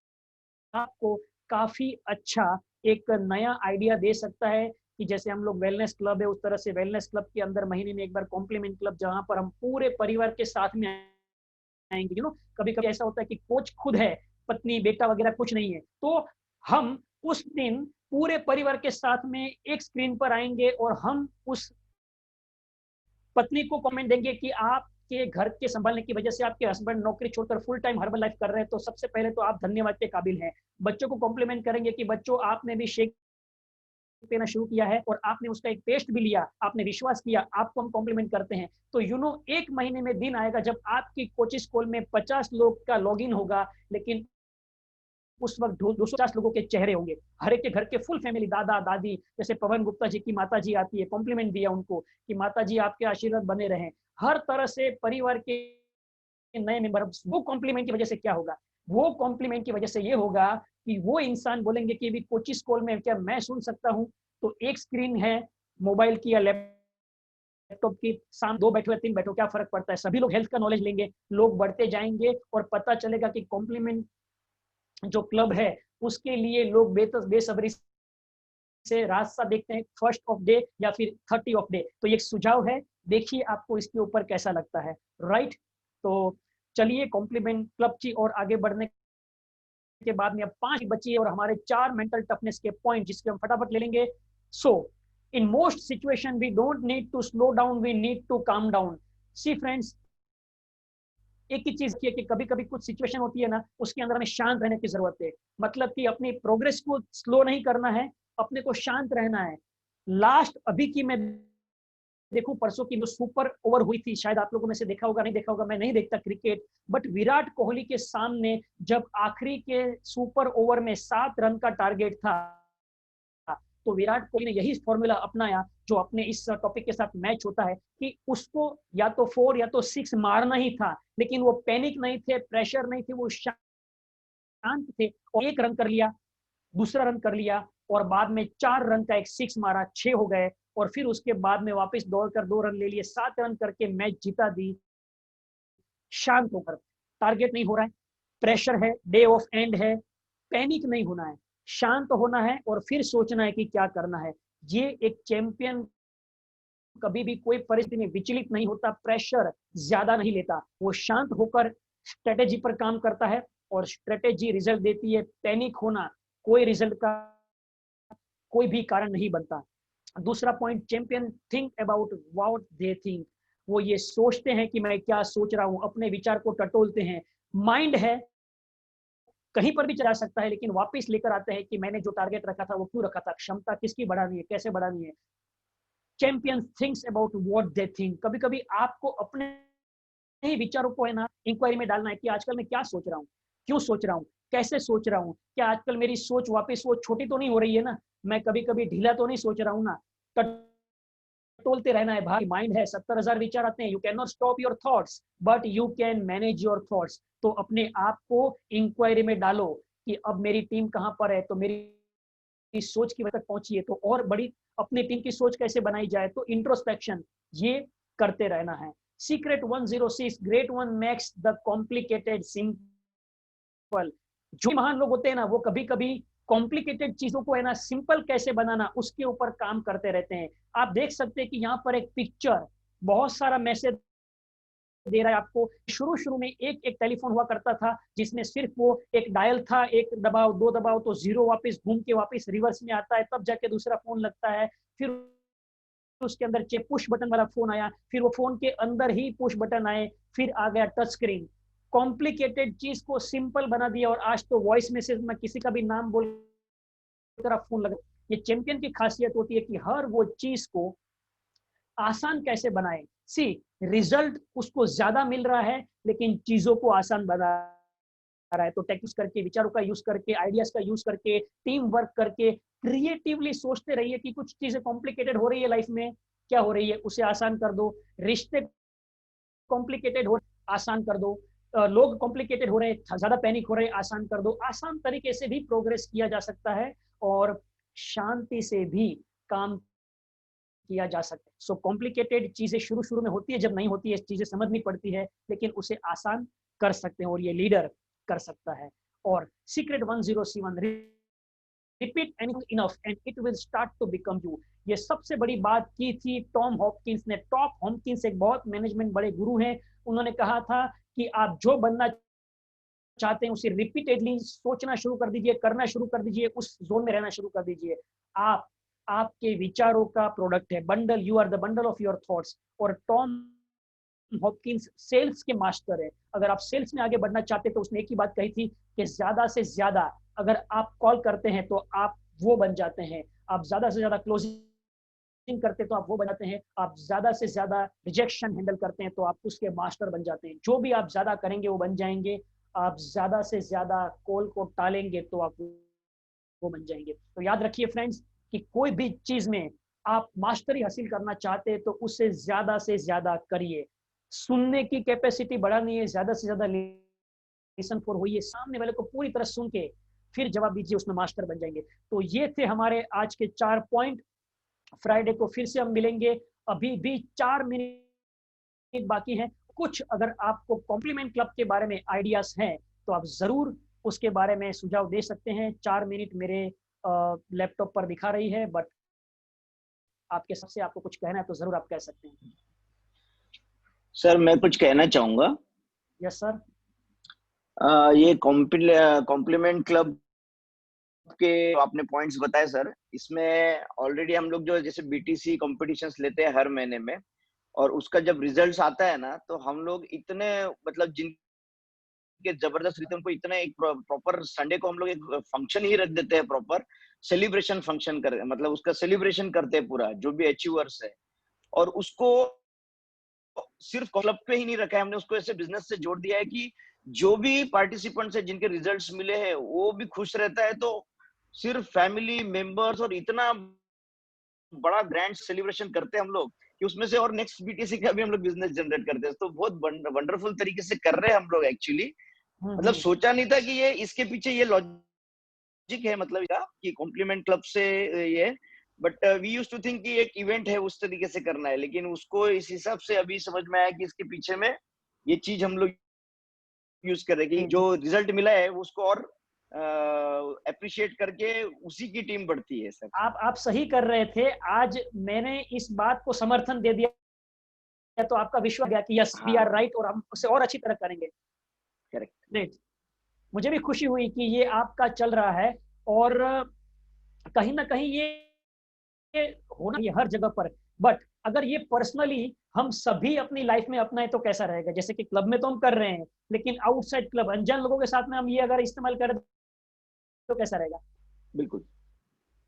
आपको काफी अच्छा एक नया आइडिया दे सकता है कि जैसे हम लोग वेलनेस क्लब है उस तरह से वेलनेस क्लब के अंदर महीने में एक बार कॉम्प्लीमेंट क्लब, जहां पर हम पूरे परिवार के साथ में आएंगे। कभी कभी ऐसा होता है कि कोच खुद है, पत्नी बेटा वगैरह कुछ नहीं है, तो हम उस दिन पूरे परिवार के साथ में एक स्क्रीन पर आएंगे और हम उस पत्नी को कमेंट देंगे कि आपके घर के संभालने की वजह से आपके हस्बैंड नौकरी छोड़कर फुल टाइम हर्बल लाइफ कर रहे हैं, तो सबसे पहले तो आप धन्यवाद के काबिल हैं। बच्चों को कॉम्प्लीमेंट करेंगे कि बच्चों आपने भी शेक पीना शुरू किया है और आपने उसका एक टेस्ट भी लिया, आपने विश्वास किया, आपको हम कॉम्प्लीमेंट करते हैं। तो एक महीने में दिन आएगा जब आपकी कोचिंग स्कूल में 50 लोग का लॉगिन होगा, लेकिन उस वक्त 250 लोगों के चेहरे होंगे। हर एक के घर के फुल फैमिली, दादा दादी, जैसे पवन गुप्ता जी की माता जी आती है, कॉम्प्लीमेंट दिया उनको कि माता जी आपके आशीर्वाद बने रहें। हर तरह से परिवार के नए मेंबर, वो कॉम्प्लीमेंट की वजह से क्या होगा, वो कॉम्प्लीमेंट की वजह से ये होगा कि वो इंसान बोलेंगे कि भी कोचिंग स्कूल में क्या मैं सुन सकता हूँ? तो एक स्क्रीन है मोबाइल की या लैपटॉप की, सामने 2 बैठो या 3 बैठो, क्या फर्क पड़ता है? सभी लोग हेल्थ का नॉलेज लेंगे, लोग बढ़ते जाएंगे और पता चलेगा कि कॉम्प्लीमेंट जो क्लब है उसके लिए लोग बेसब्री से रास्ता देखते हैं, फर्स्ट ऑफ डे या फिर 30 ऑफ डे। तो ये एक सुझाव है, देखिए आपको इसके ऊपर कैसा लगता है, राइट? तो चलिए कॉम्प्लीमेंट क्लब की और आगे बढ़ने के बाद में अब 5 बची है और हमारे 4 मेंटल टफनेस के पॉइंट जिसके हम फटाफट ले लेंगे। So in most situation we don't need to slow down, we need to calm down. See friends, एक ही चीज की कि कभी कभी कुछ सिचुएशन होती है ना, उसके अंदर हमें शांत रहने की जरूरत है। मतलब कि अपनी प्रोग्रेस को स्लो नहीं करना है, अपने को शांत रहना है। लास्ट अभी की मैं देखूं, परसों की जो सुपर ओवर हुई थी, शायद आप लोगों में से देखा होगा, नहीं देखा होगा, मैं नहीं देखता क्रिकेट, बट विराट कोहली के सामने जब आखिरी के सुपर ओवर में 7 रन का टारगेट था, तो विराट कोहली ने यही फॉर्मूला अपनाया जो अपने इस टॉपिक के साथ मैच होता है कि उसको या तो 4 या तो 6 मारना ही था, लेकिन वो पैनिक नहीं थे, प्रेशर नहीं थे, वो शांत थे और 1 रन कर लिया, दूसरा रन कर लिया और बाद में 4 रन का एक 6 मारा, 6 हो गए और फिर उसके बाद में वापस दौड़कर 2 रन ले लिए, 7 रन करके मैच जीता दी शांत होकर। टारगेट नहीं हो रहा है, प्रेशर है, डे ऑफ एंड है, पैनिक नहीं होना है, शांत होना है और फिर सोचना है कि क्या करना है। ये एक चैंपियन कभी भी कोई परिस्थिति में विचलित नहीं होता, प्रेशर ज्यादा नहीं लेता, वो शांत होकर स्ट्रेटेजी पर काम करता है और स्ट्रेटेजी रिजल्ट देती है। पैनिक होना कोई रिजल्ट का कोई भी कारण नहीं बनता। दूसरा point, champion think about what they think. वो ये सोचते हैं कि मैं क्या सोच रहा हूं, अपने विचार को टटोलते हैं। माइंड है, कहीं पर भी चला सकता है, लेकिन वापस लेकर आते हैं कि मैंने जो टारगेट रखा था वो क्यों रखा था, क्षमता किसकी बढ़ानी है, कैसे बढ़ानी है। Champion thinks about what they think. कभी कभी आपको अपने ही विचारों को है ना इंक्वायरी में डालना है कि आजकल मैं क्या सोच रहा हूँ, क्यों सोच रहा हूँ, कैसे सोच रहा हूँ, क्या आजकल मेरी सोच वापस वो छोटी तो नहीं हो रही है ना, मैं कभी कभी ढीला तो नहीं सोच रहा हूँ ना। टटोलते रहना है भाई, माइंड है, 70,000 विचार आते हैं। You can not stop your thoughts but you can manage your thoughts. तो अपने आप को इंक्वायरी में डालो कि अब मेरी टीम कहाँ पर है, तो मेरी सोच की वजह तक पहुंची है, तो और बड़ी अपनी टीम की सोच कैसे बनाई जाए। तो इंट्रोस्पेक्शन ये करते रहना है। Secret 106, great one makes the complicated simple. जो महान लोग होते हैं ना, वो कभी कभी कॉम्प्लिकेटेड चीजों को है ना सिंपल कैसे बनाना, उसके ऊपर काम करते रहते हैं। आप देख सकते हैं कि यहाँ पर एक पिक्चर बहुत सारा मैसेज दे रहा है आपको। शुरू में एक टेलीफोन हुआ करता था जिसमें सिर्फ वो एक डायल था, 1 दबाओ 2 दबाओ तो 0 वापस घूम के वापस रिवर्स में आता है, तब जाके दूसरा फोन लगता है। फिर उसके अंदर पुश बटन वाला फोन आया, फिर वो फोन के अंदर ही पुश बटन आए, फिर आ गया टच स्क्रीन। कॉम्प्लिकेटेड चीज को सिंपल बना दिया और आज तो वॉइस मैसेज में किसी का भी नाम बोलकर आप फोन लगा। ये चैंपियन की खासियत होती है कि हर वो चीज को आसान कैसे बनाए। सी रिजल्ट उसको ज्यादा मिल रहा है लेकिन चीजों को आसान बना रहा है। तो टेक्निक्स करके, विचारों का यूज करके, आइडियाज का यूज करके, टीम वर्क करके, क्रिएटिवली सोचते रहिए कि कुछ चीजें कॉम्प्लिकेटेड हो रही है लाइफ में, क्या हो रही है उसे आसान कर दो। रिश्ते कॉम्प्लिकेटेड हो, आसान कर दो। लोग कॉम्प्लिकेटेड हो रहे हैं, ज्यादा पैनिक हो रहे हैं, आसान कर दो। आसान तरीके से भी प्रोग्रेस किया जा सकता है और शांति से भी काम किया जा सकता है। सो कॉम्प्लिकेटेड चीजें शुरू में होती है, जब नहीं होती है चीजें समझनी पड़ती है, लेकिन उसे आसान कर सकते हैं और ये लीडर कर सकता है। और secret 10C1, repeat anything enough and it will start to become you. ये सबसे बड़ी बात की थी टॉम हॉपकिंस ने। टॉम हॉपकिंस एक बहुत मैनेजमेंट बड़े गुरु हैं। उन्होंने कहा था कि आप जो बनना चाहते हैं उसे रिपीटेडली सोचना शुरू कर दीजिए, करना शुरू कर दीजिए, उस जोन में रहना शुरू कर दीजिए। आप आपके विचारों का प्रोडक्ट है, bundle, you are the bundle of your thoughts. और टॉम हॉपकिंस सेल्स के मास्टर है। अगर आप सेल्स में आगे बढ़ना चाहते हैं तो उसने एक ही बात कही थी कि ज्यादा से ज्यादा अगर आप कॉल करते हैं तो आप वो बन जाते हैं, आप ज्यादा से ज्यादा क्लोजिंग करते हैं तो आप वो बन जाते हैं, आप ज्यादा से ज्यादा रिजेक्शन हैंडल करते हैं तो आप उसके मास्टर बन जाते हैं। जो भी आप ज्यादा करेंगे वो बन जाएंगे, आप ज्यादा से ज्यादा कॉल को टालेंगे तो आप वो बन जाएंगे। तो याद रखिए फ्रेंड्स कि कोई भी चीज में आप मास्टरी हासिल करना चाहते हैं तो उससे ज्यादा से ज्यादा करिए। सुनने की कैपेसिटी बढ़ानी है, ज्यादा से ज्यादा लिसन फॉर होइए, सामने वाले को पूरी तरह सुन के फिर जवाब दीजिए, उसमें मास्टर बन जाएंगे। तो ये थे हमारे आज के 4 पॉइंट। फ्राइडे को फिर से हम मिलेंगे। अभी भी 4 मिनट बाकी हैं। कुछ अगर आपको कॉम्प्लीमेंट क्लब के बारे में आइडियाज हैं तो आप जरूर उसके बारे में सुझाव दे सकते हैं। 4 मिनट मेरे लैपटॉप पर दिखा रही है, बट आपके सबसे आपको कुछ कहना है तो जरूर आप कह सकते हैं। सर मैं कुछ कहना चाहूंगा। Yes sir. ये कॉम्प्लीमेंट क्लब के आपने पॉइंट्स बताए सर, इसमें ऑलरेडी हम लोग जो जैसे बीटीसी कॉम्पिटिशन्स लेते हैं हर महीने में, और उसका जब रिजल्ट्स आता है ना तो हम लोग इतने मतलब जिनके जबरदस्त रीति उनको इतने एक प्रॉपर संडे को हम लोग एक फंक्शन ही रख देते हैं, प्रॉपर सेलिब्रेशन फंक्शन कर, मतलब उसका सेलिब्रेशन करते हैं पूरा जो भी अचीवर्स है। और उसको सिर्फ क्लब पे ही नहीं रखा है हमने, उसको ऐसे बिजनेस से जोड़ दिया है कि जो भी पार्टिसिपेंट्स है जिनके रिजल्ट्स मिले हैं वो भी खुश रहता है। तो सिर्फ फैमिली मेंबर्स और इतना बड़ा ग्रैंड सेलिब्रेशन करते हैं हम लोग कि उसमें से और नेक्स्ट बीटीसी का भी हम लोग बिजनेस जनरेट करते हैं। तो बहुत वंडरफुल तरीके से कर रहे हैं हम लोग एक्चुअली। मतलब सोचा नहीं था कि ये इसके पीछे ये लॉजिक है, मतलब कि कॉम्प्लीमेंट क्लब से ये, but we used to think कि एक इवेंट है उस तरीके से करना है, लेकिन उसको इस हिसाब से अभी समझ में आया कि इसके पीछे में ये चीज हम लोग यूज कर रहे हैं कि जो रिजल्ट मिला है उसको और अप्रिशिएट करके उसी की टीम बढ़ती है। सर आप सही कर रहे थे। आज मैंने इस बात को समर्थन दे दिया तो आपका विश्वास गया कि यस वी आर राइट और हम उसे और अच्छी तरह करेंगे। करेक्ट। ग्रेट। मुझे भी खुशी हुई कि ये आपका चल रहा है और कहीं ना कहीं ये होना ये हर जगह पर। बट अगर ये पर्सनली हम सभी अपनी लाइफ में अपनाए तो कैसा रहेगा? जैसे कि क्लब में तो हम कर रहे हैं, लेकिन आउटसाइड क्लब अनजान लोगों के साथ में हम ये अगर इस्तेमाल करें तो कैसा रहेगा? बिल्कुल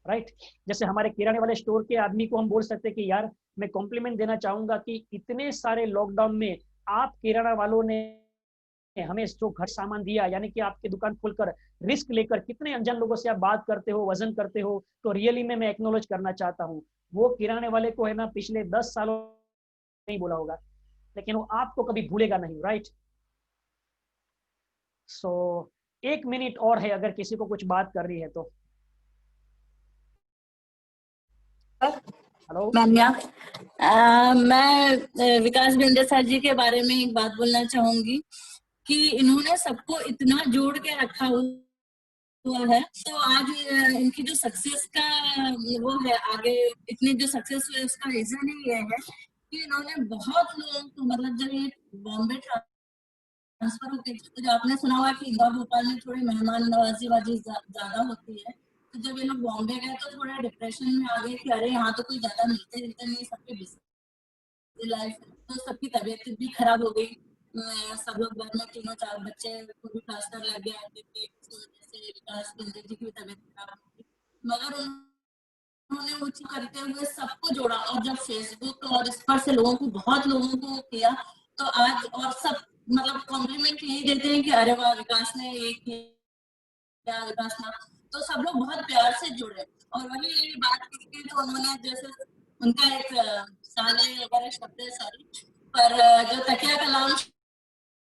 राइट। जैसे हमारे किराने वाले स्टोर के आदमी को हम बोल सकते हैं कि यार मैं कॉम्प्लीमेंट देना चाहूंगा कि इतने सारे लॉकडाउन में आप किराना वालों ने हमें जो घर सामान दिया, यानी कि आपकी दुकान खोलकर रिस्क लेकर कितने अनजान लोगों से आप बात करते हो, वजन करते हो, तो रियली में मैं एक्नॉलेज करना चाहता हूँ। वो किराने वाले को है ना पिछले 10 सालों नहीं बोला होगा, लेकिन वो आपको कभी भूलेगा नहीं। राइट। सो 1 मिनट और है अगर किसी को कुछ बात करनी है तो। हेलो मैं विकास बिंदे सर जी के बारे में एक बात बोलना चाहूंगी कि इन्होंने सबको इतना जोड़ के रखा हुआ है। तो आज इनकी जो सक्सेस का वो है, आगे इतनी जो सक्सेस हुई उसका रीजन ही ये है कि इन्होंने बहुत लोगों को, मतलब जब ये बॉम्बे ट्रांसफर होते तो जो आपने सुना हुआ कि इंदौर भोपाल में थोड़ी मेहमान नवाजी ज्यादा होती है, तो जब ये लोग बॉम्बे गए तो थोड़ा डिप्रेशन में आ गए कि अरे यहाँ तो कोई ज्यादा मिलते नहीं, सबके बिजी लाइफ, तो सबकी तबीयत भी खराब हो गई। सब लोग घर में 3-4 बच्चे को भी प्लास्टर लग गया, जैसे विकास बिंदे जी की तबीयत खराब हो गई, मगर उन्होंने वो चीज करते हुए सबको जोड़ा। और जब फेसबुक और इस पर से बहुत लोगों को किया, तो आज और सब मतलब कॉम्प्लीमेंट यही देते हैं कि अरे वाह विकास ने ये किया, विकास ना, तो सब लोग बहुत प्यार से जुड़े। और वही ये बात की तो उन्होंने जैसे उनका एक साले वगैरह शब्द है, सॉरी, पर जो तकिया कलाम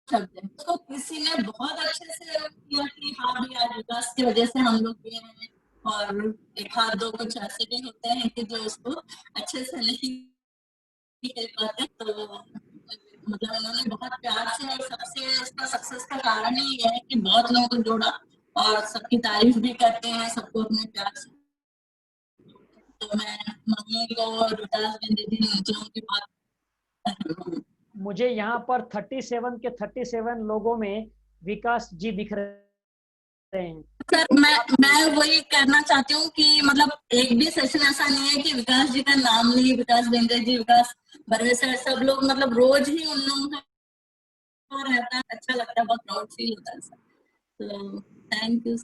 शब्द है, तो किसी ने बहुत अच्छे से किया कि हाँ भी आज विकास की वजह से हम लोग भी हैं। और एक हाथ दो कुछ ऐसे भी होते हैं कि जो उसको अच्छे से नहीं कह पाते, तो मतलब उन्होंने बहुत प्यार से, और सबसे उसका सक्सेस का कारण ही ये है कि बहुत लोगों को जोड़ा और सबकी तारीफ भी करते हैं, सबको अपने प्यार से। तो मैं मम्मी को और विकास बिंदे जी की बात, मुझे यहाँ पर 37 के 37 लोगों में विकास जी दिख रहे हैं। सर मैं वही कहना चाहती हूँ कि मतलब एक भी सेशन ऐसा नहीं है कि विकास जी का नाम नहीं, विकास बेंद्रे जी, विकास बर्वे सर, सब लोग मतलब रोज ही उन लोगों का रहता है, अच्छा लगता है, बहुत प्राउड फील होता है सर। तो थैंक यू।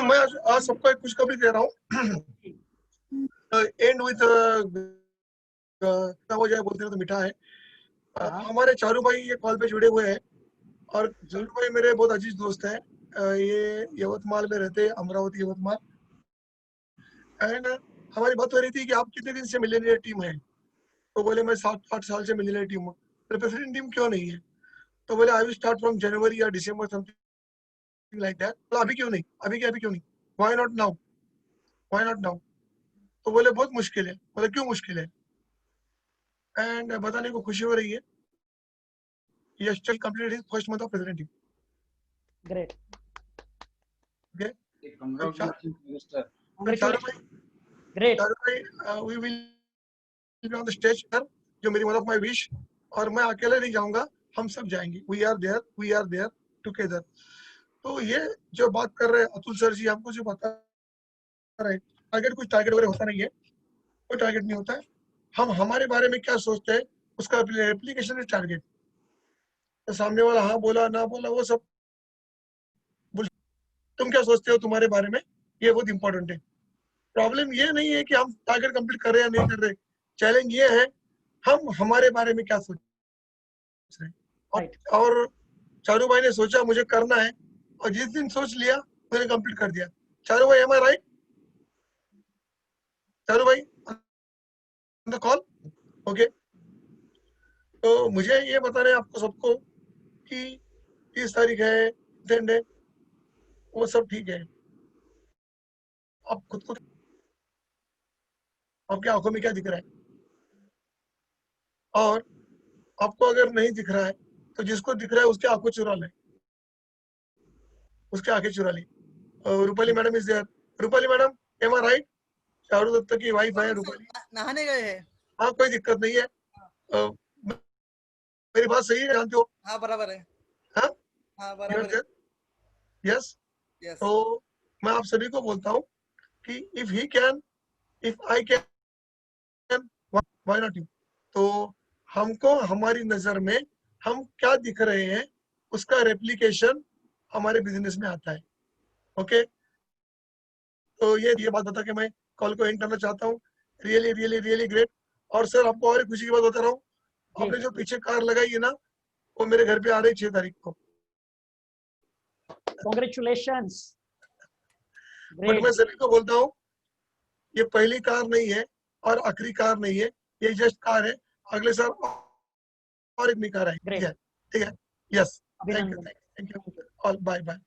मैं आज सबको एक खुशखबरी दे रहा हूँ। एंड विद हो जाए बोलते हैं तो मीठा है। हमारे चारू भाई ये कॉल पे जुड़े हुए हैं और चारू भाई मेरे बहुत अजीज दोस्त हैं। ये यवतमाल में रहते हैं, अमरावती यवतमाल। एंड हमारी बात हो रही थी कि आप कितने दिन से मिलेनियर टीम है? तो बोले मैं 7-8 साल से मिलेनियर टीम हूँ। प्रेसिडेंट टीम क्यों नहीं है? तो बोले I will start from January या दिसंबर समथिंग लाइक दैट। तो अभी क्यों नहीं? अभी क्यों नहीं? Why not now? Why not now? तो बोले बहुत मुश्किल है। बोले क्यों मुश्किल है? एंड बताने को खुशी हो रही है, yesterday completed his first month of presidency. Great. Okay. Congratulations, Minister. Congratulations. Great. We will be on the stage, sir. जो मेरी one of my wish, और मैं अकेले नहीं जाऊंगा, हम सब जाएंगे. We are there together. तो ये जो बात कर रहे हैं अतुल सर जी, आपको जो बता रहे हैं, टारगेट कुछ टारगेट वगैरह होता नहीं है, कोई टारगेट नहीं होता है। हम हमारे बारे में क्या सोचते हैं उसका एप्लीकेशन है टारगेट। तो सामने वाला हाँ बोला ना बोला वो सब, तुम क्या सोचते हो तुम्हारे बारे में, ये बहुत इंपॉर्टेंट है। प्रॉब्लम ये नहीं है कि हम टारगेट कंप्लीट कर रहे हैं या नहीं कर रहे, चैलेंज ये है हम हमारे बारे में क्या सोच रहे हैं। और चारू भाई ने सोचा मुझे करना है, और जिस दिन सोच लिया मैंने कंप्लीट कर दिया। चारू भाई, एम आई राइट? चारू भाई ऑन द कॉल? ओके। तो मुझे ये बता रहे हैं आपको सबको कि 30 तारीख है, है, वो सब ठीक है। आप खुद को, आपकी आंखों में क्या दिख रहा है? और आपको अगर नहीं दिख रहा है तो जिसको दिख रहा है उसके आंखों चुरा ले, उसके आंखें चुरा ली। Rupali madam is there. Rupali madam, am I right? Charu Datta की वाइफ है रूपाली। नहाने गए हैं। हाँ, कोई दिक्कत नहीं है। मेरी बात सही है, जानते हो? हाँ बराबर है। हाँ, हाँ बराबर है। यस। तो मैं आप सभी को बोलता हूँ कि if he can, if I can, why not you? तो हमको हमारी नजर में हम क्या दिख रहे हैं उसका रेप्लिकेशन हमारे बिजनेस में आता है। ओके। तो ये बात बता के मैं कॉल को एंड करना चाहता हूँ। Really really really great. और सर आपको और एक खुशी की बात बता रहा हूँ, आपने जो पीछे कार लगाई है ना, वो मेरे घर पे आ रही 6 तारीख को। Congratulations. बट मैं सभी को बोलता हूँ ये पहली कार नहीं है और आखिरी कार नहीं है, ये जस्ट कार है। अगले साल और एक नई कार है। ठीक है? Yes. Thank you all. Bye bye.